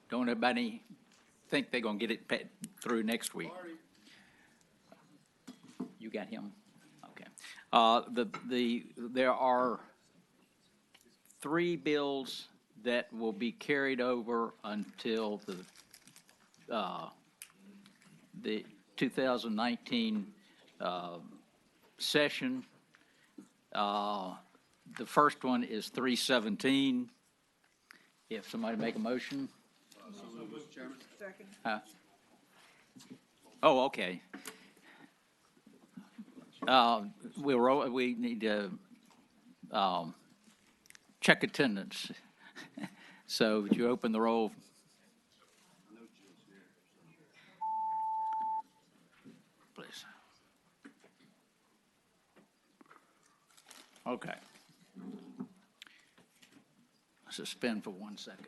Don't everybody think they're going to get it through next week? You got him? Okay. There are 3 bills that will be carried over until the 2019 session. The first one is 317. If somebody make a motion. Mr. Chairman. Second. Oh, okay. We need to check attendance. So would you open the roll? Please. Okay. Suspend for 1 second.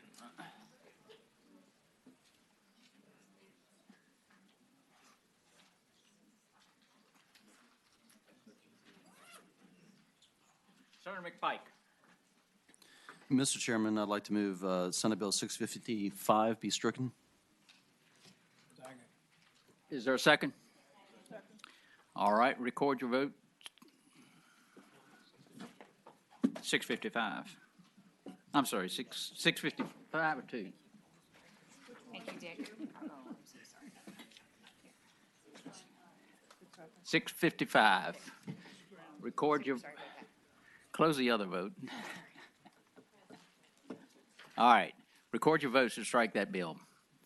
Senator McPike. Mr. Chairman, I'd like to move Senate Bill 655 be stricken. Is there a second? Second. All right, record your vote. 655. I'm sorry, 655 or 2? Thank you, Dick. Oh, I'm so sorry. 655. Record your, close the other vote. All right, record your votes to strike that bill.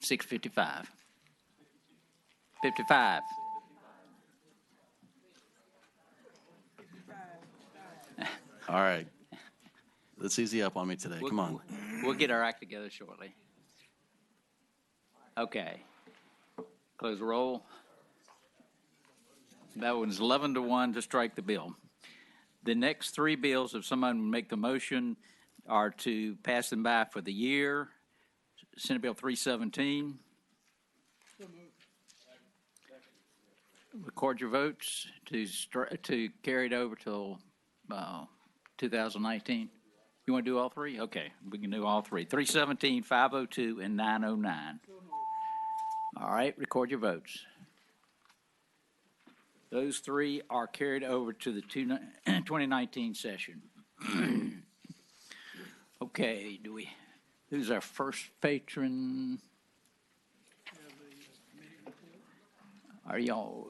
655. 55. All right. Let's easy up on me today. Come on. We'll get our act together shortly. Okay. Close the roll. That one's 11-1 to strike the bill. The next 3 bills, if someone would make the motion, are to pass them by for the year. Senate Bill 317. Record your votes to carry it over till 2019. You want to do all 3? Okay, we can do all 3. 317, 502, and 909. All right, record your votes. Those 3 are carried over to the 2019 session. Okay, who's our first patron? Are y'all,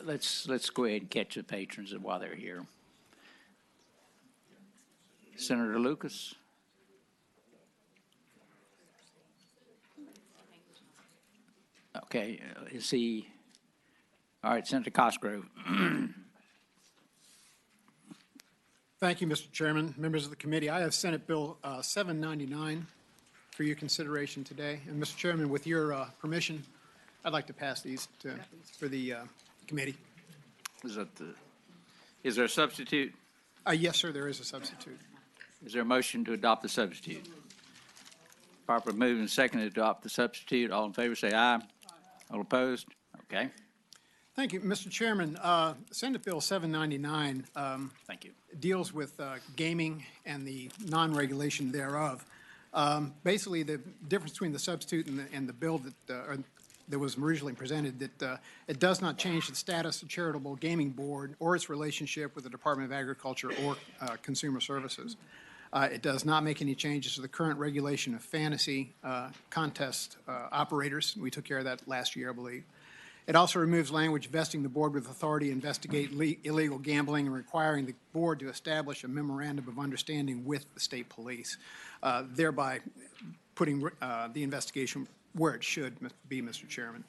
let's go ahead and catch the patrons while they're here. Senator Lucas. Okay, is he? All right, Senator Cosgrove. Thank you, Mr. Chairman, members of the committee. I have Senate Bill 799 for your consideration today. And Mr. Chairman, with your permission, I'd like to pass these for the committee. Is there a substitute? Yes, sir, there is a substitute. Is there a motion to adopt the substitute? Properly moved and seconded to adopt the substitute. All in favor say aye. All opposed? Okay. Thank you, Mr. Chairman. Senate Bill 799 Thank you. deals with gaming and the non-regulation thereof. Basically, the difference between the substitute and the bill that was originally presented, that it does not change the status of Charitable Gaming Board or its relationship with the Department of Agriculture or Consumer Services. It does not make any changes to the current regulation of fantasy contest operators. We took care of that last year, I believe. It also removes language vesting the board with authority to investigate illegal gambling and requiring the board to establish a memorandum of understanding with the state police, thereby putting the investigation where it should be, Mr. Chairman.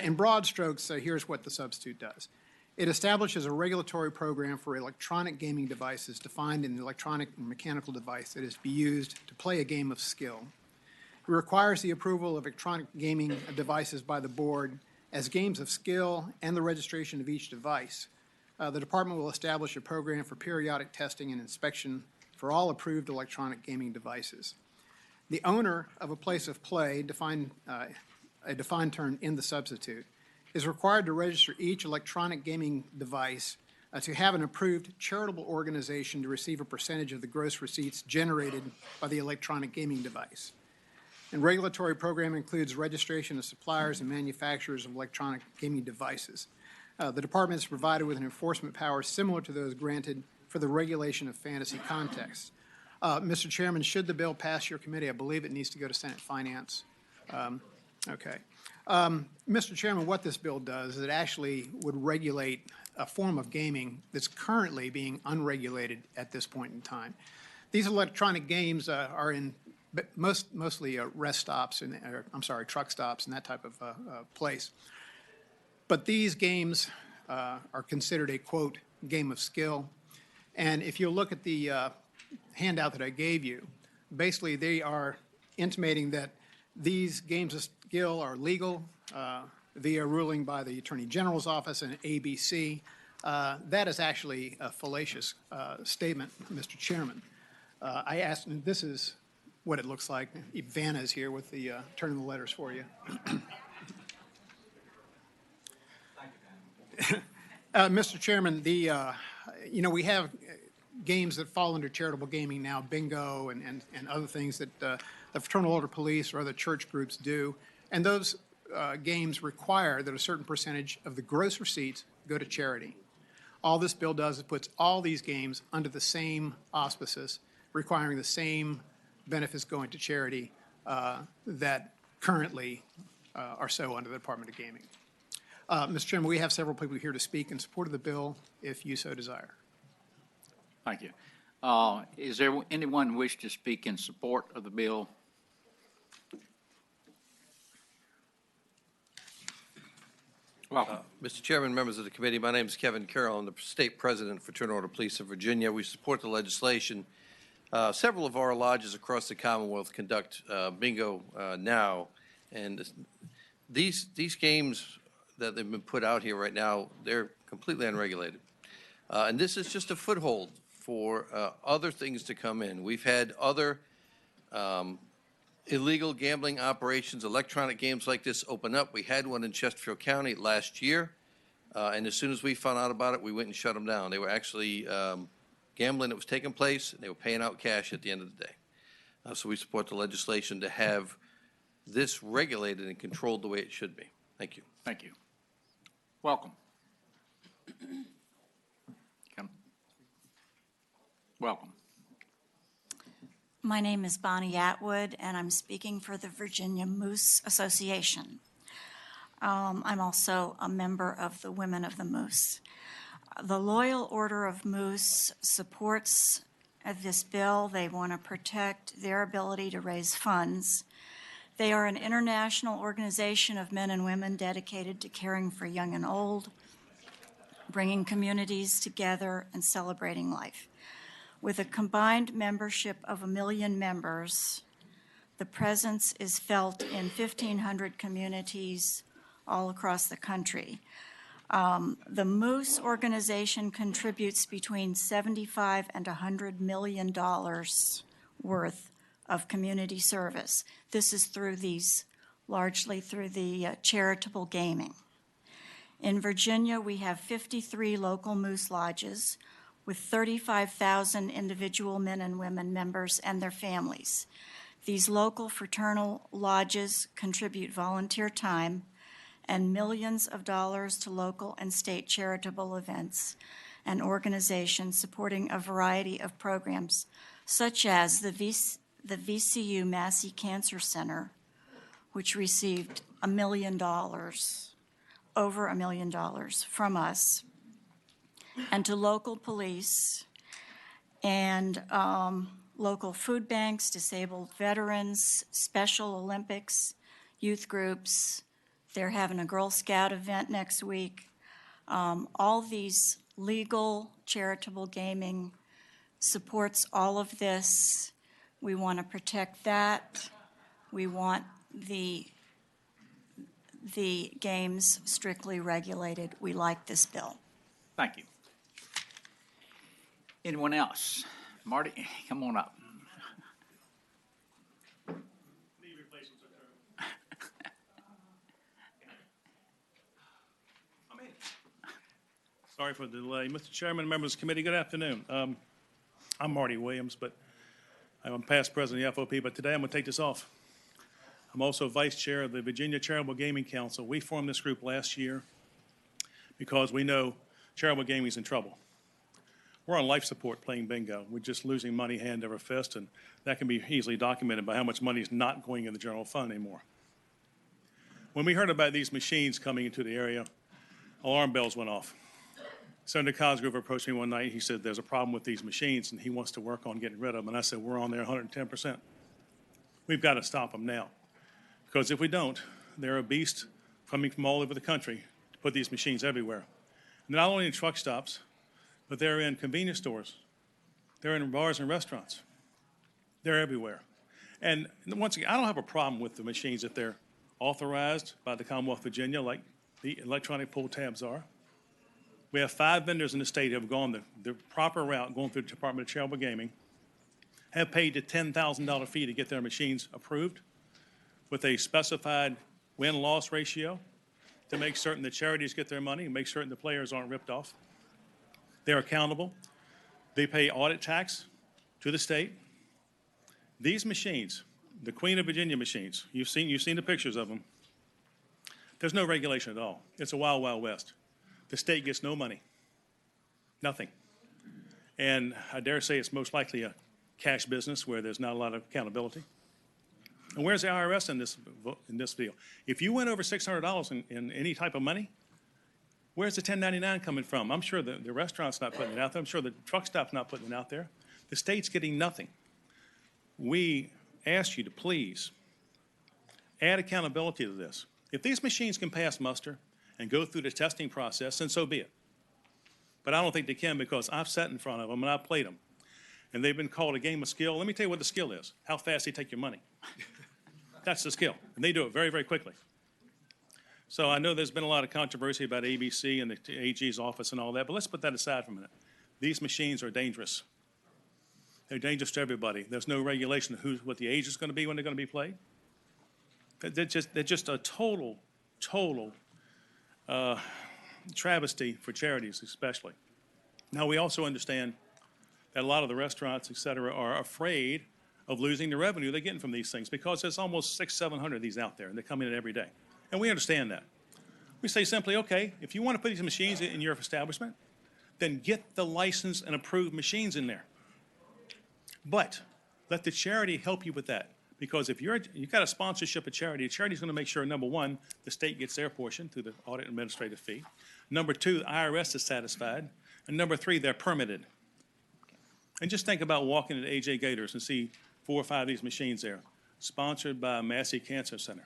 In broad strokes, here's what the substitute does. It establishes a regulatory program for electronic gaming devices defined in the electronic and mechanical device that is to be used to play a game of skill. It requires the approval of electronic gaming devices by the board as games of skill and the registration of each device. The department will establish a program for periodic testing and inspection for all approved electronic gaming devices. The owner of a place of play, a defined term in the substitute, is required to register each electronic gaming device to have an approved charitable organization to receive a percentage of the gross receipts generated by the electronic gaming device. And regulatory program includes registration of suppliers and manufacturers of electronic gaming devices. The department is provided with an enforcement power similar to those granted for the regulation of fantasy contests. Mr. Chairman, should the bill pass your committee, I believe it needs to go to Senate Finance. Okay. Mr. Chairman, what this bill does is it actually would regulate a form of gaming that's currently being unregulated at this point in time. These electronic games are in mostly rest stops, truck stops and that type of place. But these games are considered a, quote, game of skill. And if you look at the handout that I gave you, basically they are intimating that these games of skill are legal via ruling by the Attorney General's office and ABC. That is actually a fallacious statement, Mr. Chairman. I asked, and this is what it looks like. Vanna is here with the turning the letters for you. Mr. Chairman, we have games that fall under charitable gaming now, bingo and other things that the Fraternal Order Police or other church groups do. And those games require that a certain percentage of the gross receipts go to charity. All this bill does is puts all these games under the same auspices, requiring the same benefits going to charity that currently are so under the Department of Gaming. Mr. Chairman, we have several people here to speak in support of the bill, if you so desire. Thank you. Is there anyone wish to speak in support of the bill? Welcome. Mr. Chairman, members of the committee, my name is Kevin Carroll. I'm the state president for Fraternal Order Police of Virginia. We support the legislation. Several of our lodges across the Commonwealth conduct bingo now, and these games that they've been put out here right now, they're completely unregulated. And this is just a foothold for other things to come in. We've had other illegal gambling operations, electronic games like this open up. We had one in Chesterfield County last year, and as soon as we found out about it, we went and shut them down. They were actually gambling that was taking place, and they were paying out cash at the end of the day. So we support the legislation to have this regulated and controlled the way it should be. Thank you. Thank you. Welcome. Come. Welcome. My name is Bonnie Atwood, and I'm speaking for the Virginia Moose Association. I'm also a member of the Women of the Moose. The Loyal Order of Moose supports this bill. They want to protect their ability to raise funds. They are an international organization of men and women dedicated to caring for young and old, bringing communities together and celebrating life. With a combined membership of 1 million members, the presence is felt in 1,500 communities all across the country. The Moose organization contributes between $75 and $100 million worth of community service. This is largely through the charitable gaming. In Virginia, we have 53 local Moose lodges with 35,000 individual men and women members and their families. These local fraternal lodges contribute volunteer time and millions of dollars to local and state charitable events and organizations supporting a variety of programs, such as the VCU Massey Cancer Center, which received $1 million, over $1 million from us, and to local police and local food banks, disabled veterans, Special Olympics, youth groups. They're having a Girl Scout event next week. All these legal charitable gaming supports all of this. We want to protect that. We want the games strictly regulated. We like this bill. Thank you. Anyone else? Marty, come on up. Sorry for the delay. Mr. Chairman, members of the committee, good afternoon. I'm Marty Williams, but I'm past president of the FOP, but today I'm going to take this off. I'm also vice chair of the Virginia Charitable Gaming Council. We formed this group last year because we know charitable gaming is in trouble. We're on life support playing bingo. We're just losing money hand over fist, and that can be easily documented by how much money is not going in the general fund anymore. When we heard about these machines coming into the area, alarm bells went off. Senator Cosgrove approached me one night. He said, there's a problem with these machines, and he wants to work on getting rid of them. And I said, we're on there 110%. We've got to stop them now. Because if we don't, they're a beast coming from all over the country to put these machines everywhere. And not only in truck stops, but they're in convenience stores. They're in bars and restaurants. They're everywhere. And once again, I don't have a problem with the machines if they're authorized by the Commonwealth of Virginia, like the electronic pull tabs are. We have 5 vendors in the state who have gone the proper route, going through the Department of Charitable Gaming, have paid the $10,000 fee to get their machines approved with a specified win-loss ratio to make certain the charities get their money and make certain the players aren't ripped off. They're accountable. They pay audit tax to the state. These machines, the Queen of Virginia machines, you've seen the pictures of them. There's no regulation at all. It's a wild, wild west. The state gets no money, nothing. And I dare say it's most likely a cash business where there's not a lot of accountability. And where's the IRS in this deal? If you went over $600 in any type of money, where's the 1099 coming from? I'm sure the restaurant's not putting it out there. I'm sure the truck stop's not putting it out there. The state's getting nothing. We ask you to please add accountability to this. If these machines can pass muster and go through the testing process, then so be it. But I don't think they can, because I've sat in front of them and I've played them. And they've been called a game of skill. Let me tell you what the skill is, how fast they take your money. That's the skill. And they do it very, very quickly. So I know there's been a lot of controversy about ABC and the AG's office and all that, but let's put that aside for a minute. These machines are dangerous. They're dangerous to everybody. There's no regulation of what the age is going to be when they're going to be played. They're just a total travesty for charities, especially. Now, we also understand that a lot of the restaurants, et cetera, are afraid of losing the revenue they're getting from these things, because there's almost 600-700 of these out there, and they come in every day. And we understand that. We say simply, okay, if you want to put these machines in your establishment, then get the licensed and approved machines in there. But let the charity help you with that. Because if you've got a sponsorship of charity, the charity's going to make sure, number one, the state gets their portion through the audit and administrative fee. Number two, the IRS is satisfied. And number three, they're permitted. And just think about walking into AJ Gators and see 4 or 5 of these machines there, sponsored by Massey Cancer Center,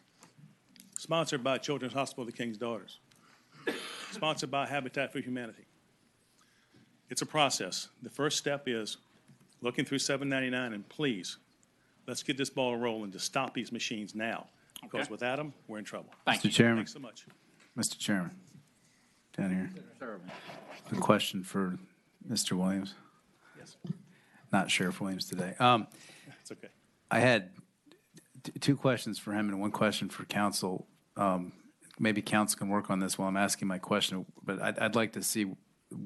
sponsored by Children's Hospital of the King's Daughters, sponsored by Habitat for Humanity. It's a process. The first step is looking through 799, and please, let's get this ball rolling to stop these machines now, because without them, we're in trouble. Thank you. Mr. Chairman. Thanks so much. Mr. Chairman, down here, Sir. a question for Mr. Williams. Yes, Not Sheriff Williams today. it's okay. I had 2 questions for him and 1 question for council. Maybe council can work on this while I'm asking my question, but I'd like to see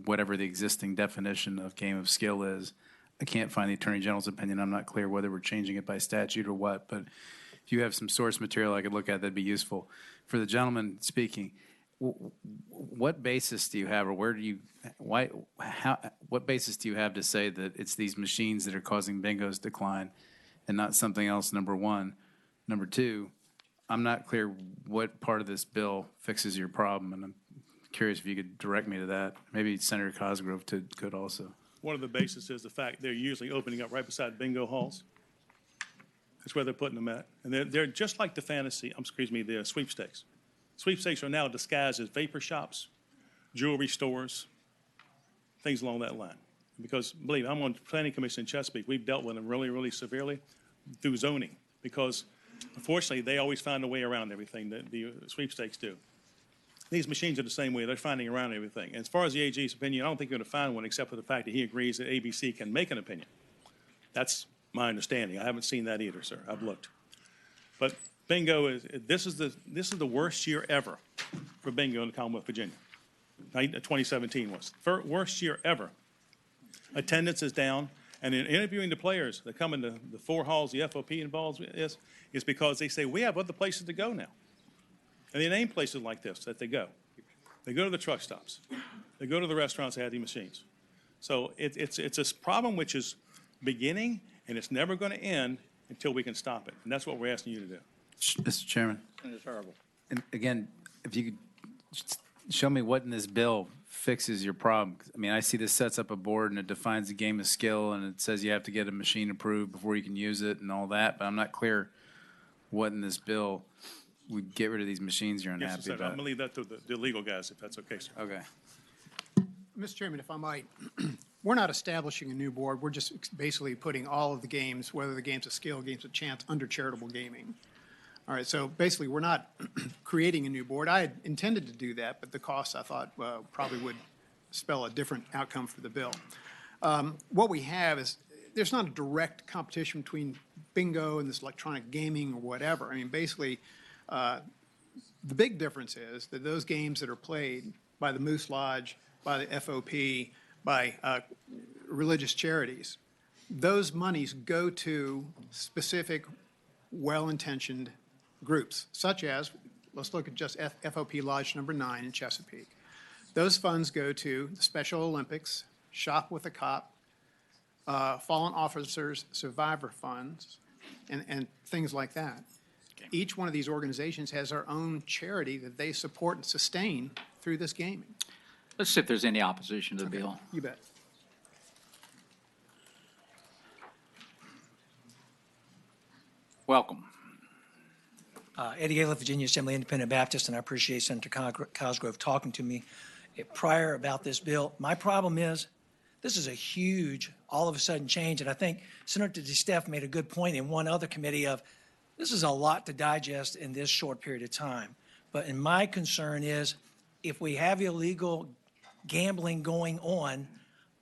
whatever the existing definition of game of skill is. I can't find the Attorney General's opinion. I'm not clear whether we're changing it by statute or what, but if you have some source material I could look at, that'd be useful. For the gentleman speaking, what basis do you have, or what basis do you have to say that it's these machines that are causing bingo's decline and not something else, number one? Number two, I'm not clear what part of this bill fixes your problem, and I'm curious if you could direct me to that. Maybe Senator Cosgrove could also. One of the bases is the fact they're usually opening up right beside bingo halls. That's where they're putting them at. And they're just like the the sweepstakes. Sweepstakes are now disguised as vapor shops, jewelry stores, things along that line. Because, believe me, I'm on the Planning Commission in Chesapeake. We've dealt with them really, really severely through zoning, because, unfortunately, they always find a way around everything that the sweepstakes do. These machines are the same way. They're finding around everything. And as far as the AG's opinion, I don't think you're going to find one, except for the fact that he agrees that ABC can make an opinion. That's my understanding. I haven't seen that either, sir. I've looked. But bingo this is the worst year ever for bingo in the Commonwealth of Virginia. 2017 was. Worst year ever. Attendance is down. And in interviewing the players that come into the four halls the FOP involves is because they say, we have other places to go now. And they name places like this that they go. They go to the truck stops. They go to the restaurants that have the machines. So it's a problem which is beginning, and it's never going to end until we can stop it. And that's what we're asking you to do. Mr. Chairman, And it's horrible. and again, if you could show me what in this bill fixes your problem. I mean, I see this sets up a board and it defines a game of skill and it says you have to get a machine approved before you can use it and all that, but I'm not clear what in this bill would get rid of these machines you're Yes, unhappy sir. I'm about. going to leave that to the legal guys, if that's okay, sir. Okay. Mr. Chairman, if I might, we're not establishing a new board. We're just basically putting all of the games, whether the games of skill, games of chance, under charitable gaming. All right, so basically, we're not creating a new board. I had intended to do that, but the cost, I thought, probably would spell a different outcome for the bill. What we have is, there's not a direct competition between bingo and this electronic gaming or whatever. I mean, basically, the big difference is that those games that are played by the Moose Lodge, by the FOP, by religious charities, those monies go to specific, well-intentioned groups, such as, let's look at just FOP Lodge number 9 in Chesapeake. Those funds go to the Special Olympics, Shop with a Cop, Fallen Officers Survivor Funds, and things like that. Okay. Each one of these organizations has their own charity that they support and sustain through this gaming. Let's see if there's any opposition to the bill. You bet. Welcome. Eddie Ailiff, Virginia Assembly Independent Baptist, and I appreciate Senator Cosgrove talking to me prior about this bill. My problem is, this is a huge, all of a sudden change, and I think Senator DeStef made a good point in one other committee of, this is a lot to digest in this short period of time. But in my concern is, if we have illegal gambling going on,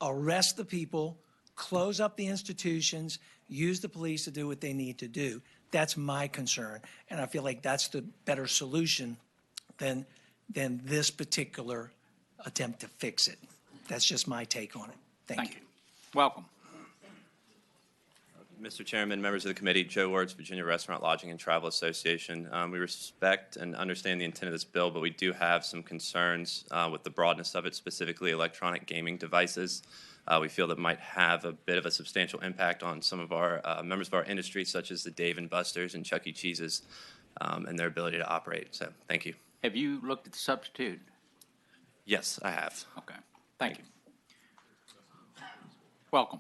arrest the people, close up the institutions, use the police to do what they need to do. That's my concern, and I feel like that's the better solution than this particular attempt to fix it. That's just my take on it. Thank you. Welcome. Mr. Chairman, members of the committee, Joe Wards, Virginia Restaurant, Lodging, and Travel Association. We respect and understand the intent of this bill, but we do have some concerns with the broadness of it, specifically electronic gaming devices. We feel that might have a bit of a substantial impact on some of our members of our industry, such as the Dave & Buster's and Chuck E. Cheese's, and their ability to operate. So, thank you. Have you looked at the substitute? Yes, I have. Okay. Thank you. Welcome.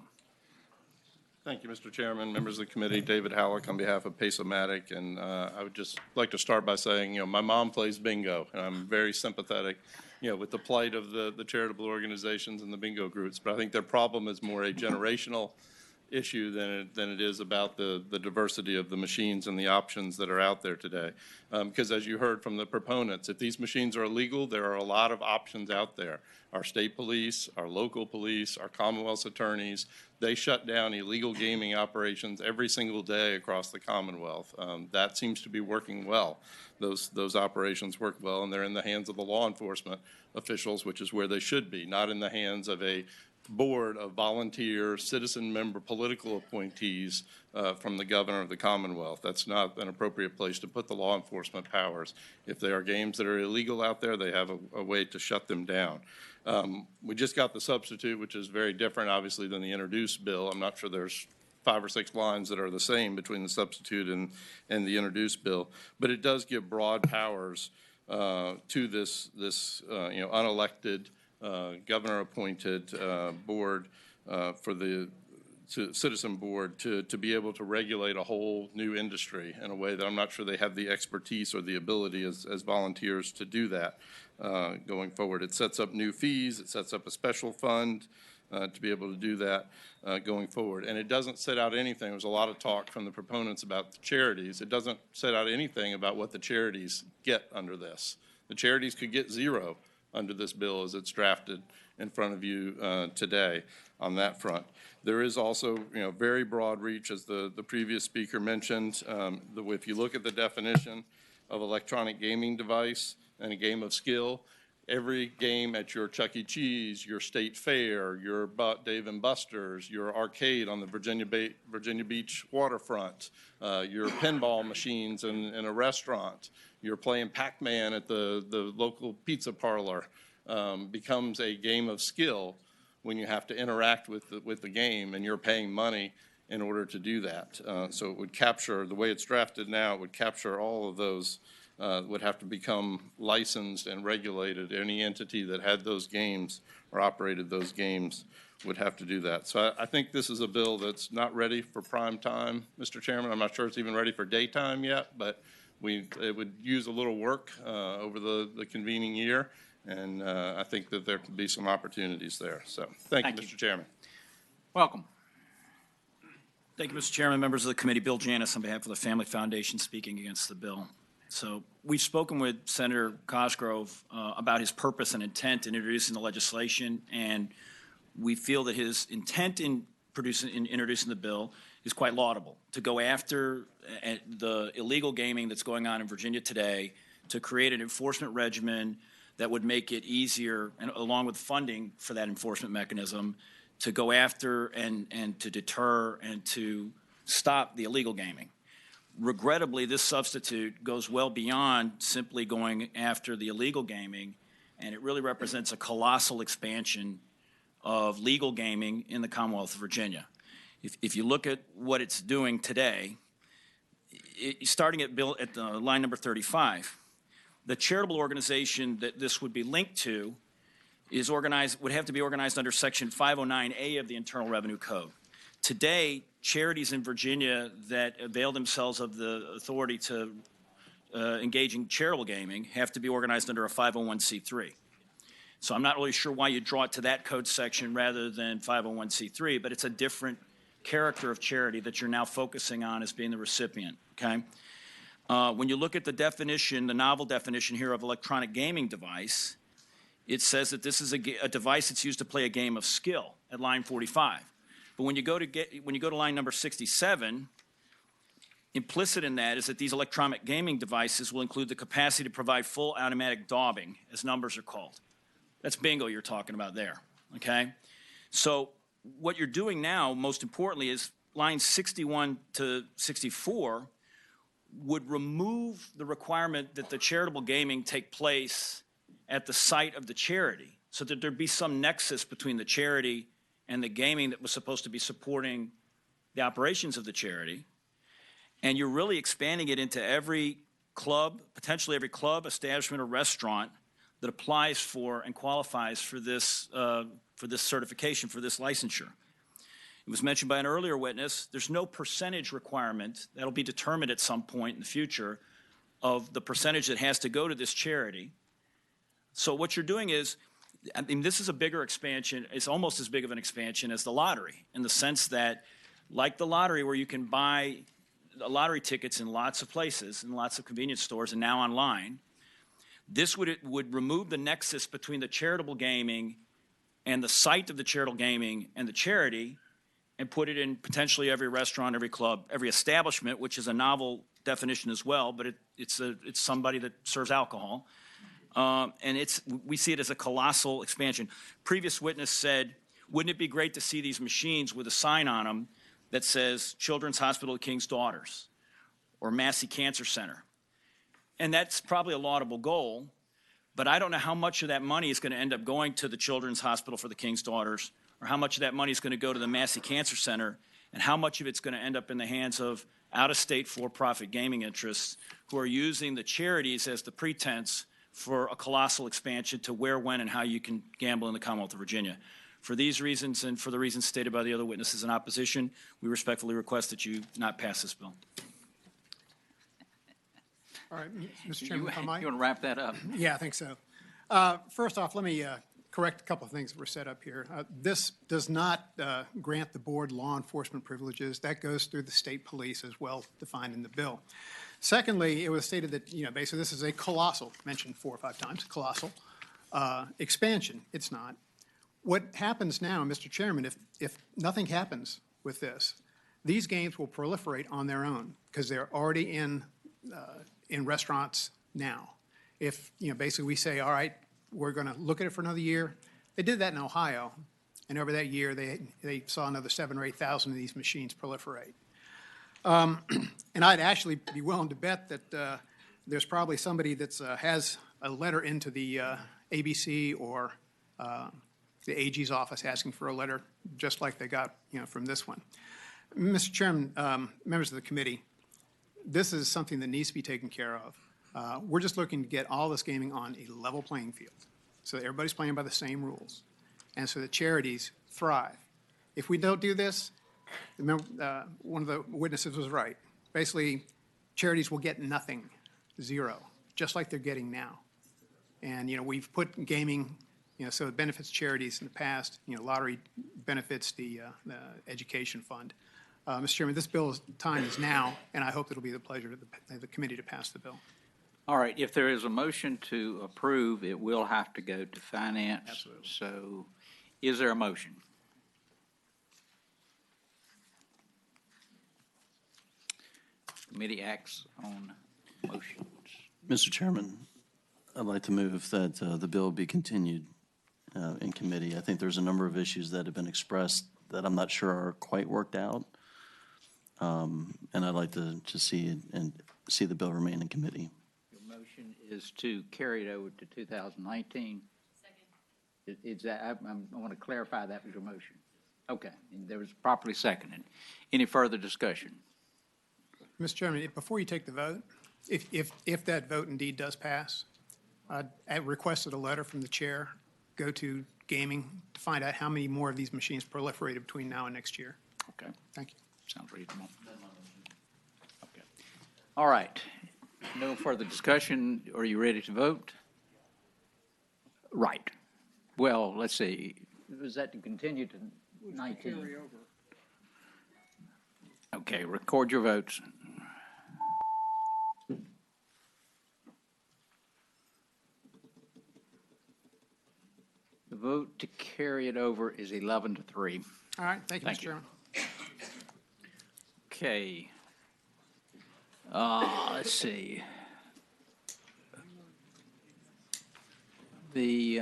Thank you, Mr. Chairman, members of the committee. David Halleck on behalf of Pace-O-Matic, and I would just like to start by saying, my mom plays bingo, and I'm very sympathetic, with the plight of the charitable organizations and the bingo groups. But I think their problem is more a generational issue than it is about the diversity of the machines and the options that are out there today. Because as you heard from the proponents, if these machines are illegal, there are a lot of options out there. Our state police, our local police, our Commonwealth's attorneys, they shut down illegal gaming operations every single day across the Commonwealth. That seems to be working well. Those operations work well, and they're in the hands of the law enforcement officials, which is where they should be, not in the hands of a board of volunteer, citizen member, political appointees from the governor of the Commonwealth. That's not an appropriate place to put the law enforcement powers. If there are games that are illegal out there, they have a way to shut them down. We just got the substitute, which is very different, obviously, than the introduced bill. I'm not sure there's 5 or 6 lines that are the same between the substitute and the introduced bill, but it does give broad powers to this unelected governor-appointed board for the citizen board to be able to regulate a whole new industry in a way that I'm not sure they have the expertise or the ability as volunteers to do that going forward. It sets up new fees. It sets up a special fund to be able to do that going forward. And it doesn't set out anything. There was a lot of talk from the proponents about the charities. It doesn't set out anything about what the charities get under this. The charities could get 0 under this bill as it's drafted in front of you today on that front. There is also, very broad reach, as the previous speaker mentioned. If you look at the definition of electronic gaming device and a game of skill, every game at your Chuck E. Cheese, your State Fair, your Dave & Buster's, your arcade on the Virginia Beach waterfront, your pinball machines in a restaurant, you're playing Pac-Man at the local pizza parlor, becomes a game of skill when you have to interact with the game and you're paying money in order to do that. So it would capture, the way it's drafted now, it would capture all of those, would have to become licensed and regulated. Any entity that had those games or operated those games would have to do that. So I think this is a bill that's not ready for prime time, Mr. Chairman. I'm not sure it's even ready for daytime yet, but it would use a little work over the convening year, and I think that there could be some opportunities there. So thank you, Mr. Chairman. Welcome. Thank you, Mr. Chairman, members of the committee. Bill Janis on behalf of the Family Foundation speaking against the bill. So we've spoken with Senator Cosgrove about his purpose and intent in introducing the legislation, and we feel that his intent in introducing the bill is quite laudable, to go after the illegal gaming that's going on in Virginia today, to create an enforcement regimen that would make it easier, and along with funding for that enforcement mechanism, to go after and to deter and to stop the illegal gaming. Regrettably, this substitute goes well beyond simply going after the illegal gaming, and it really represents a colossal expansion of legal gaming in the Commonwealth of Virginia. If you look at what it's doing today, starting at line number 35, the charitable organization that this would be linked to would have to be organized under Section 509A of the Internal Revenue Code. Today, charities in Virginia that avail themselves of the authority to engage in charitable gaming have to be organized under a 501c3. So I'm not really sure why you draw it to that code section rather than 501c3, but it's a different character of charity that you're now focusing on as being the recipient, okay? When you look at the definition, the novel definition here of electronic gaming device, it says that this is a device that's used to play a game of skill at line 45. But when you go to line number 67, implicit in that is that these electronic gaming devices will include the capacity to provide full automatic daubing, as numbers are called. That's bingo you're talking about there, okay? So what you're doing now, most importantly, is lines 61 to 64 would remove the requirement that the charitable gaming take place at the site of the charity, so that there'd be some nexus between the charity and the gaming that was supposed to be supporting the operations of the charity. And you're really expanding it into every club, potentially every club, establishment, or restaurant that applies for and qualifies for this certification, for this licensure. It was mentioned by an earlier witness, there's no percentage requirement that'll be determined at some point in the future of the percentage that has to go to this charity. So what you're doing is, I mean, this is a bigger expansion. It's almost as big of an expansion as the lottery, in the sense that, like the lottery, where you can buy lottery tickets in lots of places, in lots of convenience stores, and now online, this would remove the nexus between the charitable gaming and the site of the charitable gaming and the charity, and put it in potentially every restaurant, every club, every establishment, which is a novel definition as well, but it's somebody that serves alcohol. And we see it as a colossal expansion. Previous witness said, wouldn't it be great to see these machines with a sign on them that says Children's Hospital of King's Daughters or Massey Cancer Center? And that's probably a laudable goal, but I don't know how much of that money is going to end up going to the Children's Hospital for the King's Daughters, or how much of that money is going to go to the Massey Cancer Center, and how much of it's going to end up in the hands of out-of-state for-profit gaming interests who are using the charities as the pretense for a colossal expansion to where, when, and how you can gamble in the Commonwealth of Virginia. For these reasons, and for the reasons stated by the other witnesses in opposition, we respectfully request that you not pass this bill. All right, Mr. Chairman, if I might. You want to wrap that up? Yeah, I think so. First off, let me correct a couple of things that were set up here. This does not grant the board law enforcement privileges. That goes through the state police, as well defined in the bill. Secondly, it was stated that, basically this is a colossal, mentioned 4 or 5 times, colossal expansion. It's not. What happens now, Mr. Chairman, if nothing happens with this, these games will proliferate on their own because they're already in restaurants now. If, basically we say, all right, we're going to look at it for another year. They did that in Ohio, and over that year, they saw another 7,000 or 8,000 of these machines proliferate. And I'd actually be willing to bet that there's probably somebody that has a letter into the ABC or the AG's office asking for a letter, just like they got, from this one. Mr. Chairman, members of the committee, this is something that needs to be taken care of. We're just looking to get all this gaming on a level playing field, so that everybody's playing by the same rules, and so that charities thrive. If we don't do this, remember, one of the witnesses was right. Basically, charities will get nothing, zero, just like they're getting now. And, we've put gaming, so it benefits charities in the past. Lottery benefits the education fund. Mr. Chairman, this bill's time is now, and I hope it'll be the pleasure of the committee to pass the bill. All right, if there is a motion to approve, it will have to go to finance. Absolutely. So is there a motion? Committee acts on motions. Mr. Chairman, I'd like to move that the bill be continued in committee. I think there's a number of issues that have been expressed that I'm not sure are quite worked out. And I'd like to see the bill remain in committee. Your motion is to carry it over to 2019. Second. Is that, I want to clarify that was your motion. Okay, and there was properly seconded. Any further discussion? Mr. Chairman, before you take the vote, if that vote indeed does pass, I requested a letter from the chair, go to gaming, to find out how many more of these machines proliferated between now and next year. Okay, Thank you. sounds reasonable. Okay. All right, no further discussion. Are you ready to vote? Right. Well, let's see. Was that to continue to 19? Okay, record your votes. The vote to carry it over is 11-3. All right, thank you, Thank Mr. you. Chairman. Okay. Let's see. The,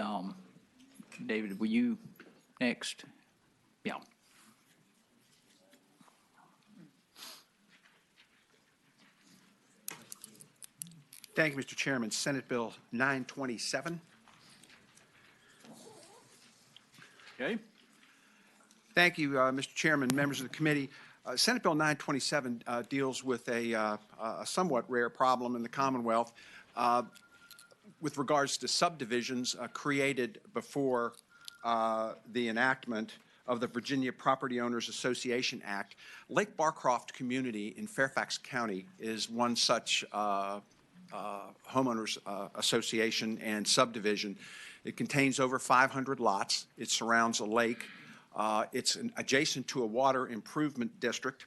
David, were you next? Yeah. Thank you, Mr. Chairman. Senate Bill 927. Okay. Thank you, Mr. Chairman, members of the committee. Senate Bill 927 deals with a somewhat rare problem in the Commonwealth with regards to subdivisions created before the enactment of the Virginia Property Owners Association Act. Lake Barcroft community in Fairfax County is one such homeowners association and subdivision. It contains over 500 lots. It surrounds a lake. It's adjacent to a water improvement district.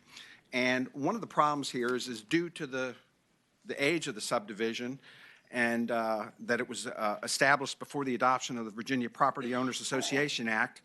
And one of the problems here is due to the age of the subdivision and that it was established before the adoption of the Virginia Property Owners Association Act.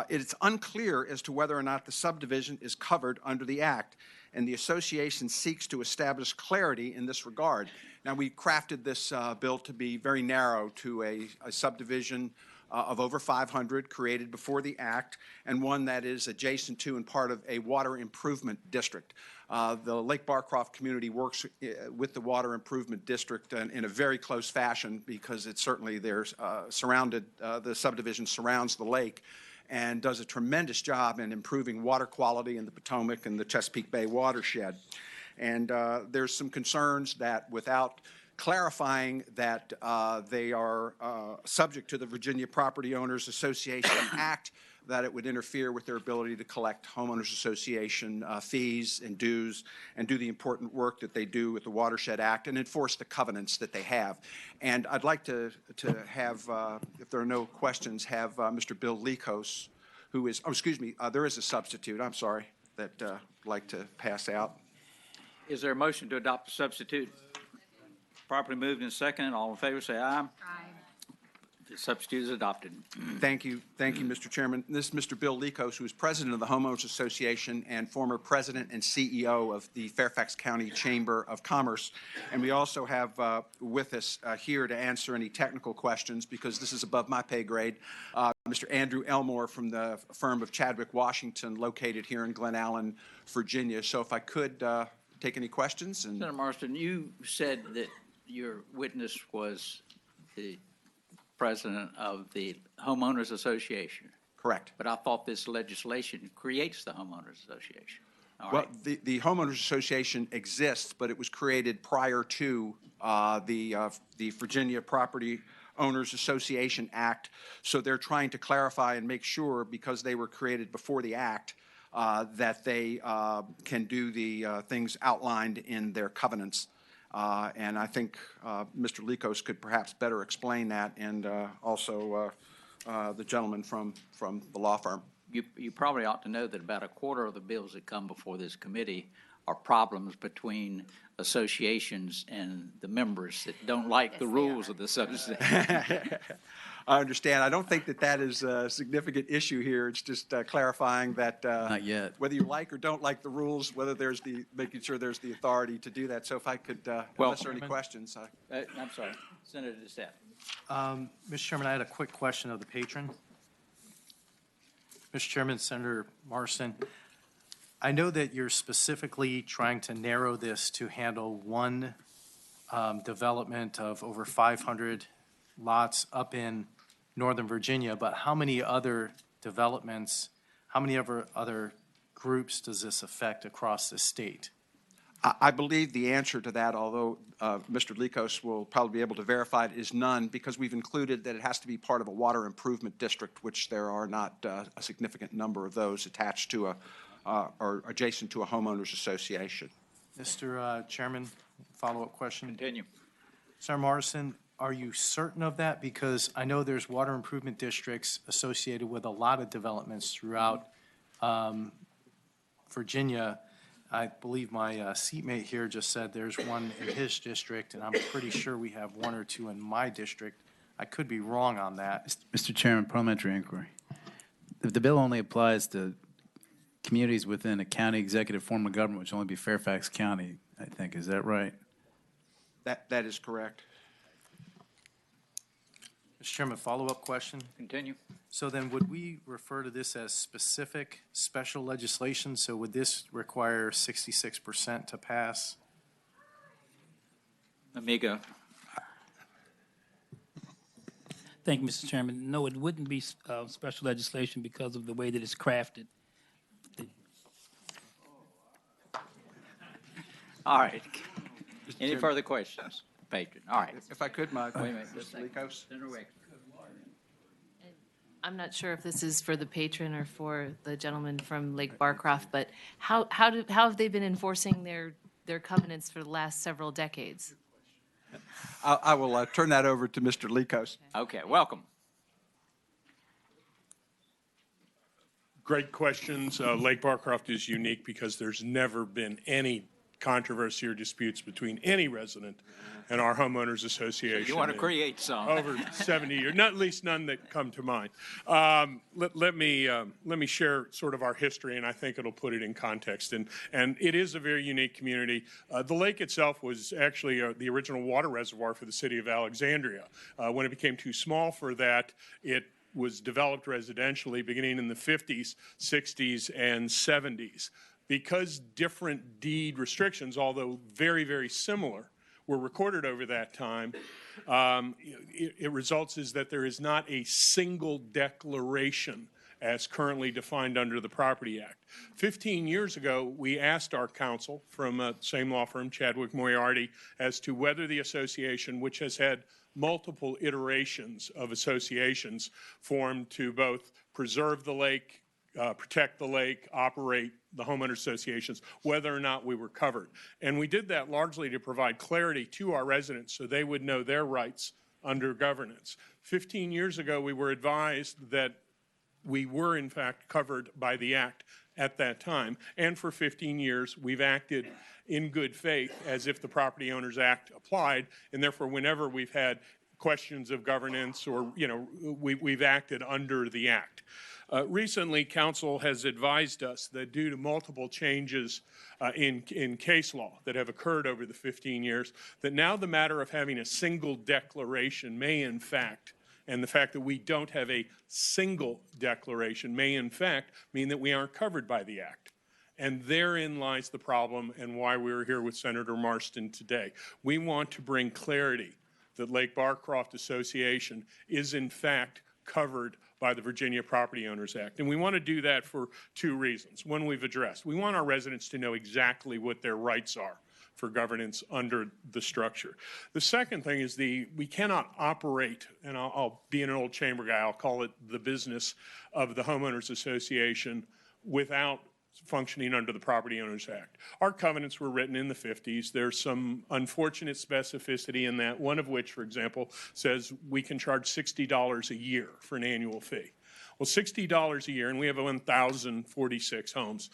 It's unclear as to whether or not the subdivision is covered under the Act, and the association seeks to establish clarity in this regard. Now, we crafted this bill to be very narrow to a subdivision of over 500 created before the Act, and one that is adjacent to and part of a water improvement district. The Lake Barcroft community works with the Water Improvement District in a very close fashion because it's certainly there's the subdivision surrounds the lake and does a tremendous job in improving water quality in the Potomac and the Chesapeake Bay watershed. And there's some concerns that without clarifying that they are subject to the Virginia Property Owners Association Act, that it would interfere with their ability to collect homeowners association fees and dues and do the important work that they do with the Watershed Act and enforce the covenants that they have. And I'd like to have, if there are no questions, have Mr. Bill Likos, who is, there is a substitute, I'm sorry, that I'd like to pass out. Is there a motion to adopt the substitute? Properly moved and seconded. All in favor say aye. Aye. The substitute is adopted. Thank you, Mr. Chairman. This is Mr. Bill Likos, who is president of the Homeowners Association and former president and CEO of the Fairfax County Chamber of Commerce. And we also have with us here to answer any technical questions, because this is above my pay grade, Mr. Andrew Elmore from the firm of Chadwick Washington, located here in Glen Allen, Virginia. So if I could take any questions. And Senator Marston, you said that your witness was the president of the Homeowners Association. Correct. But I thought this legislation creates the Homeowners Association. All Well, right. the Homeowners Association exists, but it was created prior to the Virginia Property Owners Association Act. So they're trying to clarify and make sure, because they were created before the act, that they can do the things outlined in their covenants. And I think Mr. Likos could perhaps better explain that, and also the gentleman from the law firm. You probably ought to know that about a quarter of the bills that come before this committee are problems between associations and the members that don't like the rules of the association. I understand. I don't think that is a significant issue here. It's just clarifying that Not yet. whether you like or don't like the rules, whether there's making sure there's the authority to do that. So if I could, unless there are any questions. I'm sorry, Senator DeSette. Mr. Chairman, I had a quick question of the patron. Mr. Chairman, Senator Marston, I know that you're specifically trying to narrow this to handle one development of over 500 lots up in Northern Virginia, but how many other developments, how many other groups does this affect across the state? I believe the answer to that, although Mr. Likos will probably be able to verify it, is none, because we've included that it has to be part of a water improvement district, which there are not a significant number of those attached to or adjacent to a homeowners association. Mr. Chairman, follow-up question. Continue. Senator Morrison, are you certain of that? Because I know there's water improvement districts associated with a lot of developments throughout Virginia. I believe my seatmate here just said there's one in his district, and I'm pretty sure we have one or two in my district. I could be wrong on that. Mr. Chairman, parliamentary inquiry. The bill only applies to communities within a county executive form of government, which will only be Fairfax County, I think. Is that right? That is correct. Mr. Chairman, follow-up question. Continue. So then would we refer to this as specific special legislation? So would this require 66% to pass? Amigo. Thank you, Mr. Chairman. No, it wouldn't be special legislation because of the way that it's crafted. All right. Any further questions? Patron. All right. If I could, Mr. Likos. Senator Wicks. I'm not sure if this is for the patron or for the gentleman from Lake Barcroft, but how have they been enforcing their covenants for the last several decades? I will turn that over to Mr. Likos. Okay, welcome. Great questions. Lake Barcroft is unique because there's never been any controversy or disputes between any resident and our homeowners association. You want to create some. Over 70 years, not at least none that come to mind. Let me share sort of our history, and I think it'll put it in context. And it is a very unique community. The lake itself was actually the original water reservoir for the city of Alexandria. When it became too small for that, it was developed residentially beginning in the 50s, 60s, and 70s. Because different deed restrictions, although very, very similar, were recorded over that time, it results is that there is not a single declaration as currently defined under the Property Act. 15 years ago, we asked our counsel from same law firm, Chadwick Moriarty, as to whether the association, which has had multiple iterations of associations formed to both preserve the lake, protect the lake, operate the homeowner associations, whether or not we were covered. And we did that largely to provide clarity to our residents so they would know their rights under governance. 15 years ago, we were advised that we were, in fact, covered by the Act at that time. And for 15 years, we've acted in good faith as if the Property Owners Act applied, and therefore, whenever we've had questions of governance or, we've acted under the act. Recently, council has advised us that due to multiple changes in case law that have occurred over the 15 years, that now the matter of having a single declaration may in fact, and the fact that we don't have a single declaration may in fact mean that we aren't covered by the act. And therein lies the problem and why we're here with Senator Marston today. We want to bring clarity that Lake Barcroft Association is in fact covered by the Virginia Property Owners Act. And we want to do that for two reasons. One we've addressed. We want our residents to know exactly what their rights are for governance under the structure. The second thing is we cannot operate, and I'll be an old chamber guy, I'll call it the business of the Homeowners Association without functioning under the Property Owners Act. Our covenants were written in the 50s. There's some unfortunate specificity in that, one of which, for example, says we can charge $60 a year for an annual fee. Well, $60 a year, and we have 1,046 homes.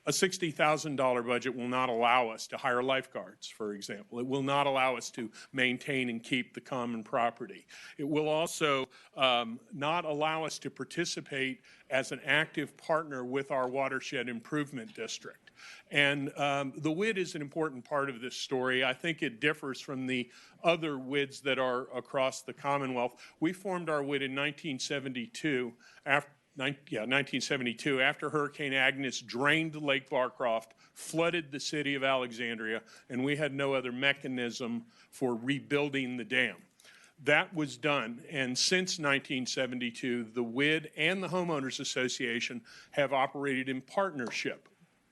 A $60,000 budget will not allow us to hire lifeguards, for example. It will not allow us to maintain and keep the common property. It will also not allow us to participate as an active partner with our watershed improvement district. And the WID is an important part of this story. I think it differs from the other WIDs that are across the Commonwealth. We formed our WID in 1972 after Hurricane Agnes drained Lake Barcroft, flooded the city of Alexandria, and we had no other mechanism for rebuilding the dam. That was done, and since 1972, the WID and the Homeowners Association have operated in partnership.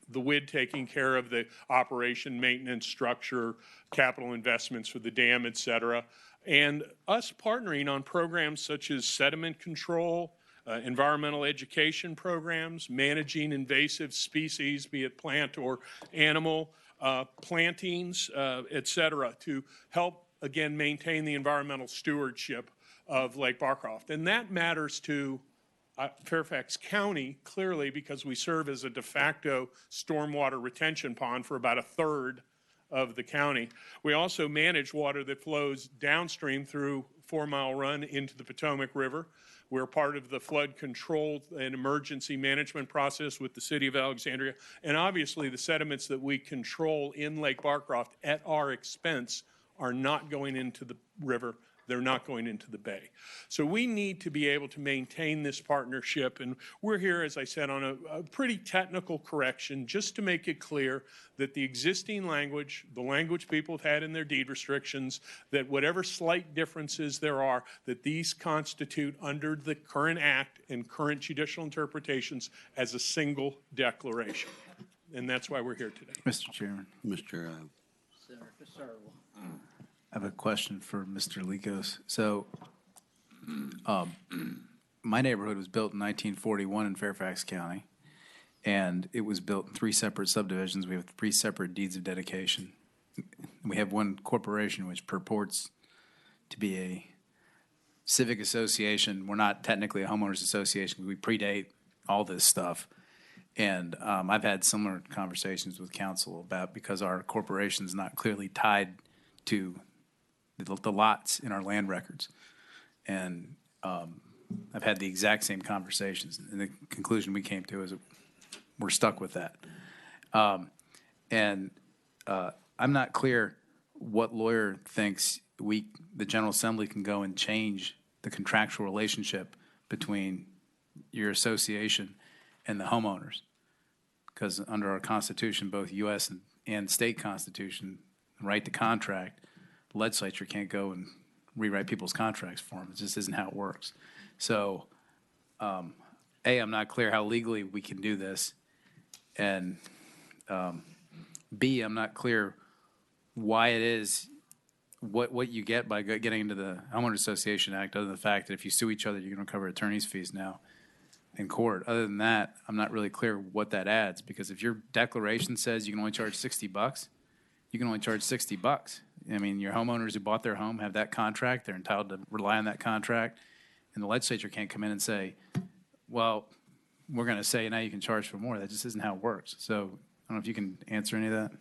The WID taking care of the operation, maintenance, structure, capital investments for the dam, et cetera, and us partnering on programs such as sediment control, environmental education programs, managing invasive species, be it plant or animal, plantings, et cetera, to help, again, maintain the environmental stewardship of Lake Barcroft. And that matters to Fairfax County, clearly, because we serve as a de facto stormwater retention pond for about a third of the county. We also manage water that flows downstream through 4 Mile Run into the Potomac River. We're part of the flood control and emergency management process with the city of Alexandria. And obviously, the sediments that we control in Lake Barcroft at our expense are not going into the river. They're not going into the bay. So we need to be able to maintain this partnership. And we're here, as I said, on a pretty technical correction just to make it clear that the existing language, the language people have had in their deed restrictions, that whatever slight differences there are, that these constitute under the current act and current judicial interpretations as a single declaration. And that's why we're here today. Mr. Chairman. Senator Searle. I have a question for Mr. Likos. So, my neighborhood was built in 1941 in Fairfax County, and it was built in 3 separate subdivisions. We have 3 separate deeds of dedication. We have one corporation which purports to be a civic association. We're not technically a homeowners association. We predate all this stuff. And I've had similar conversations with council about, because our corporation's not clearly tied to the lots in our land records. And I've had the exact same conversations. And the conclusion we came to is that we're stuck with that. I'm not clear what lawyer thinks the General Assembly can go and change the contractual relationship between your association and the homeowners. Because under our Constitution, both U.S. and state Constitution, the right to contract, the legislature can't go and rewrite people's contracts for them. It just isn't how it works. So, A, I'm not clear how legally we can do this. And B, I'm not clear why it is, what you get by getting into the Homeowners Association Act, other than the fact that if you sue each other, you're going to cover attorney's fees now in court. Other than that, I'm not really clear what that adds, because if your declaration says you can only charge $60, you can only charge $60. I mean, your homeowners who bought their home have that contract. They're entitled to rely on that contract. And the legislature can't come in and say, well, we're going to say now you can charge for more. That just isn't how it works. So I don't know if you can answer any of that.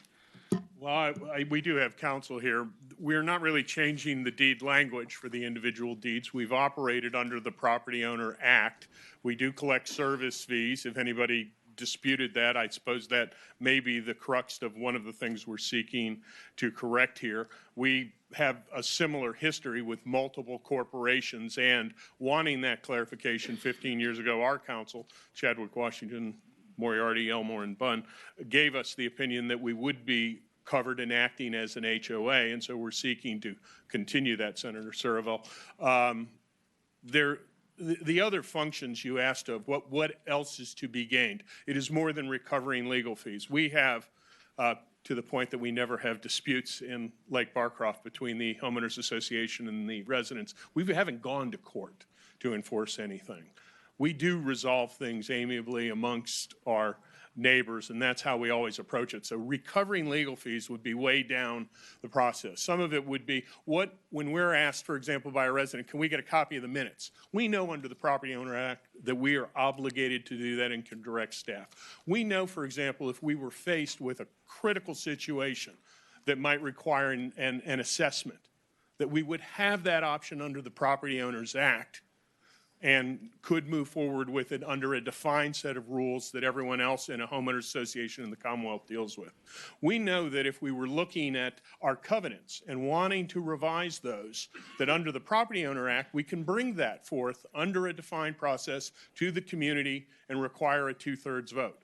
Well, we do have counsel here. we're not really changing the deed language for the individual deeds. We've operated under the Property Owner Act. We do collect service fees. If anybody disputed that, I suppose that may be the crux of one of the things we're seeking to correct here. We have a similar history with multiple corporations, and wanting that clarification 15 years ago, our council, Chadwick, Washington, Moriarty, Elmore, and Bunn, gave us the opinion that we would be covered and acting as an HOA, and so we're seeking to continue that, Senator Surivel. The other functions you asked of, what else is to be gained? It is more than recovering legal fees. We have, to the point that we never have disputes in Lake Barcroft between the Homeowners Association and the residents. We haven't gone to court to enforce anything. We do resolve things amiably amongst our neighbors, and that's how we always approach it. So recovering legal fees would be way down the process. Some of it would be when we're asked, for example, by a resident, can we get a copy of the minutes? We know under the Property Owner Act that we are obligated to do that and can direct staff. We know, for example, if we were faced with a critical situation that might require an assessment, that we would have that option under the Property Owners Act and could move forward with it under a defined set of rules that everyone else in a homeowners association in the Commonwealth deals with. We know that if we were looking at our covenants and wanting to revise those, that under the Property Owner Act, we can bring that forth under a defined process to the community and require a 2/3 vote.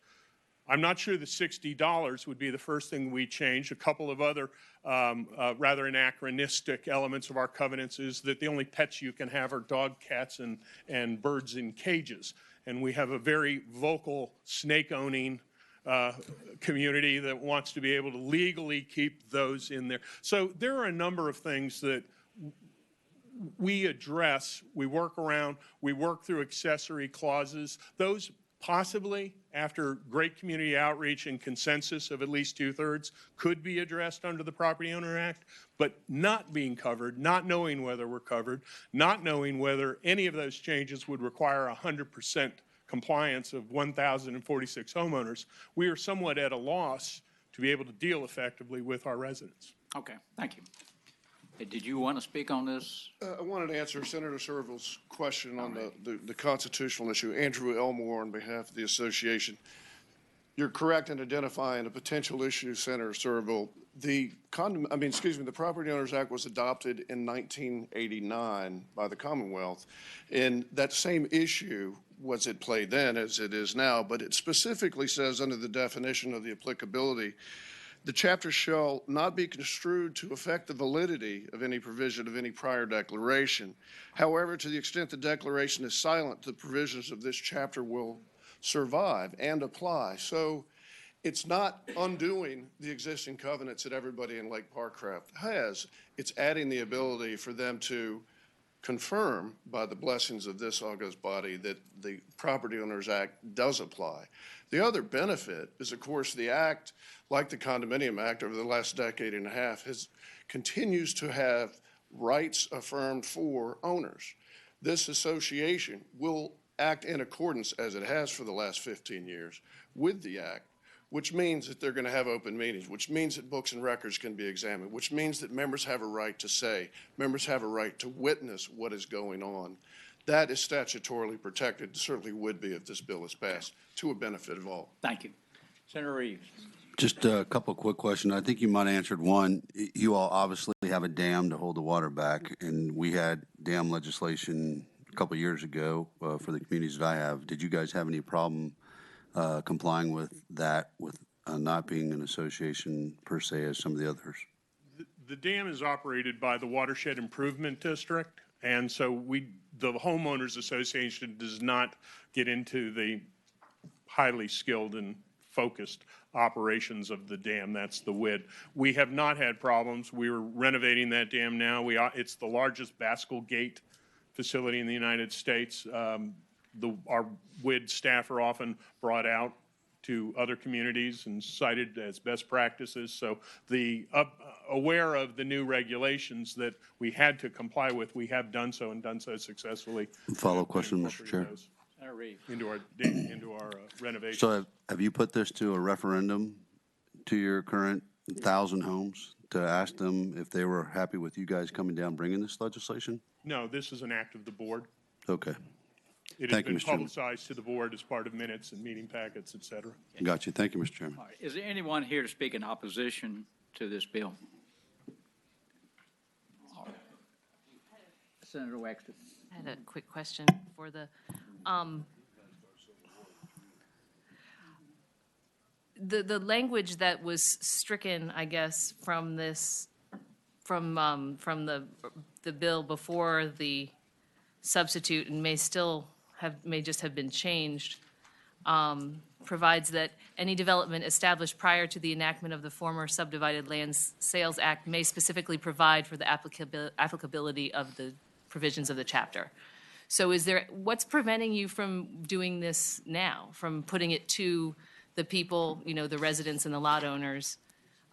I'm not sure the $60 would be the first thing we change. A couple of other rather anachronistic elements of our covenants is that the only pets you can have are dog, cats, and birds in cages. And we have a very vocal snake-owning community that wants to be able to legally keep those in there. So there are a number of things that we address, we work around, we work through accessory clauses. Those possibly, after great community outreach and consensus of at least 2/3, could be addressed under the Property Owner Act, but not being covered, not knowing whether we're covered, not knowing whether any of those changes would require 100% compliance of 1,046 homeowners, we are somewhat at a loss to be able to deal effectively with our residents. Okay, thank you. Did you want to speak on this? I wanted to answer Senator Surivel's question on the constitutional issue. Andrew Elmore on behalf of the association. You're correct in identifying a potential issue, Senator Surivel. The Property Owners Act was adopted in 1989 by the Commonwealth, and that same issue was at play then as it is now, but it specifically says under the definition of the applicability, the chapter shall not be construed to affect the validity of any provision of any prior declaration. However, to the extent the declaration is silent, the provisions of this chapter will survive and apply. So it's not undoing the existing covenants that everybody in Lake Barcroft has. It's adding the ability for them to confirm by the blessings of this august body that the Property Owners Act does apply. The other benefit is, of course, the Act, like the Condominium Act over the last decade and a half, continues to have rights affirmed for owners. This association will act in accordance, as it has for the last 15 years, with the Act, which means that they're going to have open meetings, which means that books and records can be examined, which means that members have a right to say, members have a right to witness what is going on. That is statutorily protected, certainly would be if this bill is passed, to a benefit of all. Thank you. Senator Reeves. Just a couple of quick questions. I think you might have answered one. You all obviously have a dam to hold the water back, and we had dam legislation a couple of years ago for the communities that I have. Did you guys have any problem complying with that, with not being an association per se as some of the others? The dam is operated by the Watershed Improvement District, and so the Homeowners Association does not get into the highly skilled and focused operations of the dam. That's the WID. We have not had problems. We're renovating that dam now. It's the largest Baskel Gate facility in the United States. Our WID staff are often brought out to other communities and cited as best practices. So aware of the new regulations that we had to comply with, we have done so and done so successfully. Follow-up question, Mr. Chair. Into our renovation. So have you put this to a referendum to your current 1,000 homes to ask them if they were happy with you guys coming down bringing this legislation? No, this is an act of the board. Okay. It has Thank you, been Mr. Chairman. publicized to the board as part of minutes and meeting packets, et cetera. Got you. Thank you, Mr. Chairman. All right. Is there anyone here to speak in opposition to this bill? All right. Senator Waxman. I had a quick question for the language that was stricken, I guess, from this, from the bill before the substitute, and may just have been changed, provides that any development established prior to the enactment of the former Subdivided Lands Sales Act may specifically provide for the applicability of the provisions of the chapter. So what's preventing you from doing this now, from putting it to the people, the residents and the lot owners,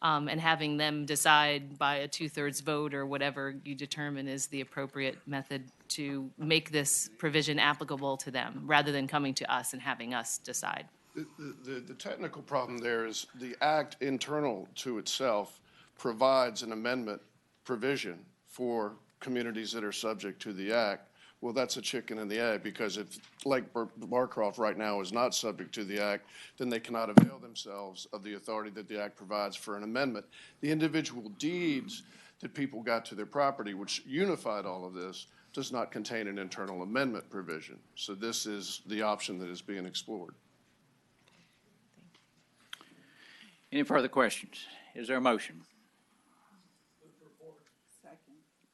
and having them decide by a 2/3 vote or whatever you determine is the appropriate method to make this provision applicable to them, rather than coming to us and having us decide? The technical problem there is the act internal to itself provides an amendment provision for communities that are subject to the act. Well, that's a chicken and the egg, because if Lake Barcroft right now is not subject to the act, then they cannot avail themselves of the authority that the act provides for an amendment. The individual deeds that people got to their property, which unified all of this, does not contain an internal amendment provision. So this is the option that is being explored. Any further questions? Is there a motion?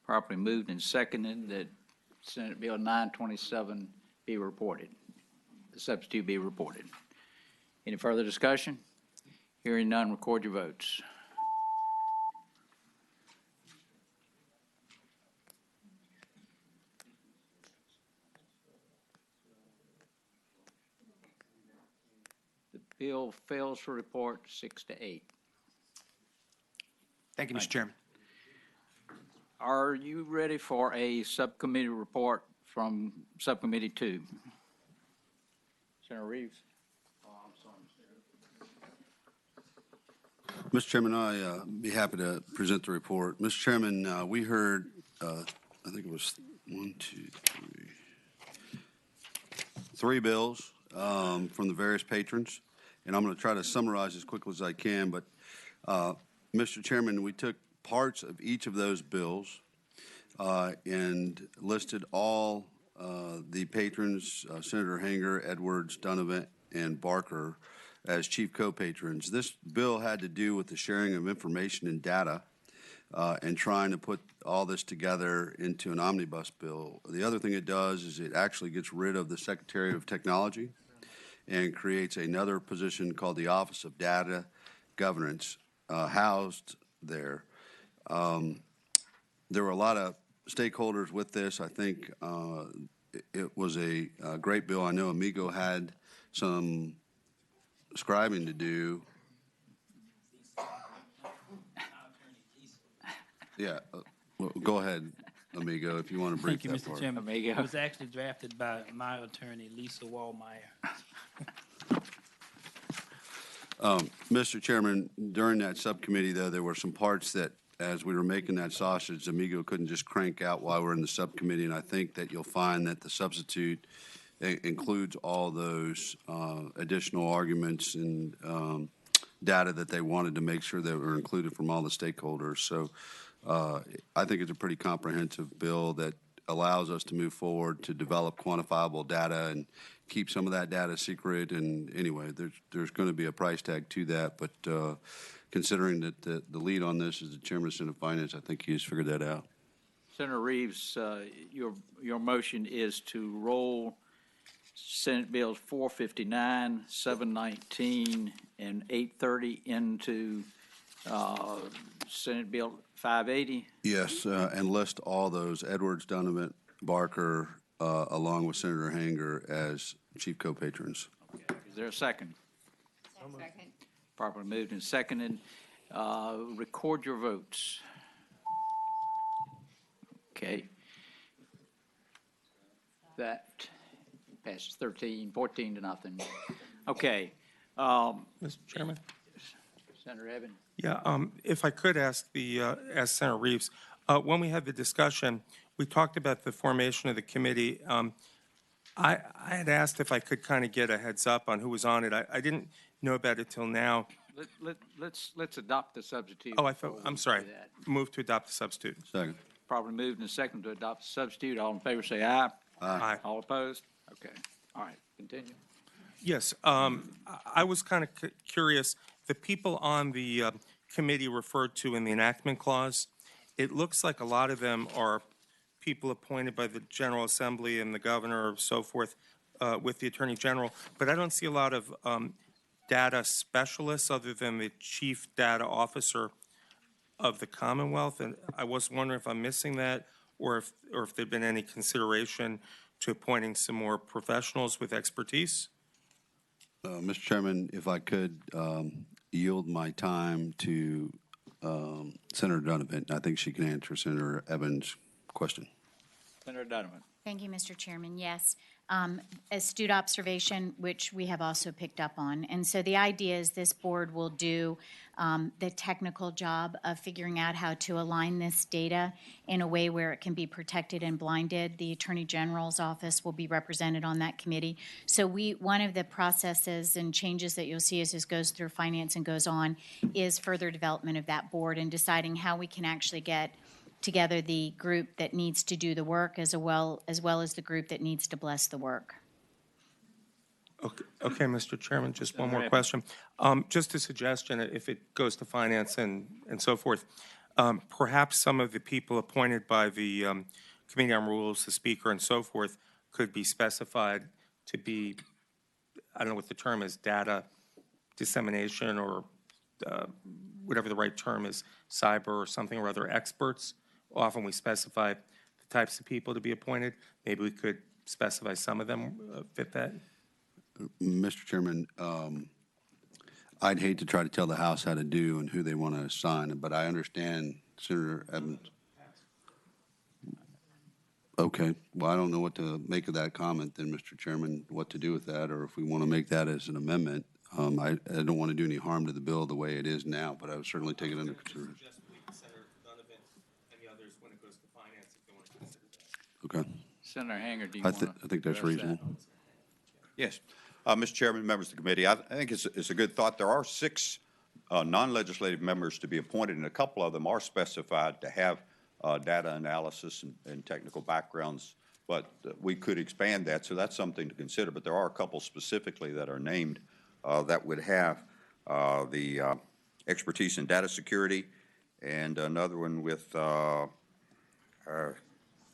Properly moved and seconded that Senate Bill 927 be reported, the substitute be reported. Any further discussion? Hearing none, record your votes. The bill fails for report 6-8. Thank you, Mr. Chairman. Are you ready for a subcommittee report from Subcommittee 2? Senator Reeves? Mr. Chairman, I'd be happy to present the report. Mr. Chairman, we heard, I think it was 3 bills from the various patrons, and I'm going to try to summarize as quickly as I can. But, Mr. Chairman, we took parts of each of those bills and listed all the patrons, Senator Hanger, Edwards, Donovan, and Barker, as chief co-patrons. This bill had to do with the sharing of information and data and trying to put all this together into an omnibus bill. The other thing it does is it actually gets rid of the Secretary of Technology and creates another position called the Office of Data Governance housed there. There were a lot of stakeholders with this. I think it was a great bill. I know Amigo had some scribing to do. Yeah, well, go ahead, Amigo, if you want to brief Thank you, that Mr. part. Chairman. Amigo. It was actually drafted by my attorney, Lisa Wallmeyer. Mr. Chairman, during that subcommittee, though, there were some parts that, as we were making that sausage, Amigo couldn't just crank out while we're in the subcommittee, and I think that you'll find that the substitute includes all those additional arguments and data that they wanted to make sure that were included from all the stakeholders. So I think it's a pretty comprehensive bill that allows us to move forward to develop quantifiable data and keep some of that data secret. And anyway, there's going to be a price tag to that. But considering that the lead on this is the Chairman of Senate Finance, I think he has figured that out. Senator Reeves, your motion is to roll Senate Bills 459, 719, and 830 into Senate Bill 580? Yes, and list all those, Edwards, Donovan, Barker, along with Senator Hanger as chief co-patrons. Okay. Is there a second? Second. Properly moved and seconded. Record your votes. Okay. That passes 14 to nothing. Okay. Mr. Chairman? Senator Evans? Yeah, if I could ask ask Senator Reeves, when we had the discussion, we talked about the formation of the committee. I had asked if I could kind of get a heads up on who was on it. I didn't know about it till now. Let's adopt the substitute. Oh, I'm sorry. Do that. Move to adopt the substitute. Second. Probably moved and second to adopt the substitute. All in favor say aye. Aye. All opposed? Okay. All right, continue. Yes, I was kind of curious. The people on the committee referred to in the enactment clause, it looks like a lot of them are people appointed by the General Assembly and the governor or so forth with the Attorney General, but I don't see a lot of data specialists other than the Chief Data Officer of the Commonwealth, and I was wondering if I'm missing that or if there'd been any consideration to appointing some more professionals with expertise. Mr. Chairman, if I could yield my time to Senator Donovan. I think she can answer Senator Evans' question. Senator Donovan. Thank you, Mr. Chairman. Yes, astute observation, which we have also picked up on. And so the idea is this board will do the technical job of figuring out how to align this data in a way where it can be protected and blinded. The Attorney General's office will be represented on that committee. So one of the processes and changes that you'll see as this goes through finance and goes on is further development of that board and deciding how we can actually get together the group that needs to do the work as well as the group that needs to bless the work. Okay, Mr. Chairman, just one more question. Just a suggestion, if it goes to finance and so forth, perhaps some of the people appointed by the Committee on Rules, the Speaker, and so forth, could be specified to be, I don't know what the term is, data dissemination or whatever the right term is, cyber or something or other experts. Often we specify the types of people to be appointed. Maybe we could specify some of them fit that. Mr. Chairman, I'd hate to try to tell the House how to do and who they want to assign, but I understand Senator Evans. Okay, well, I don't know what to make of that comment then, Mr. Chairman, what to do with that, or if we want to make that as an amendment. I don't want to do any harm to the bill the way it is now, but I would certainly take it under consideration. Okay. Senator Hanger, do you I want to? think that's reasonable. Yes. Mr. Chairman, members of the committee, I think it's a good thought. There are 6 non-legislative members to be appointed, and a couple of them are specified to have data analysis and technical backgrounds, but we could expand that, so that's something to consider. But there are a couple specifically that are named that would have the expertise in data security, and another one with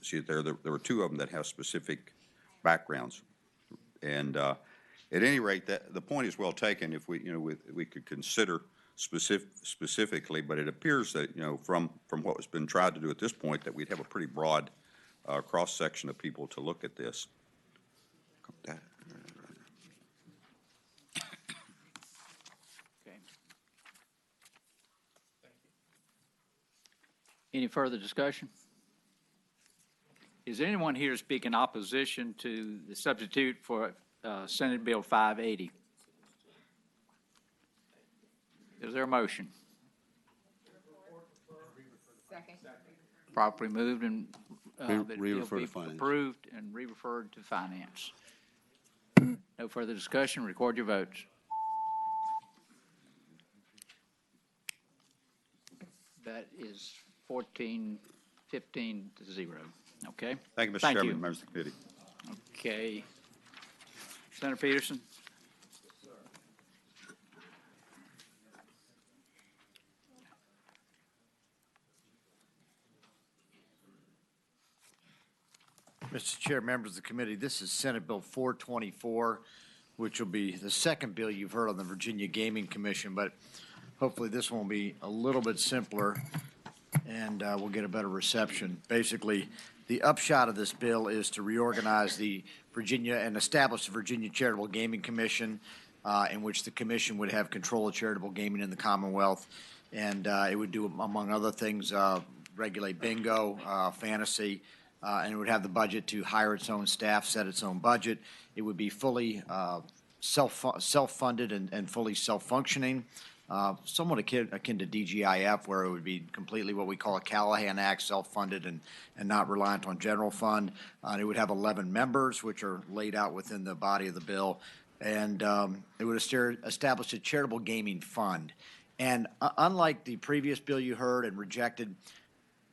see, there were 2 of them that have specific backgrounds. And at any rate, the point is well taken. If we could consider specifically, but it appears that from what has been tried to do at this point, that we'd have a pretty broad cross section of people to look at this. Okay. Any further discussion? Is there anyone here to speak in opposition to the substitute for Senate Bill 580? Is there a motion? Second. Properly moved and that it will Re-refer be to finance. approved and re-referred to finance. No further discussion. Record your votes. That is 14-15 to 0. Okay. Thank you, Mr. Chairman, members of the committee. Okay. Senator Peterson. Mr. Chair, members of the committee, this is Senate Bill 424, which will be the second bill you've heard on the Virginia Gaming Commission, but hopefully this one will be a little bit simpler and we'll get a better reception. Basically, the upshot of this bill is to reorganize the Virginia and establish the Virginia Charitable Gaming Commission, in which the commission would have control of charitable gaming in the Commonwealth, and it would do, among other things, regulate bingo, fantasy, and it would have the budget to hire its own staff, set its own budget. It would be fully self-funded and fully self-functioning. somewhat akin to DGIF, where it would be completely what we call a Callahan Act, self-funded and not reliant on general fund. It would have 11 members, which are laid out within the body of the bill. And it would establish a charitable gaming fund. And unlike the previous bill you heard and rejected,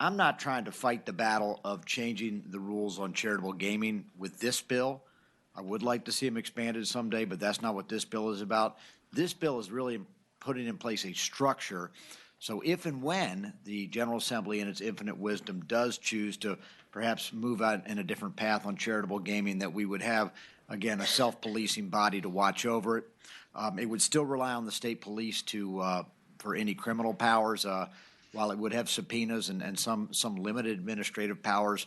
I'm not trying to fight the battle of changing the rules on charitable gaming with this bill. I would like to see them expanded someday, but that's not what this bill is about. This bill is really putting in place a structure. So if and when the General Assembly in its infinite wisdom does choose to perhaps move out in a different path on charitable gaming, that we would have, again, a self-policing body to watch over it. It would still rely on the state police to for any criminal powers, while it would have subpoenas and some limited administrative powers.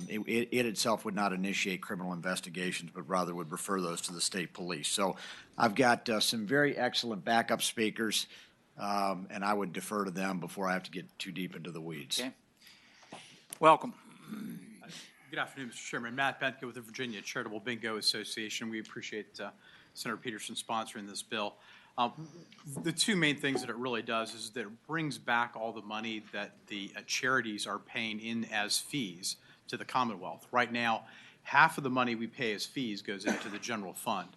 It itself would not initiate criminal investigations, but rather would refer those to the state police. So I've got some very excellent backup speakers, and I would defer to them before I have to get too deep into the weeds. Okay. Welcome. Good afternoon, Mr. Chairman. Matt Bentke with the Virginia Charitable Bingo Association. We appreciate Senator Peterson sponsoring this bill. The two main things that it really does is that it brings back all the money that the charities are paying in as fees to the Commonwealth. Right now, half of the money we pay as fees goes into the general fund.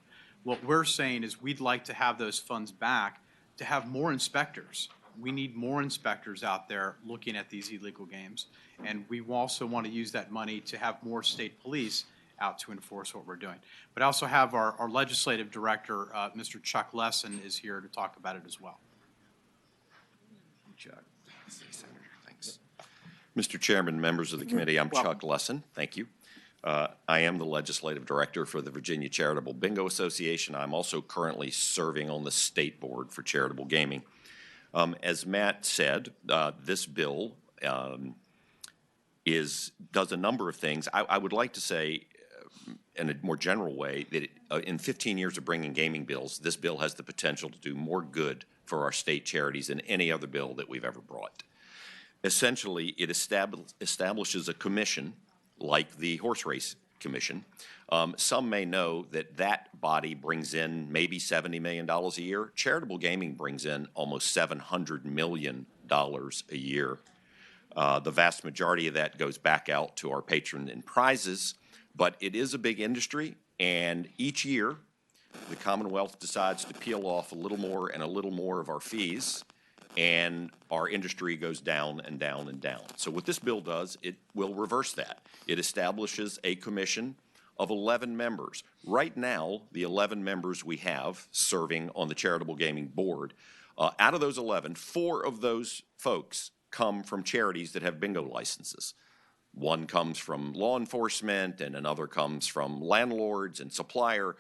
What we're saying is we'd like to have those funds back to have more inspectors. We need more inspectors out there looking at these illegal games. And we also want to use that money to have more state police out to enforce what we're doing. But I also have our legislative director, Mr. Chuck Lesson, is here to talk about it as well. Chuck. Thanks. Mr. Chairman, members of the committee, I'm Chuck Lesson. Thank you. I am the legislative director for the Virginia Charitable Bingo Association. I'm also currently serving on the state board for charitable gaming. As Matt said, this bill does a number of things. I would like to say, in a more general way, that in 15 years of bringing gaming bills, this bill has the potential to do more good for our state charities than any other bill that we've ever brought. Essentially, it establishes a commission like the Horse Race Commission. Some may know that that body brings in maybe $70 million a year. Charitable gaming brings in almost $700 million a year. The vast majority of that goes back out to our patron and prizes, but it is a big industry, and each year the Commonwealth decides to peel off a little more and a little more of our fees, and our industry goes down and down and down. So what this bill does, it will reverse that. It establishes a commission of 11 members. Right now, the 11 members we have serving on the Charitable Gaming Board, out of those 11, 4 of those folks come from charities that have bingo licenses. One comes from law enforcement, and another comes from landlords and supplier.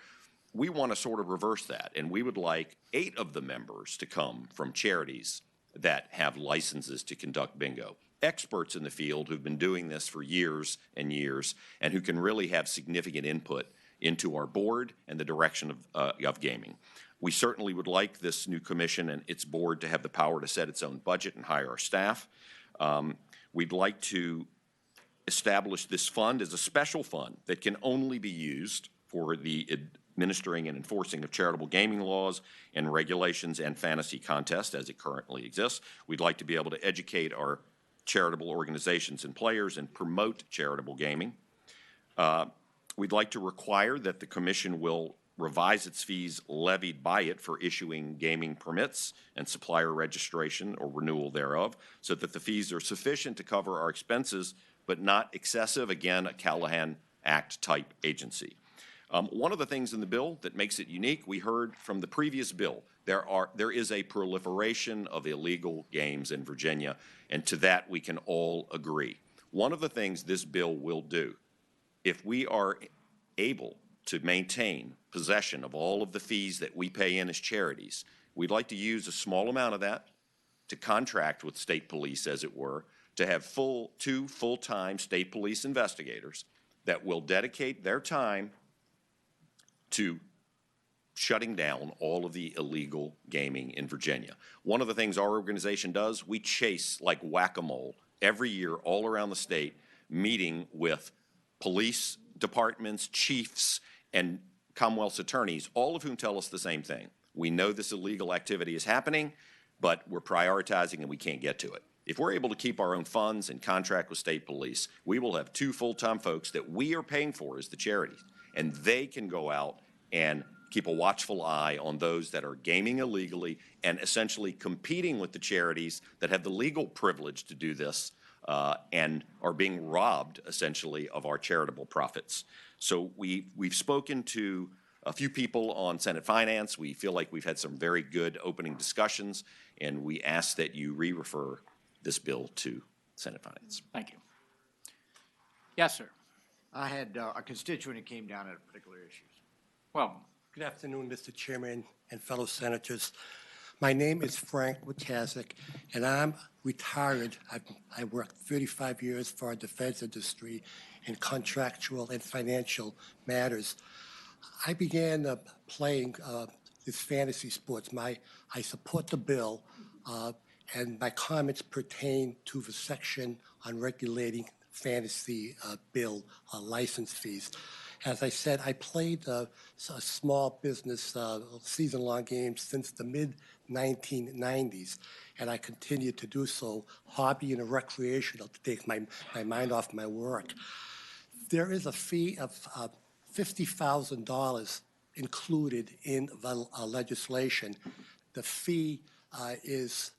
We want to sort of reverse that, and we would like 8 of the members to come from charities that have licenses to conduct bingo. Experts in the field who've been doing this for years and years, and who can really have significant input into our board and the direction of gaming. We certainly would like this new commission and its board to have the power to set its own budget and hire our staff. We'd like to establish this fund as a special fund that can only be used for the administering and enforcing of charitable gaming laws and regulations and fantasy contests as it currently exists. We'd like to be able to educate our charitable organizations and players and promote charitable gaming. We'd like to require that the commission will revise its fees levied by it for issuing gaming permits and supplier registration or renewal thereof, so that the fees are sufficient to cover our expenses but not excessive. Again, a Callahan Act type agency. One of the things in the bill that makes it unique, we heard from the previous bill, there is a proliferation of illegal games in Virginia, and to that we can all agree. One of the things this bill will do, if we are able to maintain possession of all of the fees that we pay in as charities, we'd like to use a small amount of that to contract with state police, as it were, to have 2 full-time state police investigators that will dedicate their time to shutting down all of the illegal gaming in Virginia. One of the things our organization does, we chase like whack-a-mole every year all around the state, meeting with police departments, chiefs, and Commonwealth's attorneys, all of whom tell us the same thing. We know this illegal activity is happening, but we're prioritizing and we can't get to it. If we're able to keep our own funds and contract with state police, we will have 2 full-time folks that we are paying for as the charities, and they can go out and keep a watchful eye on those that are gaming illegally and essentially competing with the charities that have the legal privilege to do this and are being robbed essentially of our charitable profits. So we've spoken to a few people on Senate Finance. We feel like we've had some very good opening discussions, and we ask that you re-refer this bill to Senate Finance. Thank you. Yes, sir. I had a constituent who came down at particular issues. Welcome. Good afternoon, Mr. Chairman and fellow senators. My name is Frank Wojciech, and I'm retired. I worked 35 years for our defense industry in contractual and financial matters. I began playing this fantasy sports. I support the bill, and my comments pertain to the section on regulating fantasy bill license fees. As I said, I played a small business season-long games since the mid-1990s, and I continue to do so, hobby and recreational, to take my mind off my work. There is a fee of $50,000 included in the legislation. The fee is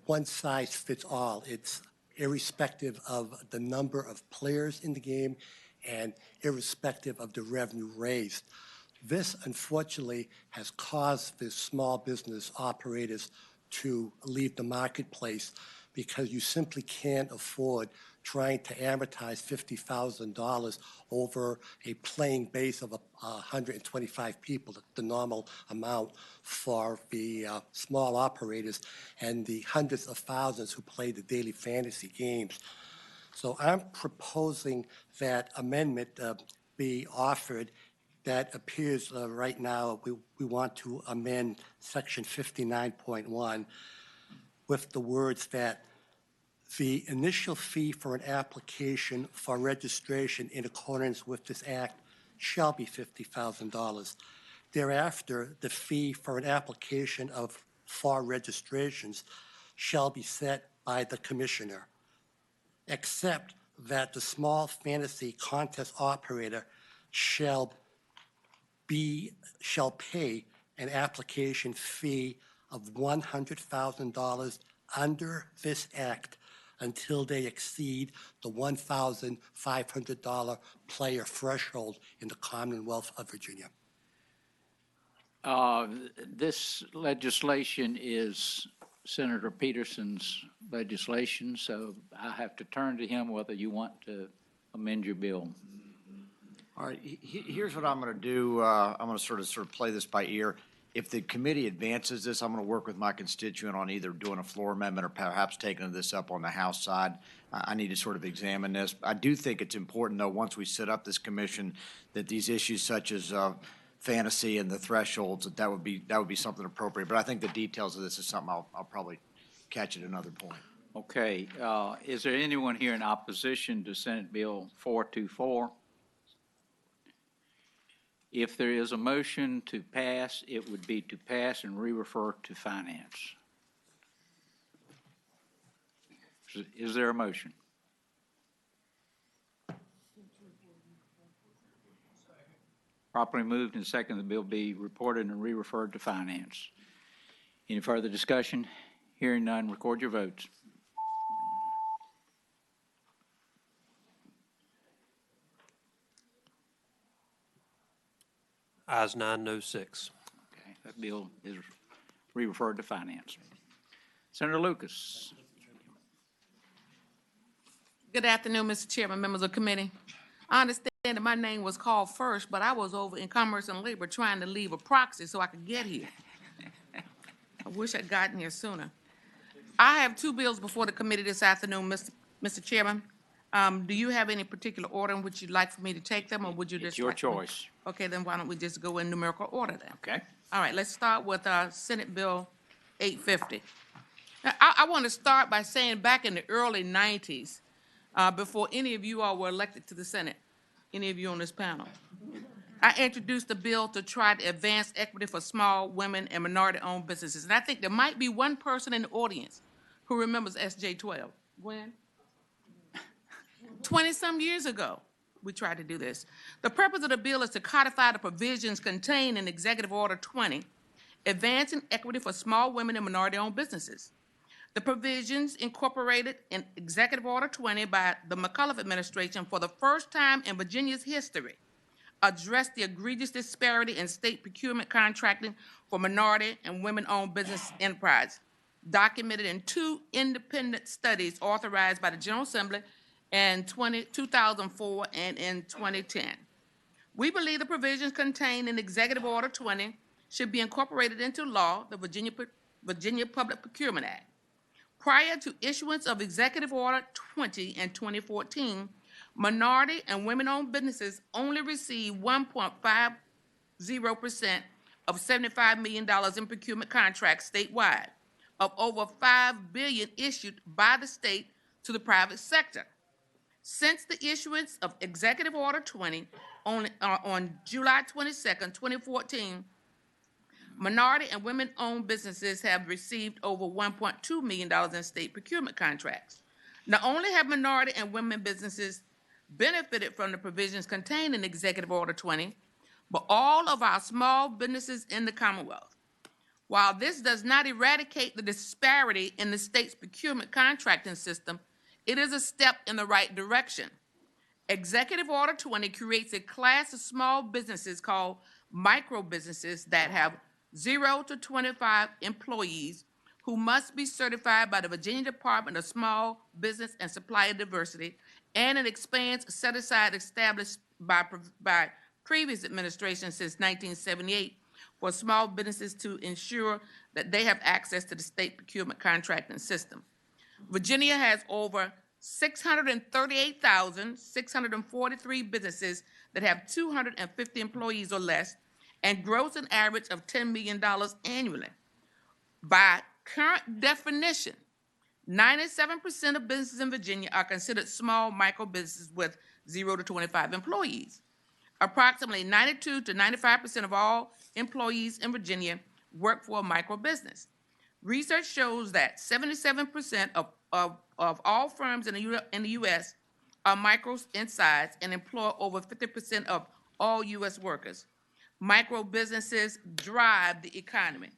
one size fits all. It's irrespective of the number of players in the game and irrespective of the revenue raised. This, unfortunately, has caused the small business operators to leave the marketplace because you simply can't afford trying to amortize $50,000 over a playing base of 125 people, the normal amount for the small operators and the hundreds of thousands who play the daily fantasy games. So I'm proposing that amendment be offered that appears right now. We want to amend section 59.1 with the words that the initial fee for an application for registration in accordance with this act shall be $50,000. Thereafter, the fee for an application for registrations shall be set by the commissioner, except that the small fantasy contest operator shall pay an application fee of $100,000 under this act until they exceed the $1,500 player threshold in the Commonwealth of Virginia. This legislation is Senator Peterson's legislation, so I have to turn to him whether you want to amend your bill. All right, here's what I'm going to do. I'm going to sort of play this by ear. If the committee advances this, I'm going to work with my constituent on either doing a floor amendment or perhaps taking this up on the House side. I need to sort of examine this. I do think it's important, though, once we set up this commission, that these issues such as fantasy and the thresholds, that would be something appropriate. But I think the details of this is something I'll probably catch at another point. Okay. Is there anyone here in opposition to Senate Bill 424? If there is a motion to pass, it would be to pass and re-refer to finance. Is there a motion? Properly moved and seconded, the bill be reported and re-referred to finance. Any further discussion? Hearing none, record your votes. Ayes 9, no 6. Okay, that bill is re-referred to finance. Senator Lucas. Good afternoon, Mr. Chairman, members of the committee. I understand that my name was called first, but I was over in Commerce and Labor trying to leave a proxy so I could get here. I wish I'd gotten here sooner. I have 2 bills before the committee this afternoon, Mr. Chairman. Do you have any particular order in which you'd like for me to take them, or would you just? It's your choice. Okay, then why don't we just go in numerical order then? Okay. All right, let's start with Senate Bill 850. Now, I want to start by saying back in the early 90s, before any of you all were elected to the Senate, any of you on this panel, I introduced the bill to try to advance equity for small women and minority-owned businesses. And I think there might be one person in the audience who remembers SJ 12. When? 20-some years ago, we tried to do this. The purpose of the bill is to codify the provisions contained in Executive Order 20, Advancing Equity for Small Women and Minority-Owned Businesses. The provisions incorporated in Executive Order 20 by the McCullough administration for the first time in Virginia's history address the egregious disparity in state procurement contracting for minority and women-owned business enterprise, documented in 2 independent studies authorized by the General Assembly in 2004 and in 2010. We believe the provisions contained in Executive Order 20 should be incorporated into law, the Virginia Public Procurement Act. Prior to issuance of Executive Order 20 in 2014, minority and women-owned businesses only received 1.50% of $75 million in procurement contracts statewide, of over $5 billion issued by the state to the private sector. Since the issuance of Executive Order 20 on July 22nd, 2014, minority and women-owned businesses have received over $1.2 million in state procurement contracts. Not only have minority and women businesses benefited from the provisions contained in Executive Order 20, but all of our small businesses in the Commonwealth. While this does not eradicate the disparity in the state's procurement contracting system, it is a step in the right direction. Executive Order 20 creates a class of small businesses called micro businesses that have 0 to 25 employees who must be certified by the Virginia Department of Small Business and Supplier Diversity, and it expands set-aside established by previous administrations since 1978 for small businesses to ensure that they have access to the state procurement contracting system. Virginia has over 638,643 businesses that have 250 employees or less and gross an average of $10 million annually. By current definition, 97% of businesses in Virginia are considered small micro businesses with 0 to 25 employees. Approximately 92 to 95% of all employees in Virginia work for a micro business. Research shows that 77% of all firms in the U.S. are micros in size and employ over 50% of all U.S. workers. Micro businesses drive the economy.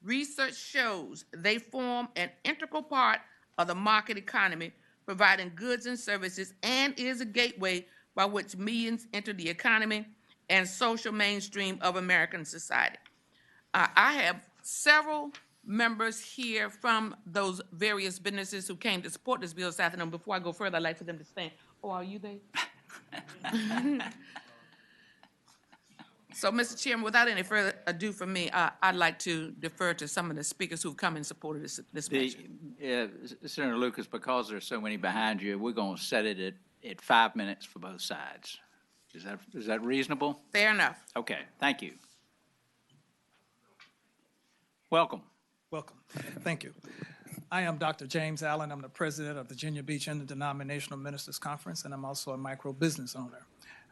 Research shows they form an integral part of the market economy, providing goods and services, and is a gateway by which millions enter the economy and social mainstream of American society. I have several members here from those various businesses who came to support this bill this afternoon. Before I go further, I'd like for them to stand. Oh, are you there? So, Mr. Chairman, without any further ado from me, I'd like to defer to some of the speakers who've come in support of this measure. Senator Lucas, because there's so many behind you, we're going to set it at 5 minutes for both sides. Is that reasonable? Fair enough. Okay, thank you. Welcome. Welcome. Thank you. I am Dr. James Allen. I'm the president of Virginia Beach Interdenominational Ministers Conference, and I'm also a micro business owner.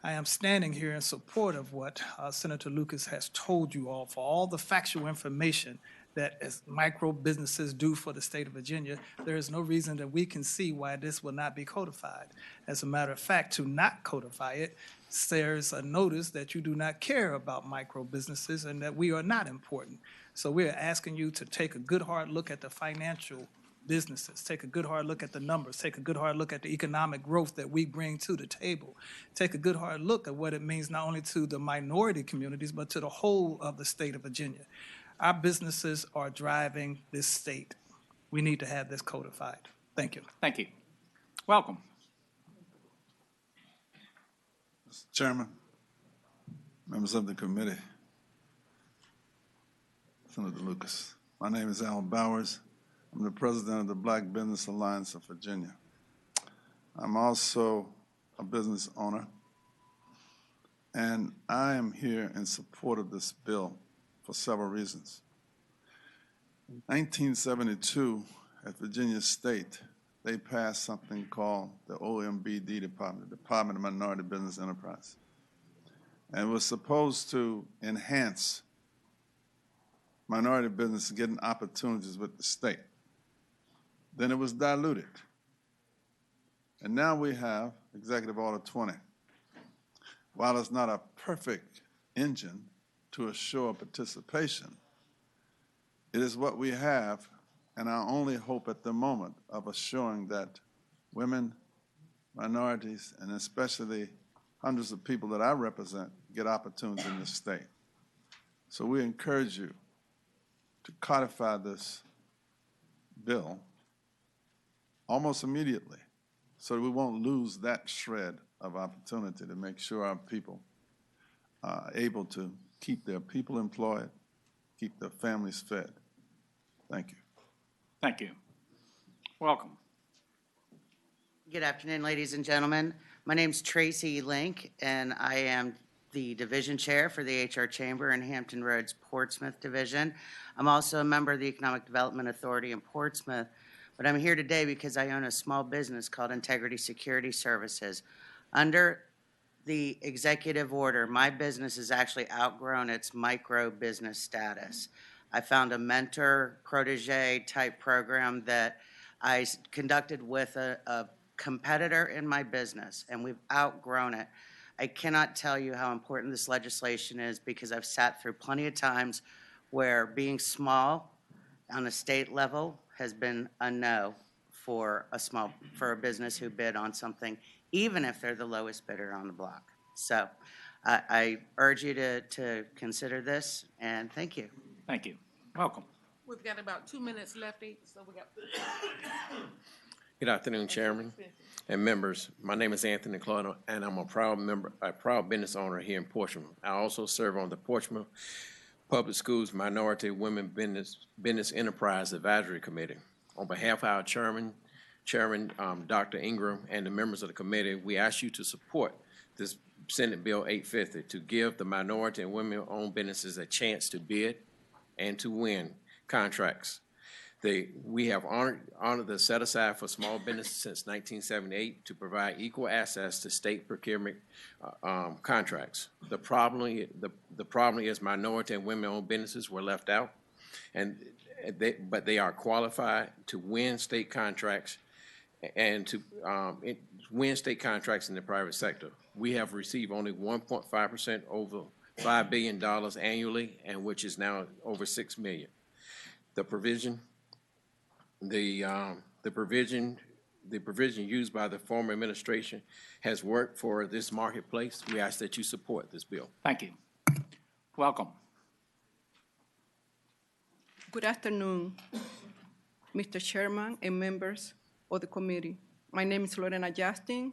I am standing here in support of what Senator Lucas has told you all, for all the factual information that as micro businesses do for the state of Virginia. There is no reason that we can see why this will not be codified. As a matter of fact, to not codify it, there's a notice that you do not care about micro businesses and that we are not important. So we're asking you to take a good hard look at the financial businesses, take a good hard look at the numbers, take a good hard look at the economic growth that we bring to the table, take a good hard look at what it means not only to the minority communities, but to the whole of the state of Virginia. Our businesses are driving this state. We need to have this codified. Thank you. Thank you. Welcome. Mr. Chairman, members of the committee, Senator Lucas, my name is Al Bowers. I'm the president of the Black Business Alliance of Virginia. I'm also a business owner, and I am here in support of this bill for several reasons. In 1972, at Virginia State, they passed something called the OMBD Department, Department of Minority Business Enterprise. and was supposed to enhance minority business getting opportunities with the state. Then it was diluted. And now we have Executive Order 20. While it's not a perfect engine to assure participation, it is what we have and our only hope at the moment of assuring that women, minorities, and especially hundreds of people that I represent get opportunities in this state. So we encourage you to codify this bill almost immediately so that we won't lose that shred of opportunity to make sure our people are able to keep their people employed, keep their families fed. Thank you. Thank you. Welcome. Good afternoon, ladies and gentlemen. My name's Tracy Link, and I am the division chair for the HR Chamber in Hampton Roads Portsmouth Division. I'm also a member of the Economic Development Authority in Portsmouth, but I'm here today because I own a small business called Integrity Security Services. Under the executive order, my business has actually outgrown its micro business status. I found a mentor protege type program that I conducted with a competitor in my business, and we've outgrown it. I cannot tell you how important this legislation is because I've sat through plenty of times where being small on a state level has been a no for a business who bid on something, even if they're the lowest bidder on the block. So I urge you to consider this, and thank you. Thank you. Welcome. We've got about 2 minutes left, so we got. Good afternoon, Chairman and members. My name is Anthony Claude, and I'm a proud business owner here in Portsmouth. I also serve on the Portsmouth Public Schools Minority Women Business Enterprise Advisory Committee. On behalf of our Chairman, Dr. Ingram, and the members of the committee, we ask you to support this Senate Bill 850 to give the minority and women-owned businesses a chance to bid and to win contracts. We have honored the set-aside for small businesses since 1978 to provide equal access to state procurement contracts. The problem is minority and women-owned businesses were left out, but they are qualified to win state contracts and to win state contracts in the private sector. We have received only 1.5% over $5 billion annually, and which is now over $6 million. The provision used by the former administration has worked for this marketplace. We ask that you support this bill. Thank you. Welcome. Good afternoon, Mr. Chairman and members of the committee. My name is Lorena Justin,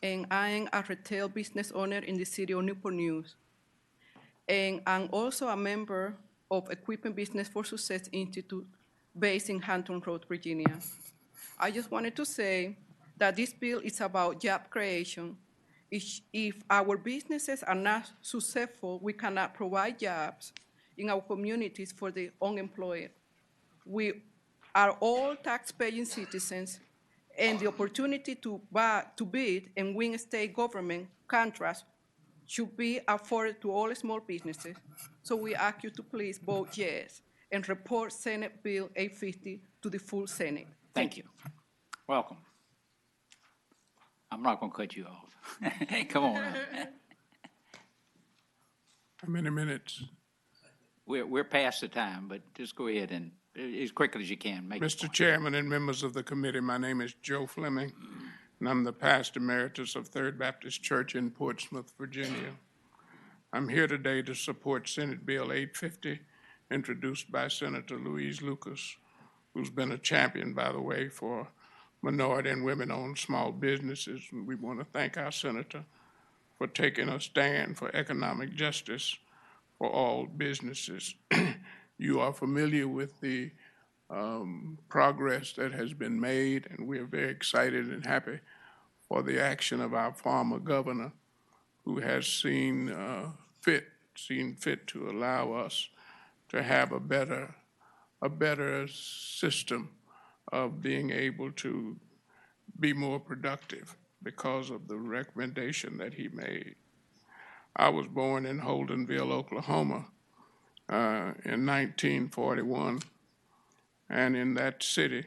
and I am a retail business owner in the city of Newport News. And I'm also a member of Equipment Business for Success Institute based in Hampton Roads, Virginia. I just wanted to say that this bill is about job creation. If our businesses are not successful, we cannot provide jobs in our communities for the unemployed. We are all tax-paying citizens, and the opportunity to bid and win state government contracts should be afforded to all small businesses. So we ask you to please vote yes and report Senate Bill 850 to the full Senate. Thank you. Welcome. I'm not going to cut you off. Come on up. How many minutes? We're past the time, but just go ahead and as quickly as you can. Mr. Chairman and members of the committee, my name is Joe Fleming, and I'm the pastor emeritus of Third Baptist Church in Portsmouth, Virginia. I'm here today to support Senate Bill 850, introduced by Senator Louise Lucas, who's been a champion, by the way, for minority and women-owned small businesses. And we want to thank our senator for taking a stand for economic justice for all businesses. You are familiar with the progress that has been made, and we are very excited and happy for the action of our former governor, who has seen fit to allow us to have a better system of being able to be more productive because of the recommendation that he made. I was born in Holdenville, Oklahoma, in 1941, and in that city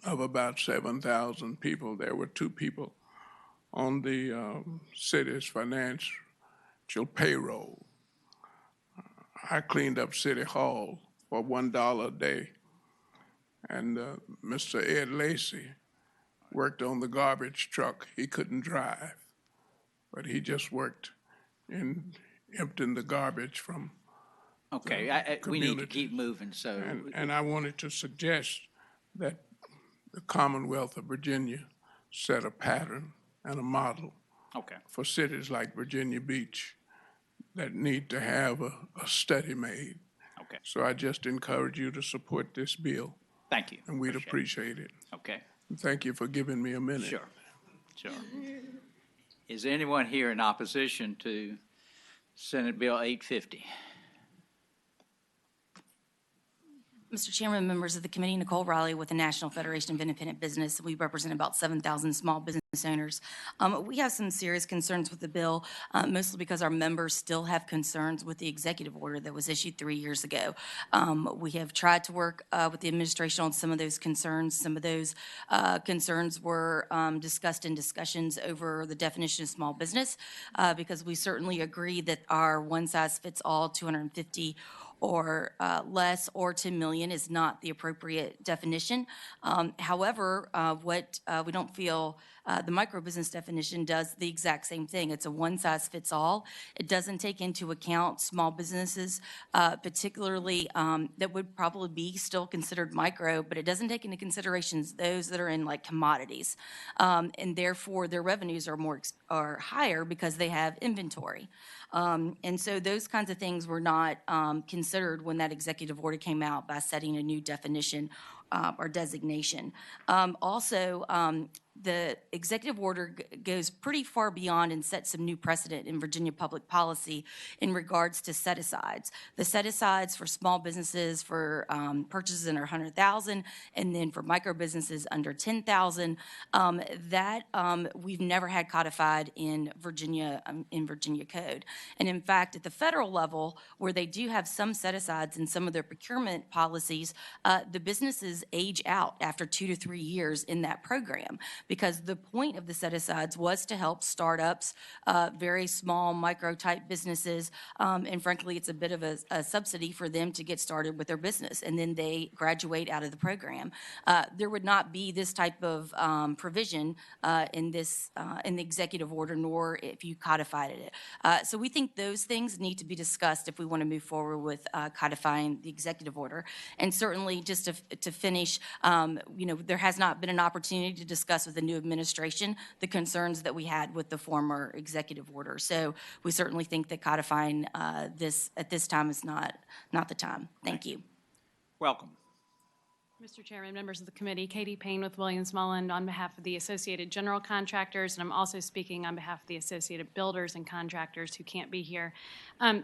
of about 7,000 people, there were 2 people on the city's financial payroll. I cleaned up City Hall for $1 a day, and Mr. Ed Lacey worked on the garbage truck. He couldn't drive, but he just worked in emptying the garbage from Okay, we need to keep moving, so. And I wanted to suggest that the Commonwealth of Virginia set a pattern and a model Okay. for cities like Virginia Beach that need to have a study made. Okay. So I just encourage you to support this bill. Thank you. And we'd appreciate it. Okay. And thank you for giving me a minute. Sure. Sure. Is there anyone here in opposition to Senate Bill 850? Mr. Chairman, members of the committee, Nicole Riley with the National Federation of Independent Business. We represent about 7,000 small business owners. We have some serious concerns with the bill, mostly because our members still have concerns with the executive order that was issued 3 years ago. We have tried to work with the administration on some of those concerns. Some of those concerns were discussed in discussions over the definition of small business, because we certainly agree that our one-size-fits-all 250 or less or 10 million is not the appropriate definition. However, what we don't feel the microbusiness definition does the exact same thing. It's a one-size-fits-all. It doesn't take into account small businesses, particularly that would probably be still considered micro, but it doesn't take into considerations those that are in like commodities, and therefore their revenues are higher because they have inventory. And so those kinds of things were not considered when that executive order came out by setting a new definition or designation. Also, the executive order goes pretty far beyond and sets some new precedent in Virginia public policy in regards to set-asides. The set-asides for small businesses for purchases under $100,000 and then for micro businesses under $10,000, that we've never had codified in Virginia code. And in fact, at the federal level, where they do have some set-asides in some of their procurement policies, the businesses age out after 2 to 3 years in that program, because the point of the set-asides was to help startups, very small micro-type businesses, and frankly, it's a bit of a subsidy for them to get started with their business, and then they graduate out of the program. There would not be this type of provision in the executive order, nor if you codified it. So we think those things need to be discussed if we want to move forward with codifying the executive order. And certainly, just to finish, there has not been an opportunity to discuss with the new administration the concerns that we had with the former executive order. So we certainly think that codifying this at this time is not the time. Thank you. Welcome. Mr. Chairman, members of the committee, Katie Payne with Williams Mullen on behalf of the Associated General Contractors, and I'm also speaking on behalf of the Associated Builders and Contractors who can't be here.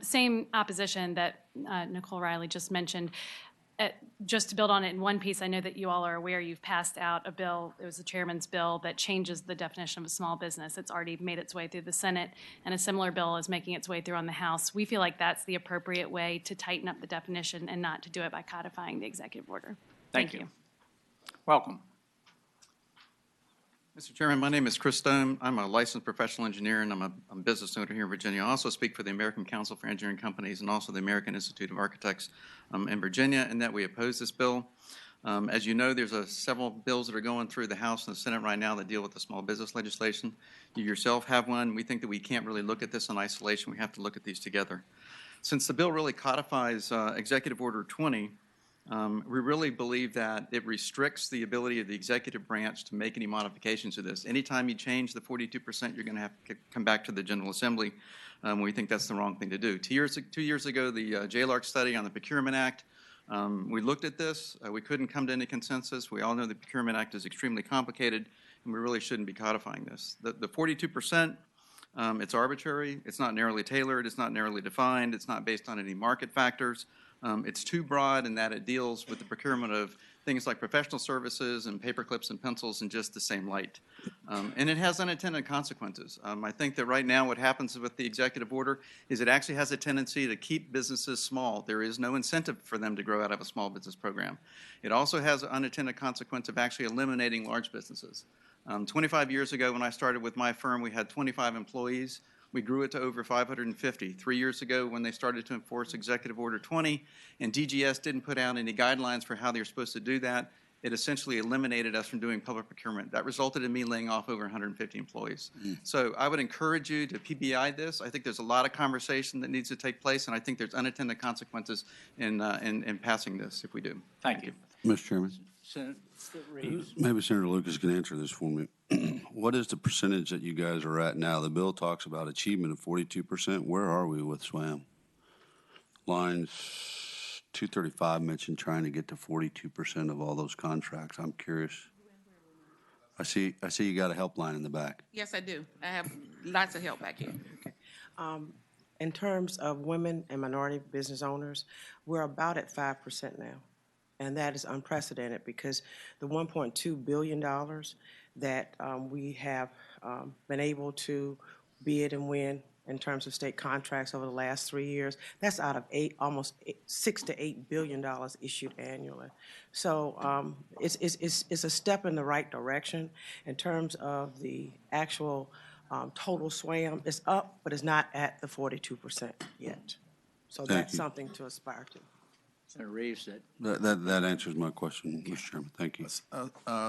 Same opposition that Nicole Riley just mentioned. Just to build on it in one piece, I know that you all are aware you've passed out a bill, it was the chairman's bill, that changes the definition of a small business. It's already made its way through the Senate, and a similar bill is making its way through on the House. We feel like that's the appropriate way to tighten up the definition and not to do it by codifying the executive order. Thank you. Welcome. Mr. Chairman, my name is Chris Stone. I'm a licensed professional engineer, and I'm a business owner here in Virginia. I also speak for the American Council for Engineering Companies and also the American Institute of Architects in Virginia, and that we oppose this bill. As you know, there's several bills that are going through the House and the Senate right now that deal with the small business legislation. You yourself have one. We think that we can't really look at this in isolation. We have to look at these together. Since the bill really codifies Executive Order 20, we really believe that it restricts the ability of the executive branch to make any modifications to this. Anytime you change the 42%, you're going to have to come back to the General Assembly. We think that's the wrong thing to do. 2 years ago, the JLARC study on the Procurement Act, we looked at this. We couldn't come to any consensus. We all know the Procurement Act is extremely complicated, and we really shouldn't be codifying this. The 42%, it's arbitrary. It's not narrowly tailored. It's not narrowly defined. It's not based on any market factors. It's too broad in that it deals with the procurement of things like professional services and paper clips and pencils in just the same light. And it has unintended consequences. I think that right now what happens with the executive order is it actually has a tendency to keep businesses small. There is no incentive for them to grow out of a small business program. It also has an unintended consequence of actually eliminating large businesses. 25 years ago when I started with my firm, we had 25 employees. We grew it to over 550. 3 years ago when they started to enforce Executive Order 20 and DGS didn't put out any guidelines for how they were supposed to do that, it essentially eliminated us from doing public procurement. That resulted in me laying off over 150 employees. So I would encourage you to PBI this. I think there's a lot of conversation that needs to take place, and I think there's unintended consequences in passing this if we do. Thank you. Mr. Chairman, Senator Reeves. maybe Senator Lucas can answer this for me. What is the percentage that you guys are at now? The bill talks about achievement of 42%. Where are we with SWAM? Lines 235 mentioned trying to get to 42% of all those contracts. I'm curious. I see you got a helpline in the back. Yes, I do. I have lots of help back here. In terms of women and minority business owners, we're about at 5% now. And that is unprecedented because the $1.2 billion that we have been able to bid and win in terms of state contracts over the last 3 years, that's out of almost $6 to $8 billion issued annually. So it's a step in the right direction in terms of the actual total SWAM. It's up, but it's not at the 42% yet. So that's something to aspire to. Senator Reeves, That answers my question, Mr. Chairman. Thank you.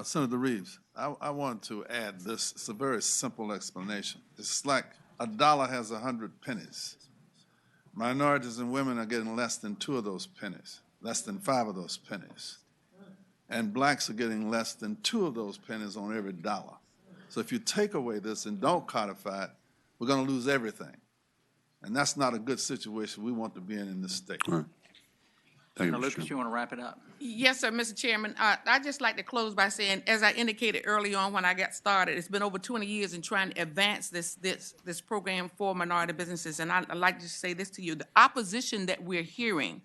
Senator Reeves, I want to add this. It's a very simple explanation. It's like a dollar has 100 pennies. Minorities and women are getting less than 2 of those pennies, less than 5 of those pennies. And blacks are getting less than 2 of those pennies on every dollar. So if you take away this and don't codify it, we're going to lose everything. And that's not a good situation we want to be in this state. All right. Thank you, Senator Lucas, you want to wrap it up? Yes, sir, Mr. Chairman. I'd just like to close by saying, as I indicated early on when I got started, it's been over 20 years in trying to advance this program for minority businesses. And I'd like to say this to you. The opposition that we're hearing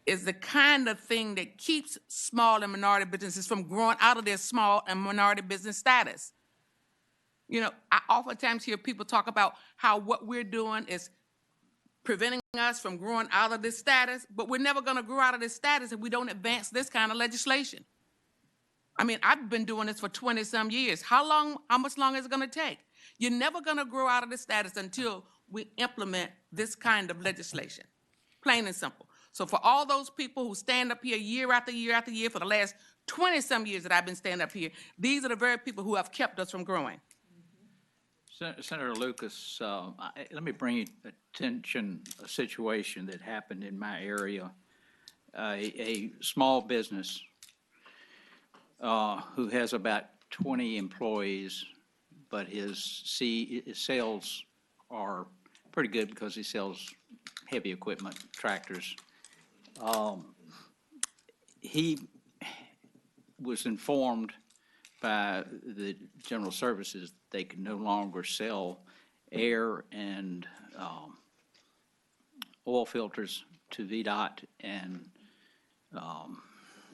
is the kind of thing that keeps small and minority businesses from growing out of their small and minority business status. You know, I oftentimes hear people talk about how what we're doing is preventing us from growing out of this status, but we're never going to grow out of this status if we don't advance this kind of legislation. I mean, I've been doing this for 20-some years. How much longer is it going to take? You're never going to grow out of this status until we implement this kind of legislation, plain and simple. So for all those people who stand up here year after year after year for the last 20-some years that I've been standing up here, these are the very people who have kept us from growing. Senator Lucas, let me bring attention a situation that happened in my area. A small business who has about 20 employees, but his sales are pretty good because he sells heavy equipment, tractors. He was informed by the General Services they could no longer sell air and oil filters to VDOT and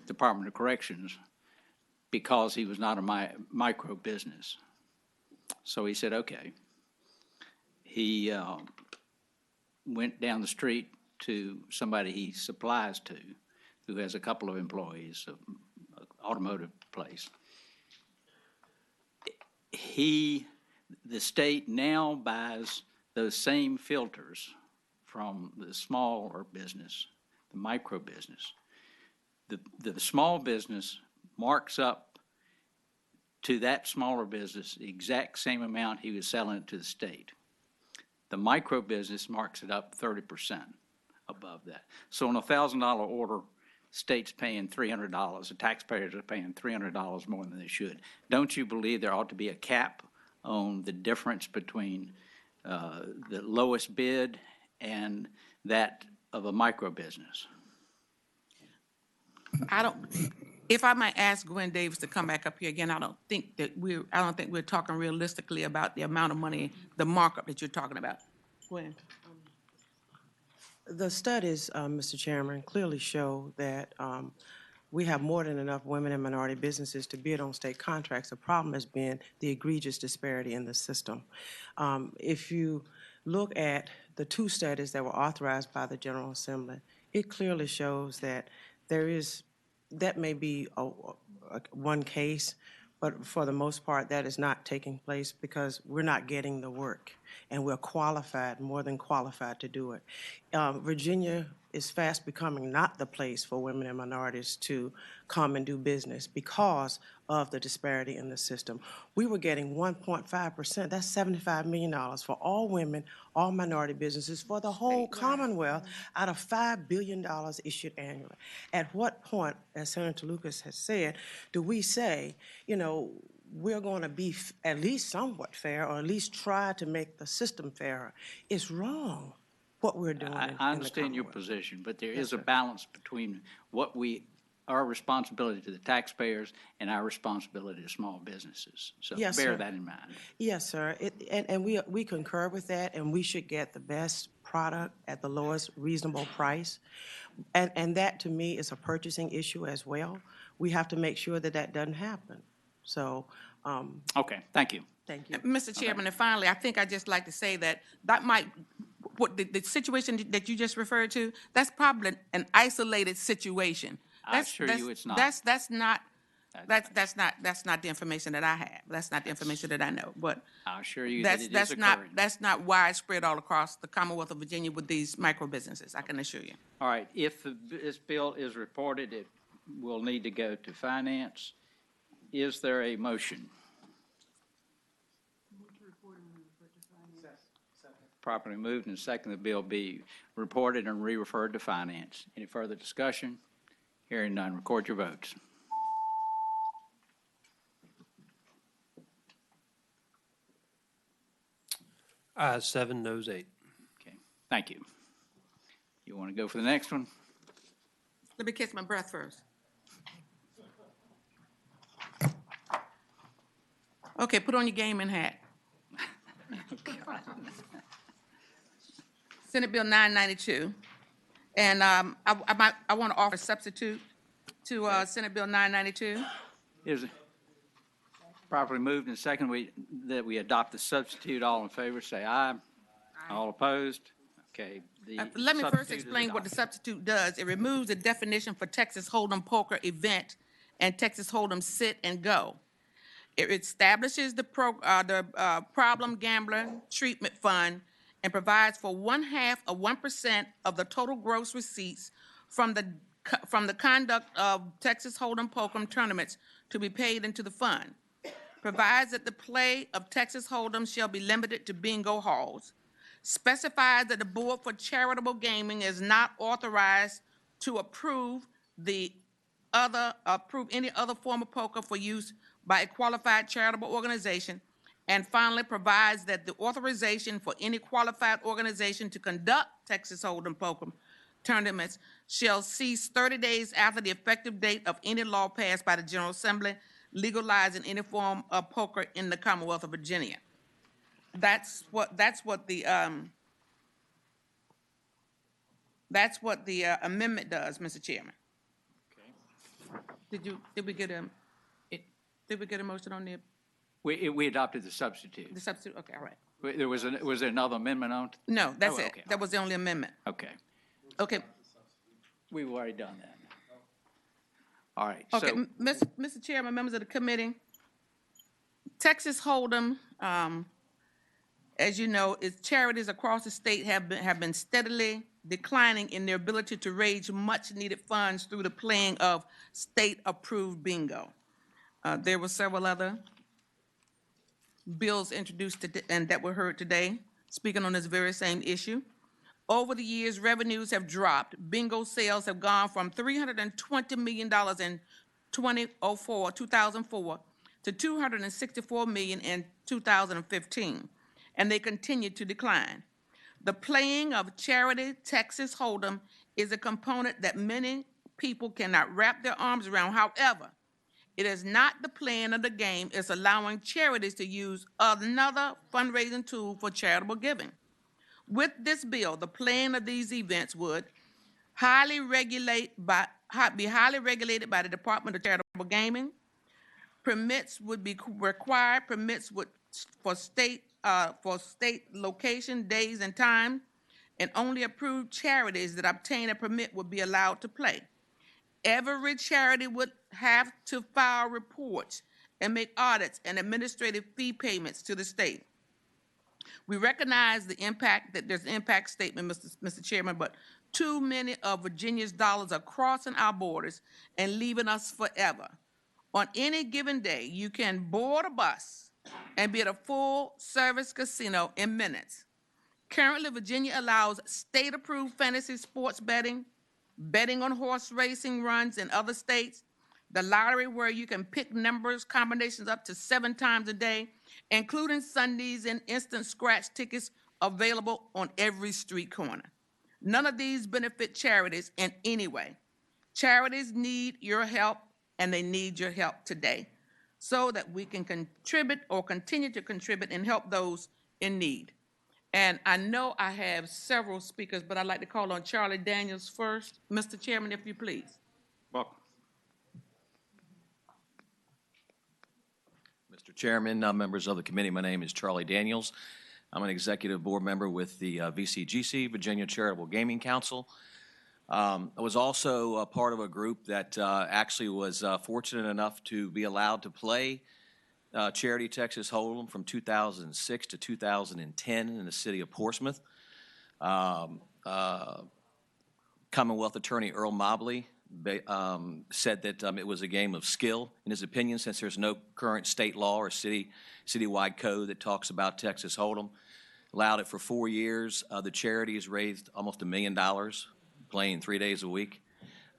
Department of Corrections because he was not a micro business. So he said, okay. He went down the street to somebody he supplies to who has a couple of employees, an automotive place. The state now buys those same filters from the smaller business, the micro business. The small business marks up to that smaller business the exact same amount he was selling it to the state. The micro business marks it up 30% above that. So on a $1,000 order, state's paying $300. The taxpayers are paying $300 more than they should. Don't you believe there ought to be a cap on the difference between the lowest bid and that of a micro business? If I might ask Gwen Davis to come back up here again, I don't think we're talking realistically about the amount of money, the markup that you're talking about. Gwen. The studies, Mr. Chairman, clearly show that we have more than enough women and minority businesses to bid on state contracts. The problem has been the egregious disparity in the system. If you look at the two studies that were authorized by the General Assembly, it clearly shows that that may be one case, but for the most part, that is not taking place because we're not getting the work, and we're qualified, more than qualified to do it. Virginia is fast becoming not the place for women and minorities to come and do business because of the disparity in the system. We were getting 1.5%, that's $75 million for all women, all minority businesses for the whole Commonwealth out of $5 billion issued annually. At what point, as Senator Lucas has said, do we say, you know, we're going to be at least somewhat fair, or at least try to make the system fairer? It's wrong what we're doing. I understand your position, but there Yes, is a sir. balance between our responsibility to the taxpayers and our responsibility to small businesses. So Yes, bear sir. that in mind. Yes, sir. And we concur with that, and we should get the best product at the lowest reasonable price. And that, to me, is a purchasing issue as well. We have to make sure that that doesn't happen. So, Okay, thank you. thank you. Mr. Chairman, and finally, I think I'd just like to say that what the situation that you just referred to, that's probably an isolated situation. I assure you it's not. That's not the information that I have. That's not the information that I know. But I assure you that it is occurring. that's not widespread all across the Commonwealth of Virginia with these micro businesses, I can assure you. All right, if this bill is reported, it will need to go to finance. Is there a motion? Properly moved and second, the bill be reported and re-referred to finance. Any further discussion? Hearing none, record your votes. Ayes 7, noes 8. Okay, thank you. You want to go for the next one? Let me catch my breath first. Okay, put on your gaming hat. Senate Bill 992. And I want to offer a substitute to Senate Bill 992. Is it properly moved and second that we adopt the substitute? All in favor, say aye. All opposed? Okay. Let me first explain what the substitute does. It removes the definition for Texas Hold'em poker event and Texas Hold'em sit and go. It establishes the problem gambler treatment fund and provides for 0.5% of the total gross receipts from the conduct of Texas Hold'em poker tournaments to be paid into the fund. Provides that the play of Texas Hold'em shall be limited to bingo halls. Specifies that the Board for Charitable Gaming is not authorized to approve any other form of poker for use by a qualified charitable organization, and finally provides that the authorization for any qualified organization to conduct Texas Hold'em poker tournaments shall cease 30 days after the effective date of any law passed by the General Assembly legalizing any form of poker in the Commonwealth of Virginia. That's what the amendment does, Mr. Chairman. Okay. Did we get a motion on the We adopted the substitute. substitute? Okay, all right. Was there another amendment on? No, that's Oh, it. okay. That was the only amendment. Okay. Okay. We've already done that. All right. Okay, So, Mr. Chairman, members of the committee, Texas Hold'em, as you know, its charities across the state have been steadily declining in their ability to raise much-needed funds through the playing of state-approved bingo. There were several other bills introduced and that were heard today, speaking on this very same issue. Over the years, revenues have dropped. Bingo sales have gone from $320 million in 2004 to $264 million in 2015, and they continue to decline. The playing of charity Texas Hold'em is a component that many people cannot wrap their arms around. However, it is not the playing of the game, it's allowing charities to use another fundraising tool for charitable giving. With this bill, the plan of these events would be highly regulated by the Department of Charitable Gaming. Permits would be required. Permits would for state location, days, and time, and only approved charities that obtain a permit would be allowed to play. Every charity would have to file reports and make audits and administrative fee payments to the state. We recognize the impact, that there's an impact statement, Mr. Chairman, but too many of Virginia's dollars are crossing our borders and leaving us forever. On any given day, you can board a bus and be at a full-service casino in minutes. Currently, Virginia allows state-approved fantasy sports betting on horse racing runs in other states, the lottery where you can pick numbers, combinations up to 7 times a day, including Sundays and instant scratch tickets available on every street corner. None of these benefit charities in any way. Charities need your help, and they need your help today so that we can contribute or continue to contribute and help those in need. And I know I have several speakers, but I'd like to call on Charlie Daniels first. Mr. Chairman, if you please. Welcome. Mr. Chairman, members of the committee, my name is Charlie Daniels. I'm an executive board member with the VCGC, Virginia Charitable Gaming Council. I was also a part of a group that actually was fortunate enough to be allowed to play Charity Texas Hold'em from 2006 to 2010 in the city of Portsmouth. Commonwealth Attorney Earl Mobley said that it was a game of skill. In his opinion, since there's no current state law or citywide code that talks about Texas Hold'em, allowed it for 4 years. The charity has raised almost $1 million, playing 3 days a week,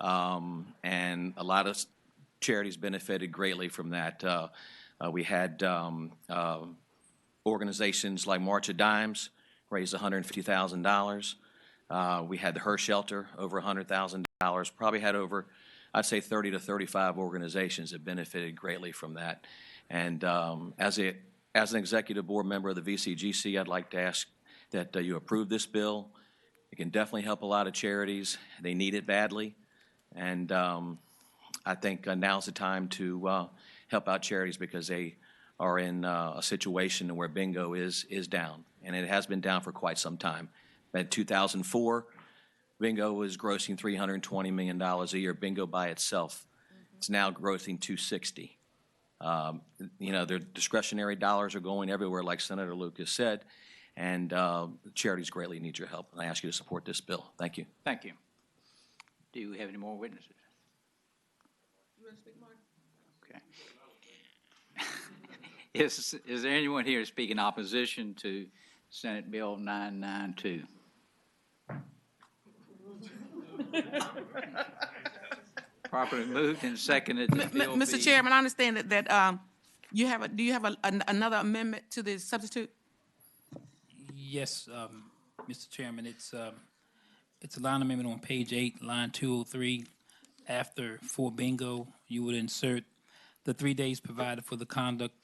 and a lot of charities benefited greatly from that. We had organizations like March of Dimes raised $150,000. We had the Her Shelter, over $100,000. Probably had over, I'd say, 30 to 35 organizations that benefited greatly from that. And as an executive board member of the VCGC, I'd like to ask that you approve this bill. It can definitely help a lot of charities. They need it badly. And I think now's the time to help out charities because they are in a situation where bingo is down, and it has been down for quite some time. In 2004, bingo was grossing $320 million a year, bingo by itself. It's now grossing $260. You know, their discretionary dollars are going everywhere, like Senator Lucas said, and charities greatly need your help, and I ask you to support this bill. Thank you. Thank you. Do we have any more witnesses? Okay. Is there anyone here to speak in opposition to Senate Bill 992? Properly moved and seconded. Mr. Chairman, I understand that you have do you have another amendment to the substitute? Yes, Mr. Chairman, it's a line amendment on page 8, line 203. After for bingo, you would insert the 3 days provided for the conduct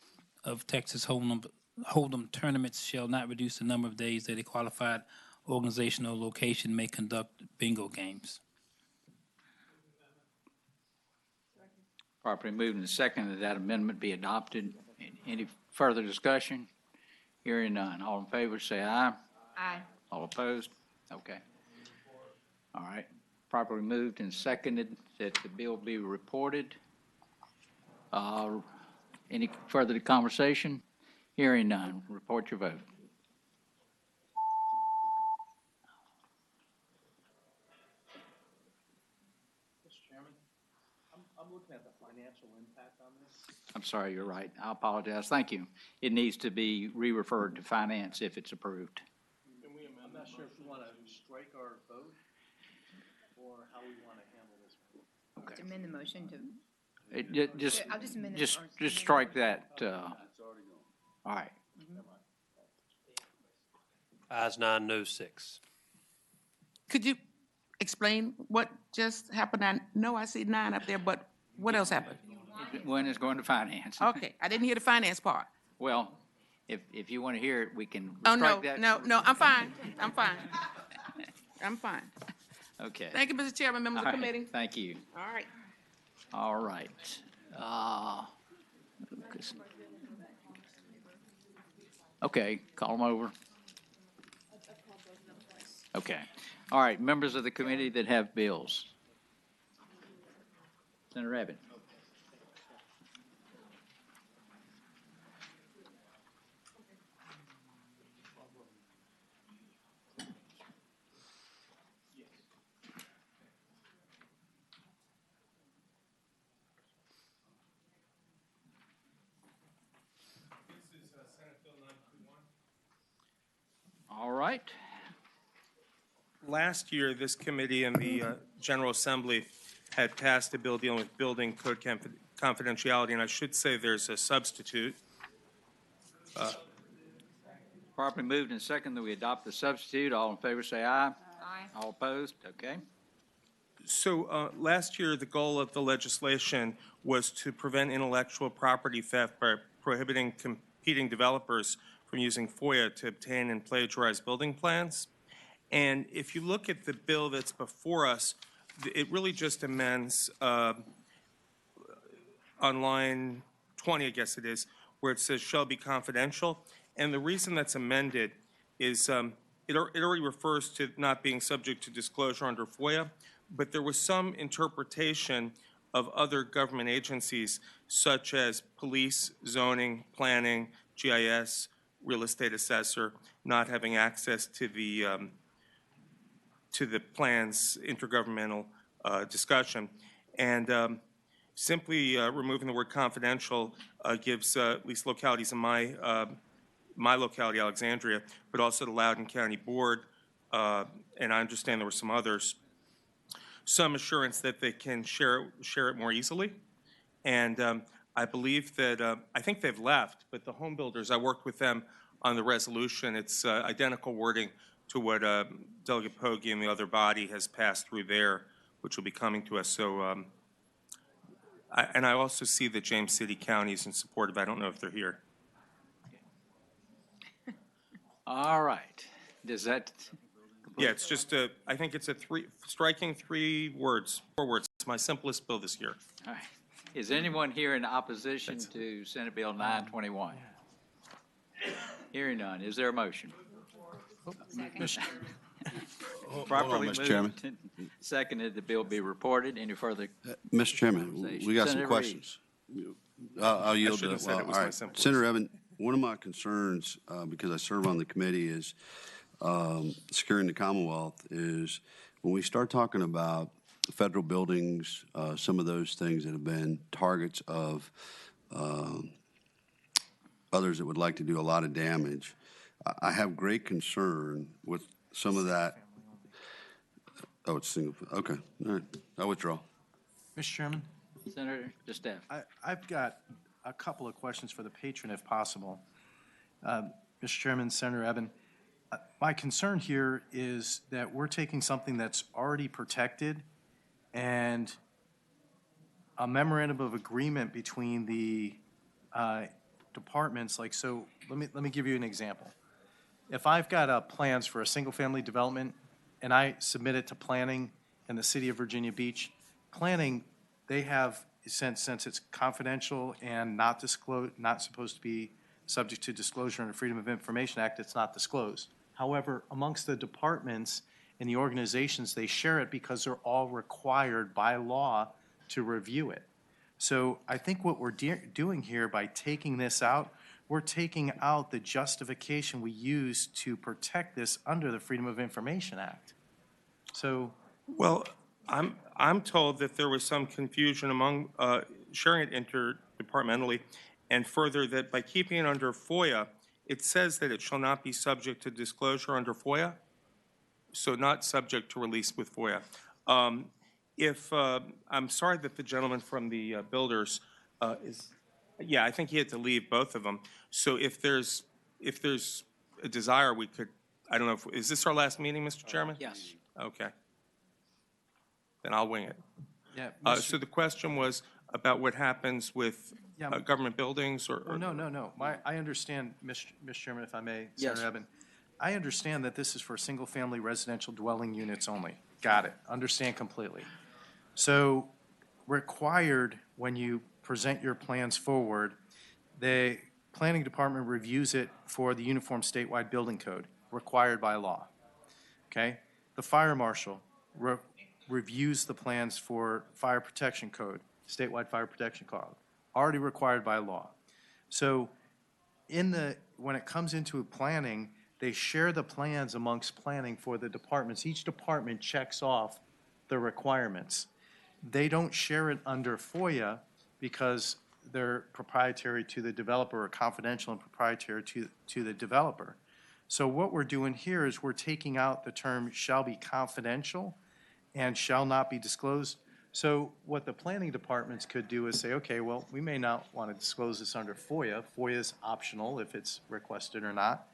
of Texas Hold'em tournaments shall not reduce the number of days that a qualified organization or location may conduct bingo games. Properly moved and seconded that amendment be adopted. Any further discussion? Hearing none. All in favor say aye. Aye. All opposed? Okay. All right. Properly moved and seconded that the bill be reported. Any further conversation? Hearing none. Report your vote. Mr. Chairman, I'm looking at the financial impact on this. I'm sorry, you're right. I apologize. Thank you. It needs to be re-referred to finance if it's approved. I'm not sure if we want to strike our vote or how we want to handle this. Okay. Amend the motion to. I'll just amend just strike that. All right. Ayes 9, no 6. Could you explain what just happened? I know I see 9 up there, but what else happened? One is going to finance. Okay, I didn't hear the finance part. Well, If you want to hear it, we can Oh, no, strike that. no, I'm fine. I'm fine. I'm fine. Okay. Thank you, Mr. Chairman, members of All the right, committee. thank you. All right. All right. Okay, call them over. Okay. All right, members of the committee that have bills. Senator Abbott. All right. Last year, this committee and the General Assembly had passed a bill dealing with building code confidentiality, and I should say there's a substitute. Properly moved and second that we adopt the substitute. All in favor say aye. Aye. All opposed? Okay. So last year, the goal of the legislation was to prevent intellectual property theft by prohibiting competing developers from using FOIA to obtain and plagiarize building plans. And if you look at the bill that's before us, it really just amends on line 20, I guess it is, where it says shall be confidential. And the reason that's amended is it already refers to not being subject to disclosure under FOIA, but there was some interpretation of other government agencies, such as police, zoning, planning, GIS, real estate assessor, not having access to the plan's intergovernmental discussion. And simply removing the word confidential gives at least localities in my locality, Alexandria, but also the Loudoun County Board, and I understand there were some others, some assurance that they can share it more easily. And I believe that, I think they've left, but the home builders, I worked with them on the resolution. It's identical wording to what Delegate Pogge and the other body has passed through there, which will be coming to us. So, and I also see that James City County is in support of it. I don't know if they're here. All right. Does that? Yeah, it's just I think it's striking 4 words. It's my simplest bill this year. All right. Is anyone here in opposition to Senate Bill 921? Hearing none. Is there a motion? Properly Mr. moved Chairman. and seconded, the bill be reported. Any further? Mr. Chairman, we got some Senator questions. I'll yield should to have it. said it was my All right. simplest. Senator Evan, one of my concerns, because I serve on the committee, is securing the Commonwealth, is when we start talking about federal buildings, some of those things that have been targets of others that would like to do a lot of damage. I have great concern with some of that. Oh, it's single, okay, all right, I withdraw. Mr. Chairman, Senator DeStefano. I've got a couple of questions for the patron, if possible. Mr. Chairman, Senator Eben, my concern here is that we're taking something that's already protected and a memorandum of agreement between the departments, like, so let me give you an example. If I've got plans for a single-family development and I submit it to planning in the city of Virginia Beach, planning, they have, since it's confidential and not supposed to be subject to disclosure under Freedom of Information Act, it's not disclosed. However, amongst the departments and the organizations, they share it because they're all required by law to review it. So I think what we're doing here by taking this out, we're taking out the justification we use to protect this under the Freedom of Information Act. So, Well, I'm told that there was some confusion among sharing it interdepartmentally, and further that by keeping it under FOIA, it says that it shall not be subject to disclosure under FOIA, so not subject to release with FOIA. I'm sorry that the gentleman from the builders I think he had to leave, both of them. So if there's a desire, we could, I don't know, is this our last meeting, Mr. Chairman? Yes. Okay. Then I'll wing it. yeah, So the question was, about what happens with Yeah. government buildings or? Oh, no. I understand, Mr. Chairman, if I may, Yes. Senator Eben. I understand that this is for single-family residential dwelling units only. Got it. Understand completely. So required, when you present your plans forward, the planning department reviews it for the Uniform Statewide Building Code, required by law. Okay? The fire marshal reviews the plans for fire protection code, statewide fire protection code, already required by law. So when it comes into planning, they share the plans amongst planning for the departments. Each department checks off the requirements. They don't share it under FOIA because they're proprietary to the developer or confidential and proprietary to the developer. So what we're doing here is we're taking out the term shall be confidential and shall not be disclosed. So what the planning departments could do is say, okay, well, we may not want to disclose this under FOIA. FOIA is optional if it's requested or not.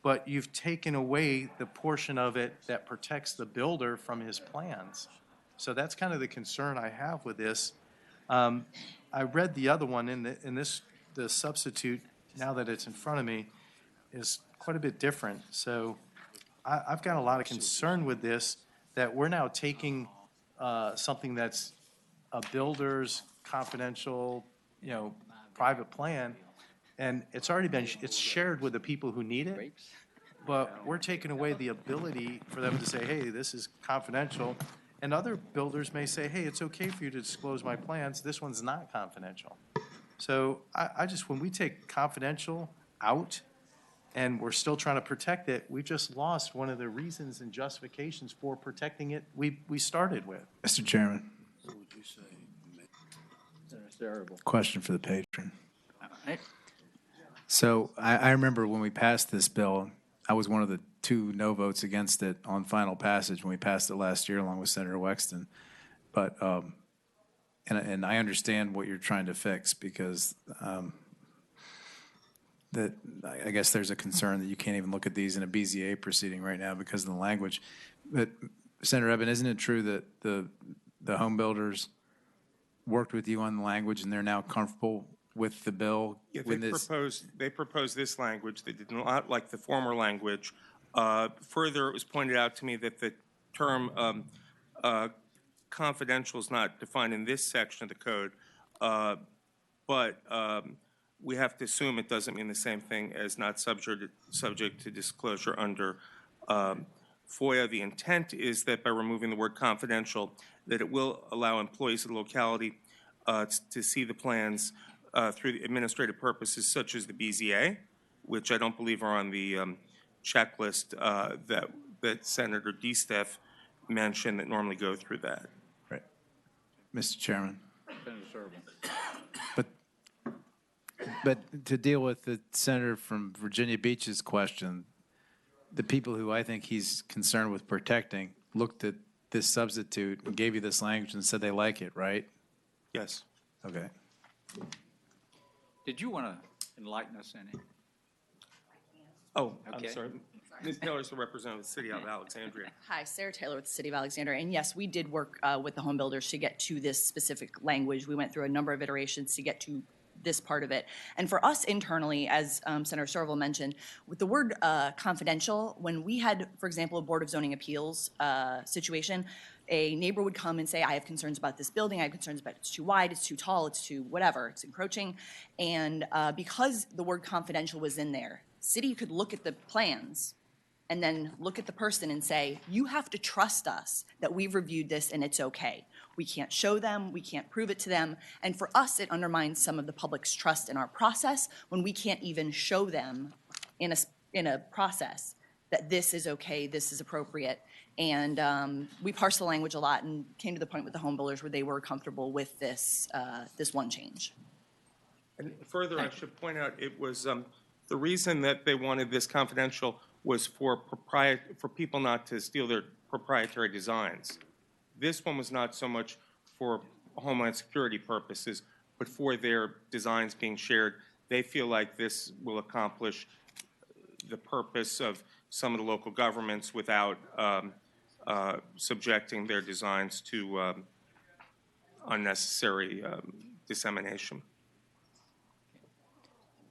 But you've taken away the portion of it that protects the builder from his plans. So that's kind of the concern I have with this. I read the other one, the substitute, now that it's in front of me, is quite a bit different. So I've got a lot of concern with this, that we're now taking something that's a builder's confidential, private plan, and it's already been, it's shared with the people who need it, but we're taking away the ability for them to say, hey, this is confidential. And other builders may say, hey, it's okay for you to disclose my plans, this one's not confidential. So I just, when we take confidential out and we're still trying to protect it, we just lost one of the reasons and justifications for protecting it we started with. Mr. Chairman, question for the patron. So I remember when we passed this bill, I was one of the 2 no votes against it on final passage when we passed it last year along with Senator Wexton. But, and I understand what you're trying to fix because that I guess there's a concern that you can't even look at these in a BZA proceeding right now because of the language. But Senator Eben, isn't it true that the home builders worked with you on the language and they're now comfortable with the bill? Yeah, they proposed this language. They did not like the former language. Further, it was pointed out to me that the term confidential is not defined in this section of the code, but we have to assume it doesn't mean the same thing as not subject to disclosure under FOIA. The intent is that by removing the word confidential, that it will allow employees of the locality to see the plans through the administrative purposes such as the BZA, which I don't believe are on the checklist that Senator DeSteff mentioned that normally go through that. Right. Mr. Chairman. Senator But to deal with the senator from Virginia Beach's question, the people who I think he's concerned with protecting looked at this substitute and gave you this language and said they like it, right? Yes. Okay. Did you want to enlighten us any? Oh, Okay. I'm sorry. Ms. Taylor is the representative of the City of Alexandria. Hi, Sarah Taylor with the City of Alexandria. And yes, we did work with the home builders to get to this specific language. We went through a number of iterations to get to this part of it. And for us internally, as Senator Sorville mentioned, with the word confidential, when we had, for example, a Board of Zoning Appeals situation, a neighbor would come and say, I have concerns about this building, I have concerns about it's too wide, it's too tall, it's too whatever, it's encroaching. And because the word confidential was in there, city could look at the plans and then look at the person and say, you have to trust us that we've reviewed this and it's okay. We can't show them, we can't prove it to them. And for us, it undermines some of the public's trust in our process when we can't even show them in a process that this is okay, this is appropriate. And we parsed the language a lot and came to the point with the home builders where they were comfortable with this, this one change. And further, I should point out, it was the reason that they wanted this confidential was for people not to steal their proprietary designs. This one was not so much for Homeland Security purposes, but for their designs being shared. They feel like this will accomplish the purpose of some of the local governments without subjecting their designs to unnecessary dissemination.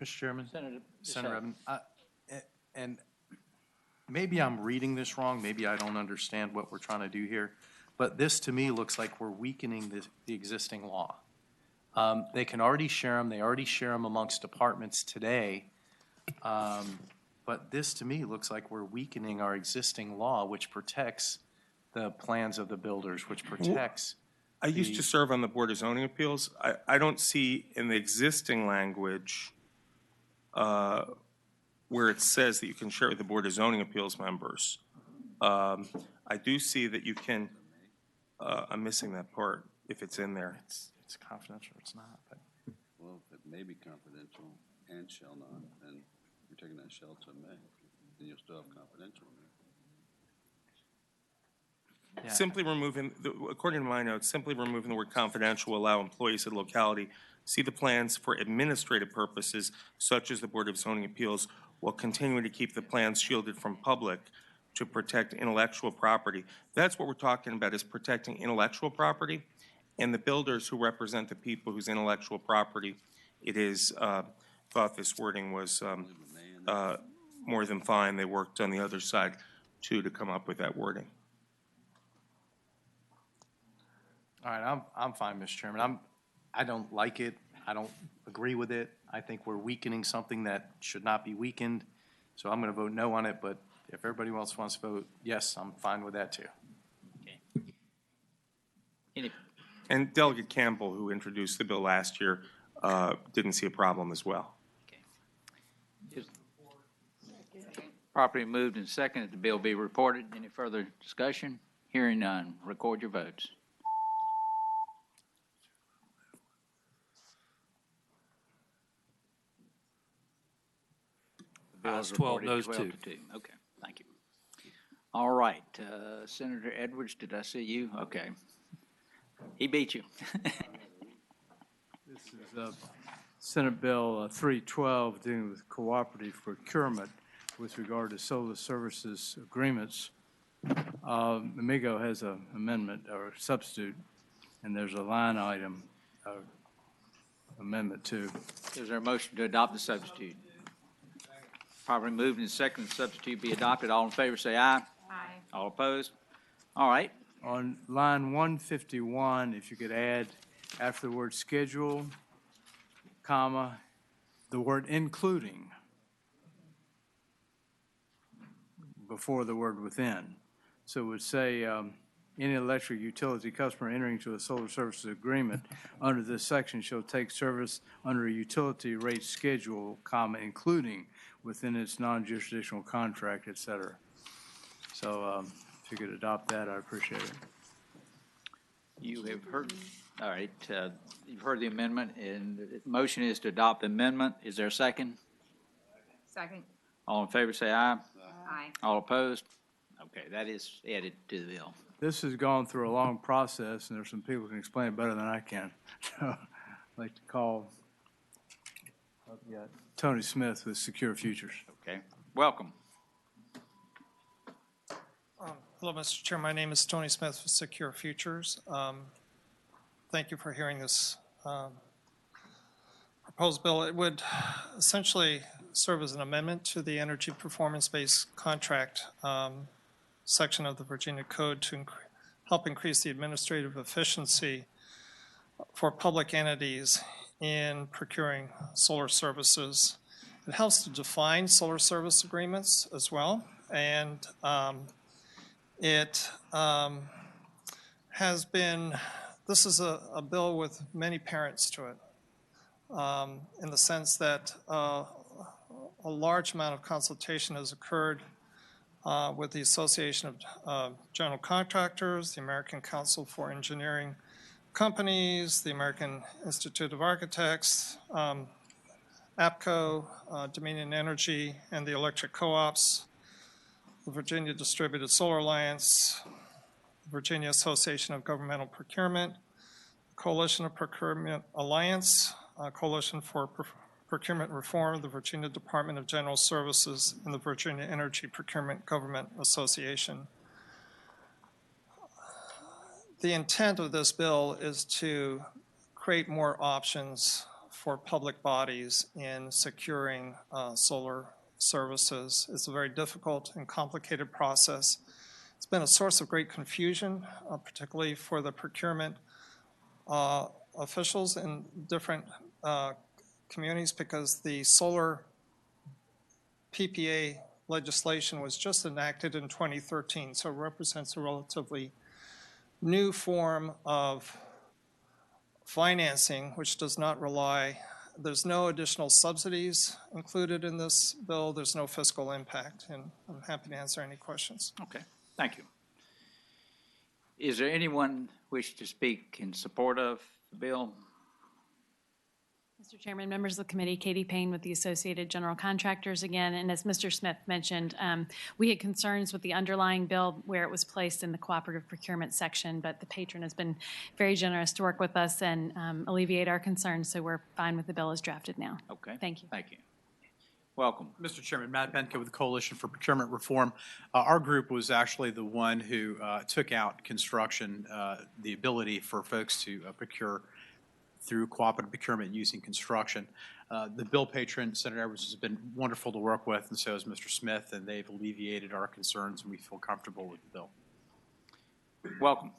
Mr. Chairman, Senator Senator Evans, and maybe I'm reading this wrong, maybe I don't understand what we're trying to do here, but this to me looks like we're weakening the existing law. They can already share them, they already share them amongst departments today, but this to me looks like we're weakening our existing law, which protects the plans of the builders, which protects. I used to serve on the Board of Zoning Appeals. I don't see in the existing language where it says that you can share with the Board of Zoning Appeals members. I do see that you can, I'm missing that part if it's in there. It's confidential, it's not. But. Well, if it may be confidential and shall not, then you're taking that shall to may, then you'll still have confidential in there. Yeah. Simply removing, according to my notes, simply removing the word confidential will allow employees of the locality see the plans for administrative purposes, such as the Board of Zoning Appeals, while continuing to keep the plans shielded from public to protect intellectual property. That's what we're talking about, is protecting intellectual property. And the builders who represent the people whose intellectual property it is, thought this wording was more than fine. They worked on the other side, too, to come up with that wording. All right, I'm fine, Mr. Chairman. I don't like it. I don't agree with it. I think we're weakening something that should not be weakened. So I'm going to vote no on it, but if everybody else wants to vote yes, I'm fine with that too. And Delegate Campbell, who introduced the bill last year, didn't see a problem as well. Properly moved and seconded, the bill be reported. Any further discussion? Hearing none. Record your votes. The bill is Ayes 12, reported noes 12 to 2. Okay, thank you. All right, Senator Edwards, did I see you? Okay. He beat you. This is Senate Bill 312 dealing with cooperative procurement with regard to solar services agreements. Amigo has an amendment or substitute, and there's a line item amendment too. Is there a motion to adopt the substitute? Properly moved and seconded, the substitute be adopted. All in favor say aye. Aye. All opposed? All right. On line 151, if you could add after the word schedule, comma, the word including before the word within. So it would say any electric utility customer entering into a solar services agreement under this section shall take service under a utility rate schedule, comma, including within its non-jurisdictional contract, et cetera. So if you could adopt that, I appreciate it. You have heard, all right, you've heard the amendment, and the motion is to adopt the amendment. Is there a second? Second. All in favor say aye. Aye. All opposed? Okay, that is added to the bill. This has gone through a long process, and there's some people who can explain it better than I can. So I'd like to call Tony Smith with Secure Futures. Okay, welcome. Hello, Mr. Chair. My name is Tony Smith with Secure Futures. Thank you for hearing this proposed bill. It would essentially serve as an amendment to the energy performance-based contract section of the Virginia Code to help increase the administrative efficiency for public entities in procuring solar services. It helps to define solar service agreements as well, and it has been, this is a bill with many parents to it, in the sense that a large amount of consultation has occurred with the Association of General Contractors, the American Council for Engineering Companies, the American Institute of Architects, APCO, Dominion Energy, and the electric co-ops, the Virginia Distributed Solar Alliance, the Virginia Association of Governmental Procurement, Coalition of Procurement Alliance, Coalition for Procurement Reform, the Virginia Department of General Services, and the Virginia Energy Procurement Government Association. The intent of this bill is to create more options for public bodies in securing solar services. It's a very difficult and complicated process. It's been a source of great confusion, particularly for the procurement officials in different communities, because the solar PPA legislation was just enacted in 2013, so it represents a relatively new form of financing, which does not rely, there's no additional subsidies included in this bill, there's no fiscal impact, and I'm happy to answer any questions. Okay, thank you. Is there anyone wish to speak in support of the bill? Mr. Chairman, members of the committee, Katie Payne with the Associated General Contractors again. And as Mr. Smith mentioned, we had concerns with the underlying bill where it was placed in the cooperative procurement section, but the patron has been very generous to work with us and alleviate our concerns, so we're fine with the bill as drafted now. Okay. Thank you. Thank you. Welcome. Mr. Chairman, Matt Benka with the Coalition for Procurement Reform. Our group was actually the one who took out construction, the ability for folks to procure through cooperative procurement using construction. The bill patron, Senator Edwards, has been wonderful to work with, and so has Mr. Smith, and they've alleviated our concerns, and we feel comfortable with the bill. Welcome.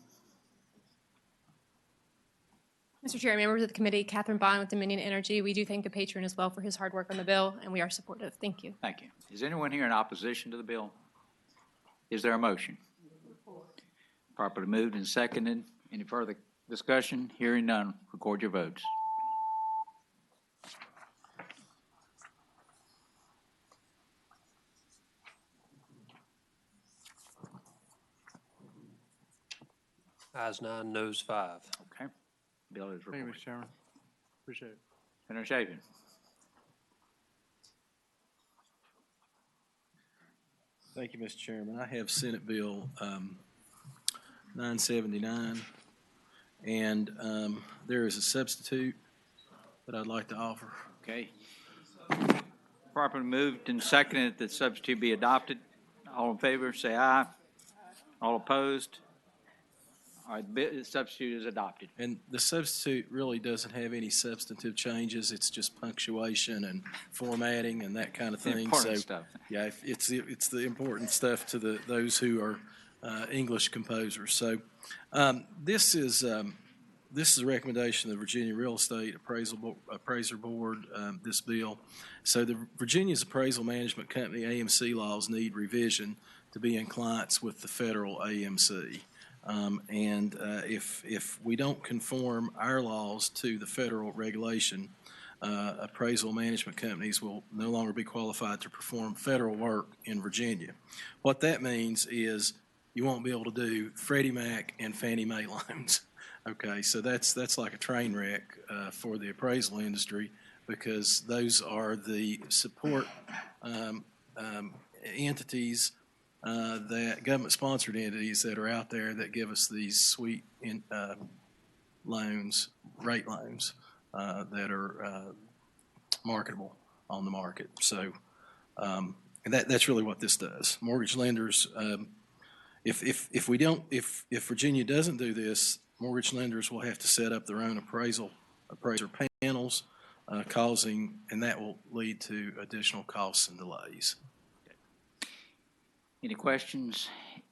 Mr. Chair, members of the committee, Catherine Bond with Dominion Energy. We do thank the patron as well for his hard work on the bill, and we are supportive. Thank you. Thank you. Is anyone here in opposition to the bill? Is there a motion? Properly moved and seconded. Any further discussion? Hearing none. Record your votes. Ayes 9, noes 5. Okay. Bill is Thank you, reported. Mr. Chairman. Appreciate it. Senator Chapin. Thank you, Mr. Chairman. I have Senate Bill 979, and there is a substitute that I'd like to offer. Okay. Properly moved and seconded that the substitute be adopted. All in favor, say aye. All opposed? All right, the substitute is adopted. And the substitute really doesn't have any substantive changes. It's just punctuation and formatting and that kind of thing. Important stuff. Yeah, it's the important stuff to those who are English composers. So this is a recommendation of the Virginia Real Estate Appraiser Board, this bill. So the Virginia's appraisal management company, AMC laws, need revision to be in compliance with the federal AMC. If we don't conform our laws to the federal regulation, appraisal management companies will no longer be qualified to perform federal work in Virginia. What that means is you won't be able to do Freddie Mac and Fannie Mae loans. Okay, so that's like a train wreck for the appraisal industry, because those are the support entities, that government-sponsored entities that are out there that give us these sweet loans, rate loans, that are marketable on the market. So and that's really what this does. Mortgage lenders, if Virginia doesn't do this, mortgage lenders will have to set up their own appraiser panels, and that will lead to additional costs and delays. Any questions?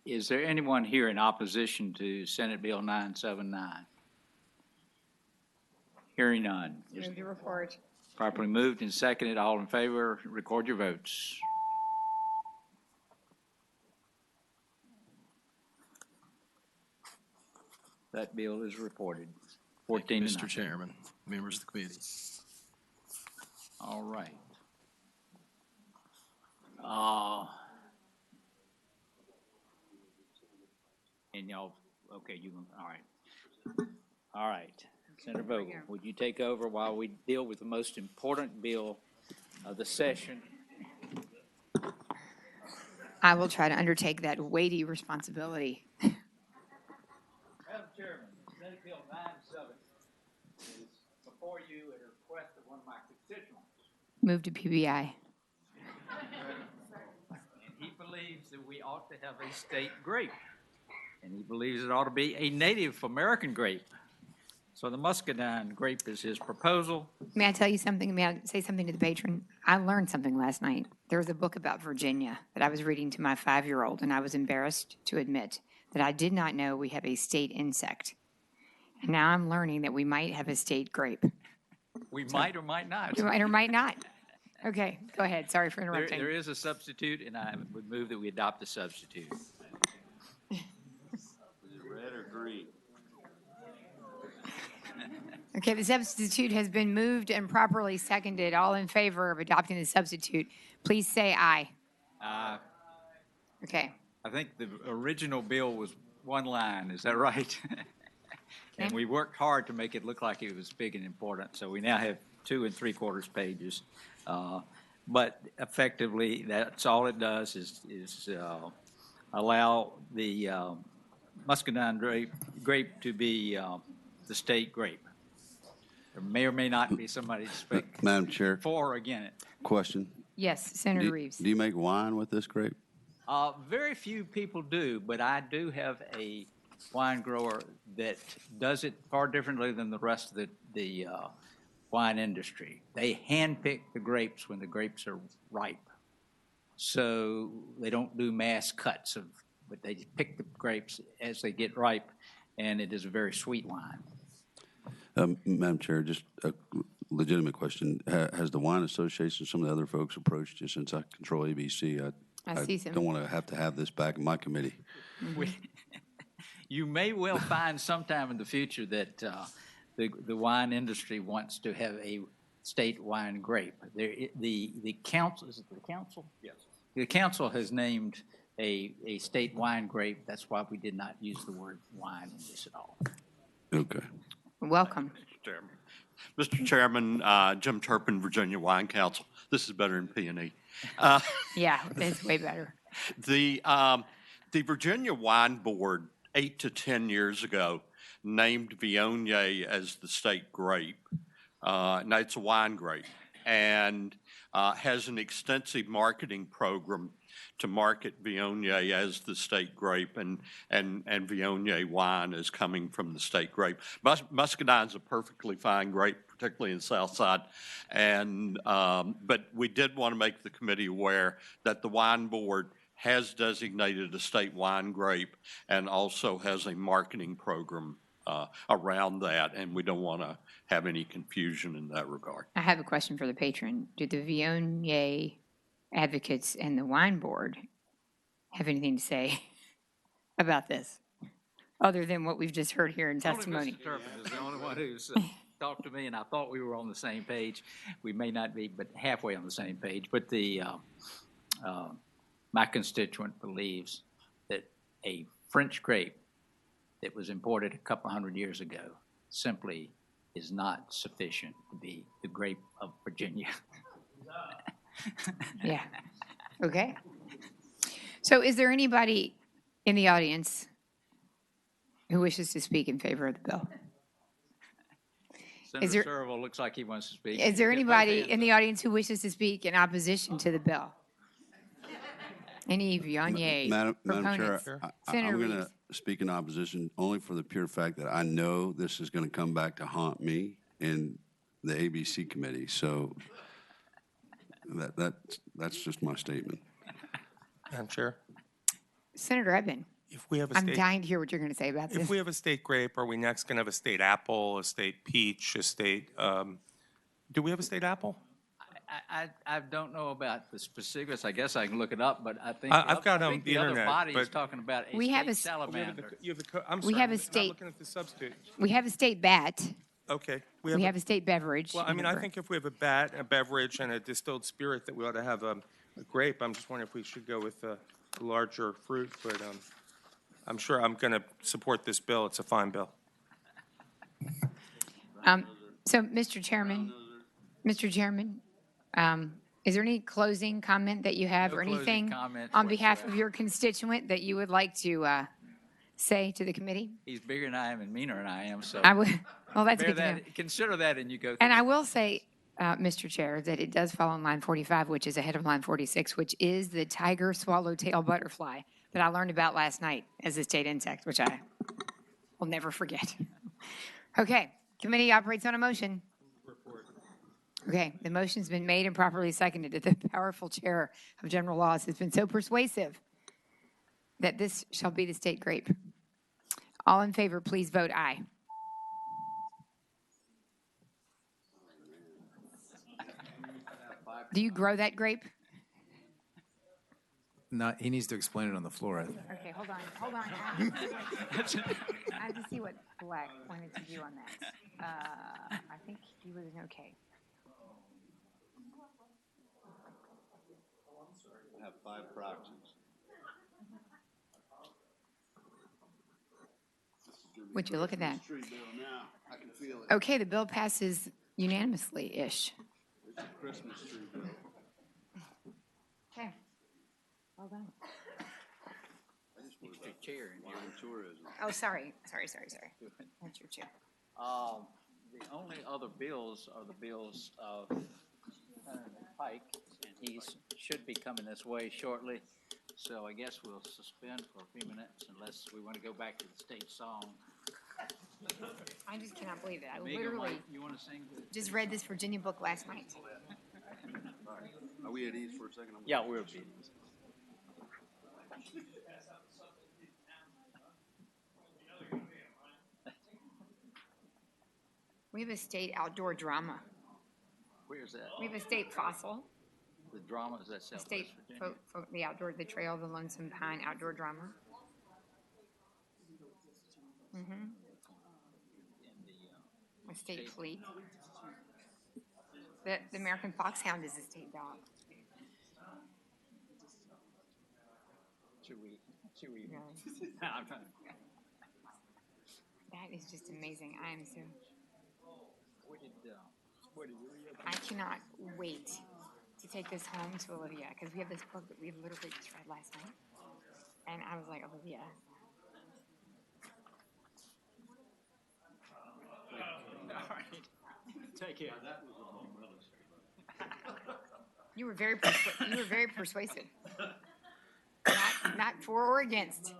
Is there anyone here in opposition to Senate Bill 979? Hearing none. Move the report. Properly moved and seconded. All in favor, record your votes. That bill is reported. 14 to 9. Mr. Chairman, members of the committee. All right. And y'all, okay, all right. All right. Senator Vogel, would you take over while we deal with the most important bill of the session? I will try to undertake that weighty responsibility. Madam Chairman, Senate Bill 970 is before you at a request of one of my constituents. Move to PBI. And he believes that we ought to have a state grape. And he believes it ought to be a Native American grape. So the muscadine grape is his proposal. May I tell you something? May I say something to the patron? I learned something last night. There was a book about Virginia that I was reading to my 5-year-old, and I was embarrassed to admit that I did not know we have a state insect. And now I'm learning that we might have a state grape. We might or might not. We might or might not. Okay, go ahead. Sorry for interrupting. There is a substitute, and I would move that we adopt the substitute. Red or green? Okay, the substitute has been moved and properly seconded. All in favor of adopting the substitute, please say aye. Okay. I think the original bill was one line, is that right? And we worked hard to make it look like it was big and important, so we now have 2 3/4 pages. But effectively, that's all it does is allow the muscadine grape to be the state grape. There may or may not be somebody to speak Madam Chair, for or against it. question. Yes, Senator Reeves. Do you make wine with this grape? Very few people do, but I do have a wine grower that does it far differently than the rest of the wine industry. They handpick the grapes when the grapes are ripe. So they don't do mass cuts but they pick the grapes as they get ripe, and it is a very sweet wine. Madam Chair, just a legitimate question. Has the Wine Association, some of the other folks approached you since I control ABC? I see some. don't want to have this back in my committee. You may well find sometime in the future that the wine industry wants to have a state wine grape. The council, is it the council? Yes. The council has named a state wine grape. That's why we did not use the word wine in this at all. Okay. Welcome. Mr. Chairman, Jim Turpin, Virginia Wine Council. This is better than P&E. Yeah, it's way better. The Virginia Wine Board, 8 to 10 years ago, named Viognier as the state grape. Now, it's a wine grape, and has an extensive marketing program to market Viognier as the state grape, and Viognier wine is coming from the state grape. Muscadine's a perfectly fine grape, particularly in Southside, but we did want to make the committee aware that the wine board has designated a state wine grape and also has a marketing program around that, and we don't want to have any confusion in that regard. I have a question for the patron. Do the Viognier advocates and the wine board have anything to say about this, other than what we've just heard here in testimony? Only Mr. Turpin is the only one who's talked to me, and I thought we were on the same page. We may not be, but halfway on the same page. But my constituent believes that a French grape that was imported a couple hundred years ago simply is not sufficient to be the grape of Virginia. Yeah. Okay. So is there anybody in the audience who wishes to speak in favor of the bill? Senator Serval looks like he wants to speak. Is there anybody in the audience who wishes to speak in opposition to the bill? Any Viognier Madam proponents? Chair, Senator I'm going Reeves. to speak in opposition only for the pure fact that I know this is going to come back to haunt me in the ABC committee. So that's just my statement. Madam Chair, Senator Eben, if we have a I'm state, dying to hear what you're going to say about this. if we have a state grape, are we next going to have a state apple, a state peach, a state? Do we have a state apple? I don't know about the specifics. I guess I can look it up, but I think I've got I think the other internet, body is but- talking about a We have state a- salamander. I'm We sorry, have a I'm state- not looking at the substitute. We have a state bat. Okay. We have a state beverage. Well, I mean, I think if we have a bat, a beverage, and a distilled spirit, that we ought to have a grape. I'm just wondering if we should go with a larger fruit, but I'm sure I'm going to support this bill. It's a fine bill. So, Mr. Chairman, is there any closing comment that you have No or closing anything comments on behalf of whatsoever. your constituent that you would like to say to the committee? He's bigger than I am and meaner than I am, so. I would, well, that's bear good to know. that, consider that and you go. And I will say, Mr. Chair, that it does fall on line 45, which is ahead of line 46, which is the tiger swallowtail butterfly that I learned about last night as a state insect, which I will never forget. Okay, Committee operates on a motion. Okay, the motion's been made and properly seconded that the powerful chair of general laws has been so persuasive that this shall be the state grape. All in favor, please vote aye. Do you grow that grape? Not, he needs to explain it on the floor, I think. Okay, hold on. I have to see what Black wanted to do on that. I think he was okay. I have 5 proxies. Would you look at that? Christmas tree bill now. I can feel it. Okay, the bill passes unanimously-ish. It's a Christmas tree bill. Okay. Well done. Mr. Chair. Wine tourism. Oh, sorry. That's your chair. The only other bills are the bills of Senator Pike, and he should be coming this way shortly. So I guess we'll suspend for a few minutes unless we want to go back to the state song. I just cannot believe it. I Amiga, literally you want to sing? just read this Virginia book last night. Are we at ease for a second? Yeah, we're at ease. We have a state outdoor drama. Where's that? We have a state fossil. The drama is that A Southwest state, Virginia? the outdoor, the Trail of the Lonesome Pine outdoor drama. Mm-hmm. A state fleet. The American foxhound is a state dog. Should we? Really? I'm trying to. That is just amazing. I am so. What did you read? I cannot wait to take this home to Olivia because we have this book that we literally just read last night, and I was like, Olivia. All right. Take care. You were very persuasive. Not for or against.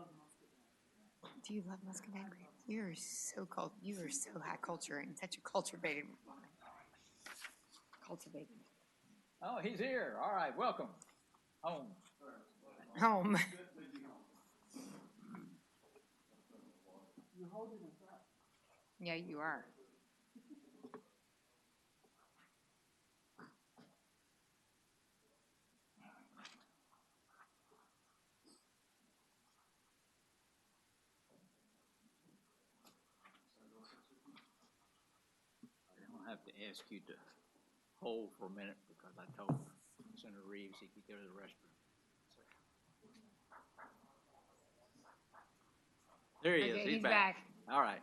Do you love muscadine grape? You are so high culture and such a cultivated woman. Cultivated. Oh, he's here. All right, welcome. Home. Home. Yeah, you are. I'll have to ask you to hold for a minute because I told Senator Reeves he could go to the restroom. There he is. Okay, He's back. All right.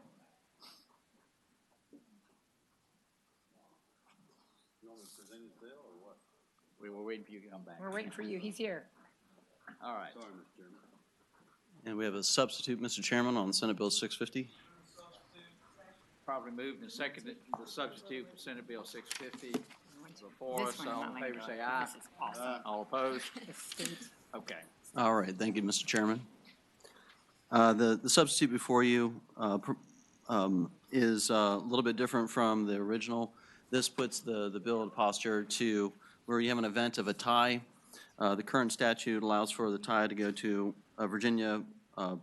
You want me to present his bill or what? We were waiting for you to come back. We're waiting for you. He's here. All right. Sorry, Mr. Chairman. And we have a substitute, Mr. Chairman, on Senate Bill 650. Probably moved and seconded the substitute for Senate Bill 650 before us. This one, All in my favor, God, say aye. this is awesome. All opposed? The state. Okay. All right, thank you, Mr. Chairman. The substitute before you is a little bit different from the original. This puts the bill in posture to where you have an event of a tie. The current statute allows for the tie to go to a Virginia a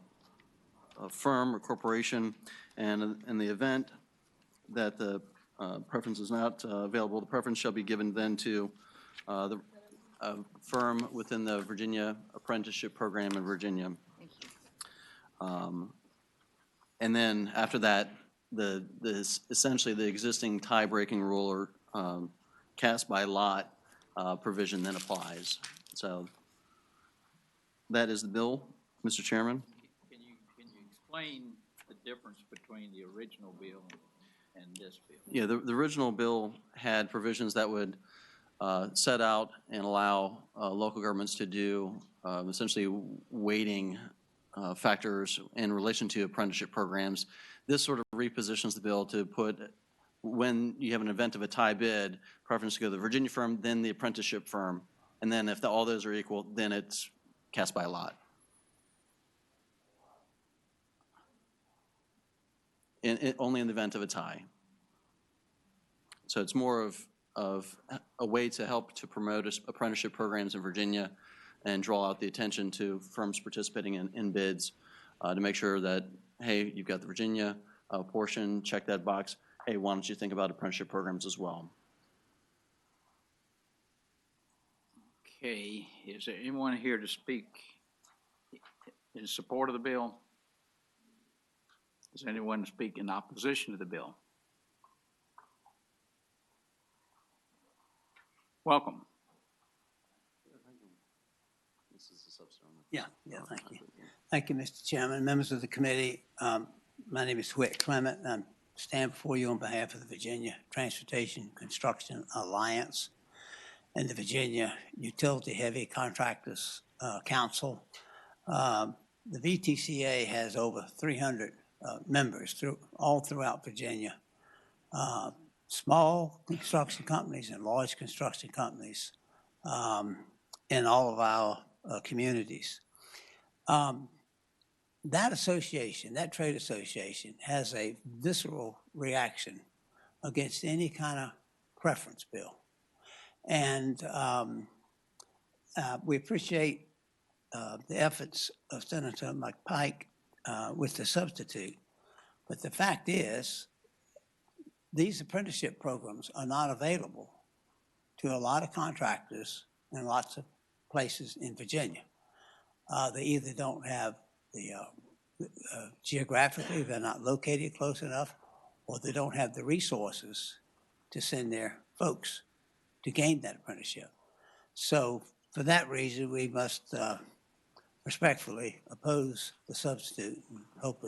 firm or corporation, and in the event that the preference is not available, the preference shall be given then to the firm within the Virginia apprenticeship program in Virginia. And then after that, essentially the existing tie-breaking rule or cast by lot provision then applies. So that is the bill, Mr. Chairman. Can you explain the difference between the original bill and this bill? Yeah, the original bill had provisions that would set out and allow local governments to do essentially weighting factors in relation to apprenticeship programs. This sort of repositions the bill to put, when you have an event of a tie bid, preference to go to the Virginia firm, then the apprenticeship firm. And then if all those are equal, then it's cast by lot. Only in the event of a tie. So it's more of a way to help to promote apprenticeship programs in Virginia and draw out the attention to firms participating in bids to make sure that, hey, you've got the Virginia portion, check that box. Hey, why don't you think about apprenticeship programs as well? Okay, is there anyone here to speak in support of the bill? Is there anyone to speak in opposition to the bill? Welcome. Yeah, thank you. Thank you, Mr. Chairman, members of the committee. My name is Whit Clement, and I stand before you on behalf of the Virginia Transportation Construction Alliance and the Virginia Utility Heavy Contractors Council. The VTCA has over 300 members all throughout Virginia, small construction companies and large construction companies in all of our communities. That association, that trade association, has a visceral reaction against any kind of preference bill. And we appreciate the efforts of Senator McPike with the substitute. But the fact is, these apprenticeship programs are not available to a lot of contractors in lots of places in Virginia. They either don't have the geographically, they're not located close enough, or they don't have the resources to send their folks to gain that apprenticeship. So for that reason, we must respectfully oppose the substitute and hope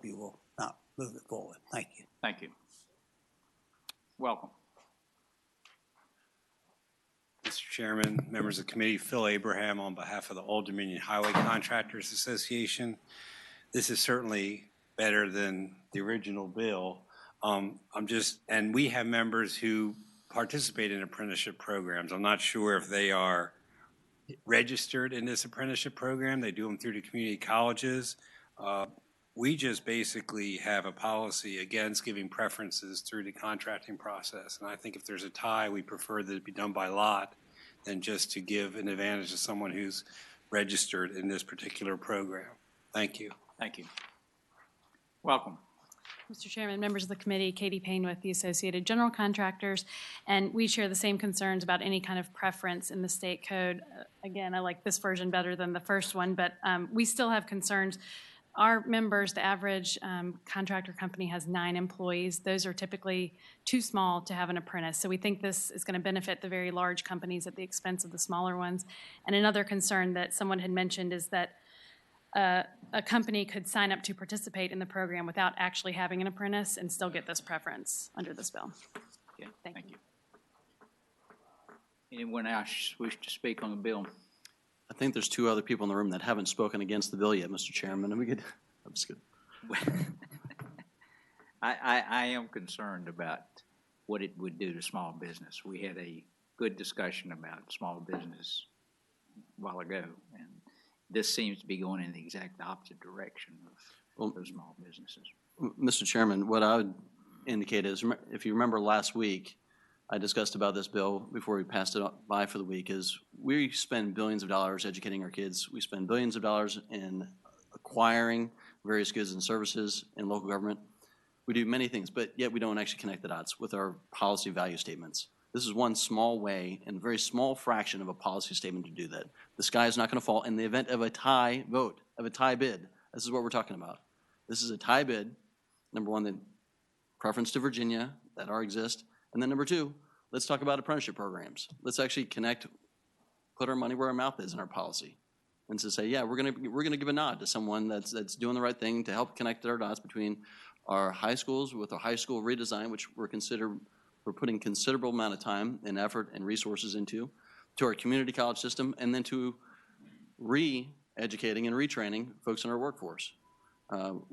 you will not move it forward. Thank you. Thank you. Welcome. Mr. Chairman, members of the committee, Phil Abraham on behalf of the Old Dominion Highway Contractors Association. This is certainly better than the original bill. And we have members who participate in apprenticeship programs. I'm not sure if they are registered in this apprenticeship program. They do them through the community colleges. We just basically have a policy against giving preferences through the contracting process. And I think if there's a tie, we prefer that it be done by lot than just to give an advantage to someone who's registered in this particular program. Thank you. Thank you. Welcome. Mr. Chairman, members of the committee, Katie Payne with the Associated General Contractors, and we share the same concerns about any kind of preference in the state code. Again, I like this version better than the first one, but we still have concerns. Our members, the average contractor company has 9 employees. Those are typically too small to have an apprentice. So we think this is going to benefit the very large companies at the expense of the smaller ones. And another concern that someone had mentioned is that a company could sign up to participate in the program without actually having an apprentice and still get this preference under this bill. Yeah, thank you. Anyone else wish to speak on the bill? I think there's 2 other people in the room that haven't spoken against the bill yet, Mr. Chairman. And I'm just kidding. I am concerned about what it would do to small business. We had a good discussion about small business a while ago, and this seems to be going in the exact opposite direction of those small businesses. Mr. Chairman, what I would indicate is, if you remember last week, I discussed about this bill before we passed it by for the week, is we spend billions of dollars educating our kids. We spend billions of dollars in acquiring various goods and services in local government. We do many things, but yet we don't actually connect the dots with our policy value statements. This is one small way and a very small fraction of a policy statement to do that. The sky is not going to fall in the event of a tie vote, of a tie bid. This is what we're talking about. This is a tie bid. Number one, the preference to Virginia that already exists. And then number 2, let's talk about apprenticeship programs. Let's actually connect, put our money where our mouth is in our policy. And to say, yeah, we're gonna give a nod to someone that's doing the right thing to help connect our dots between our high schools with our high school redesign, which we're putting considerable amount of time and effort and resources into, to our community college system, and then to re-educating and retraining folks in our workforce.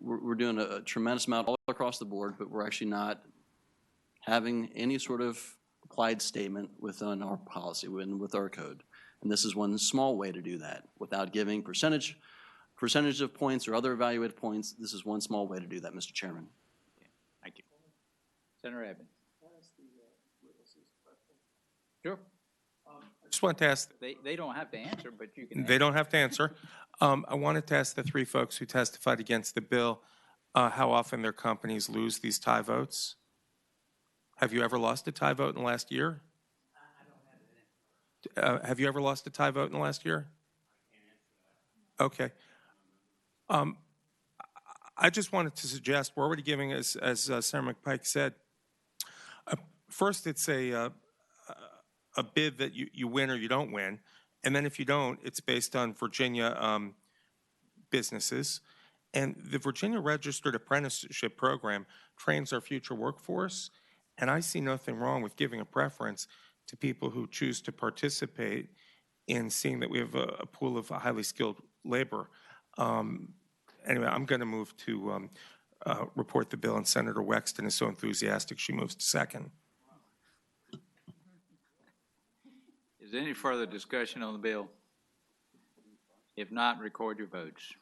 We're doing a tremendous amount all across the board, but we're actually not having any sort of applied statement within our policy, with our code. And this is one small way to do that without giving percentage of points or other evaluated points. This is one small way to do that, Mr. Chairman. Yeah, thank you. Senator Evans. Sure. I just want to ask, They don't have to answer, but you can. they don't have to answer. I wanted to ask the three folks who testified against the bill how often their companies lose these tie votes. Have you ever lost a tie vote in the last year? Have you ever lost a tie vote in the last year? Okay. I just wanted to suggest we're already giving, as Senator McPike said, first it's a bid that you win or you don't win, and then if you don't, it's based on Virginia businesses. And the Virginia Registered Apprenticeship Program trains our future workforce, and I see nothing wrong with giving a preference to people who choose to participate in seeing that we have a pool of highly skilled labor. Anyway, I'm going to move to report the bill, and Senator Wexton is so enthusiastic she moves to second. Is there any further discussion on the bill? If not, record your votes.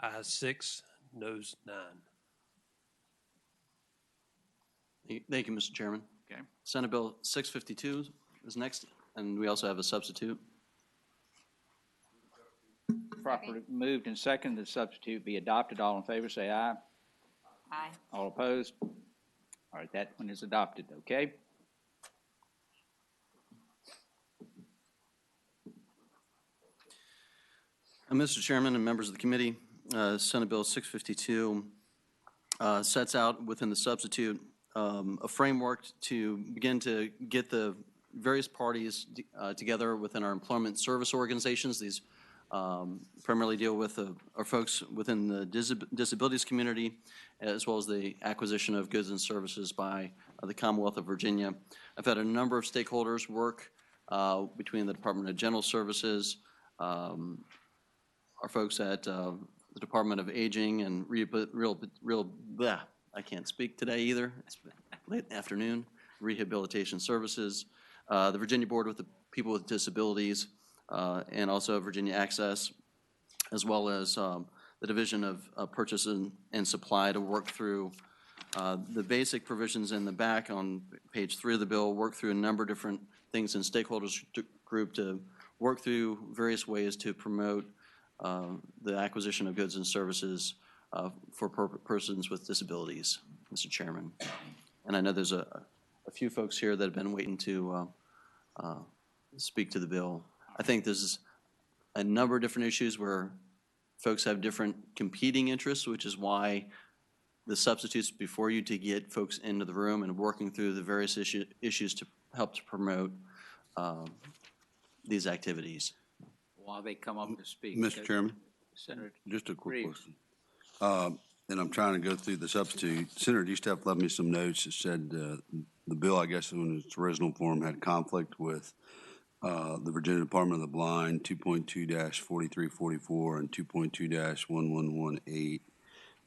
Ayes 6, noes 9. Thank you, Mr. Chairman. Okay. Senate Bill 652 is next, and we also have a substitute. Properly moved and seconded, the substitute be adopted. All in favor, say aye. Aye. All opposed? All right, that one is adopted, okay? Mr. Chairman and members of the committee, Senate Bill 652 sets out within the substitute a framework to begin to get the various parties together within our employment service organizations. These primarily deal with our folks within the disabilities community, as well as the acquisition of goods and services by the Commonwealth of Virginia. I've had a number of stakeholders work between the Department of General Services, our folks at the Department of Aging and I can't speak today either. It's late afternoon. Rehabilitation Services, the Virginia Board with the People with Disabilities, and also Virginia Access, as well as the Division of Purchase and Supply to work through the basic provisions in the back on page 3 of the bill, work through a number of different things in stakeholders group to work through various ways to promote the acquisition of goods and services for persons with disabilities, Mr. Chairman. And I know there's a few folks here that have been waiting to speak to the bill. I think this is a number of different issues where folks have different competing interests, which is why the substitutes before you to get folks into the room and working through the various issues to help to promote these activities. While they come up to speak. Mr. Chairman, Senator just a quick Reeves. question. And I'm trying to go through the substitute. Senator Eastep left me some notes that said the bill, I guess, in its original form had conflict with the Virginia Department of the Blind, 2.2-4344 and 2.2-1118.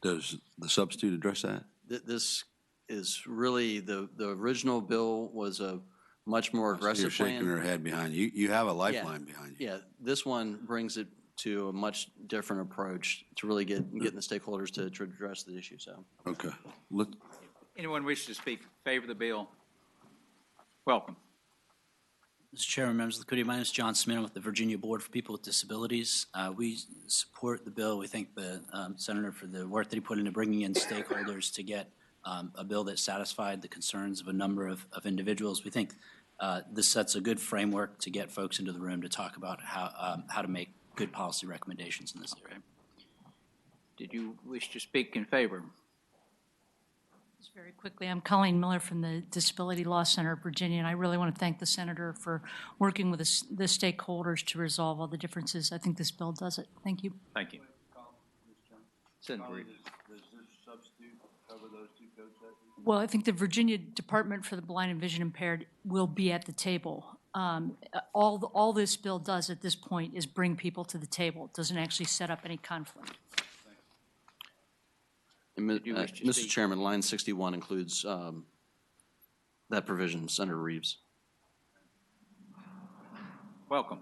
Does the substitute address that? This is really, the original bill was a much more aggressive You're plan. shaking her head behind you. You have a lifeline behind you. Yeah, this one brings it to a much different approach to really getting the stakeholders to address the issue, so. Okay. Anyone wish to speak in favor of the bill? Welcome. Mr. Chairman, members of the committee, my name is John Smith with the Virginia Board for People with Disabilities. We support the bill. We thank the Senator for the work that he put into bringing in stakeholders to get a bill that satisfied the concerns of a number of individuals. We think this sets a good framework to get folks into the room to talk about how to make good policy recommendations in this area. Did you wish to speak in favor? Just very quickly, I'm Colleen Miller from the Disability Law Center of Virginia, and I really want to thank the Senator for working with the stakeholders to resolve all the differences. I think this bill does it. Thank you. Thank you. Senator Reeves. Does this substitute cover those two code sections? Well, I think the Virginia Department for the Blind and Vision Impaired will be at the table. All this bill does at this point is bring people to the table. It doesn't actually set up any conflict. Mr. Chairman, line 61 includes that provision, Senator Reeves. Welcome.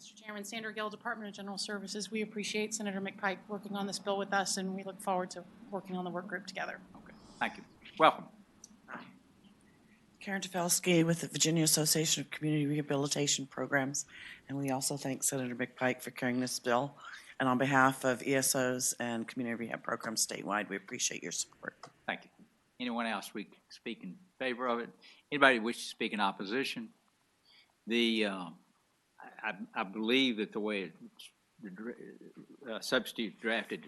Mr. Chairman, Sandra Gill, Department of General Services. We appreciate Senator McPike working on this bill with us, and we look forward to working on the work group together. Okay, thank you. Welcome. Karen Tefelsky with the Virginia Association of Community Rehabilitation Programs, and we also thank Senator McPike for carrying this bill. And on behalf of ESOs and community rehab programs statewide, we appreciate your support. Thank you. Anyone else we speak in favor of it? Anybody wish to speak in opposition? I believe that the way the substitute drafted,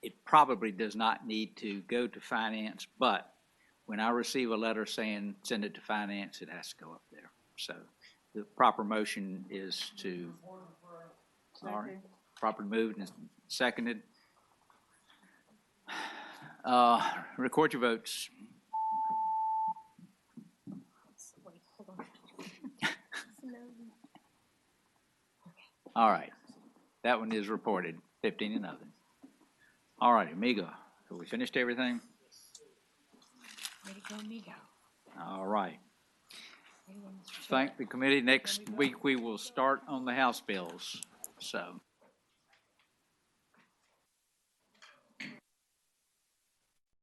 it probably does not need to go to finance, but when I receive a letter saying send it to finance, it has to go up there. So the proper motion is to, all right, properly moved and seconded. Record your votes. All right, that one is reported, 15 to nothing. All right, Amigo, have we finished everything? Way to go, amigo. All right. Thank the committee. Next week, we will start on the House bills, so.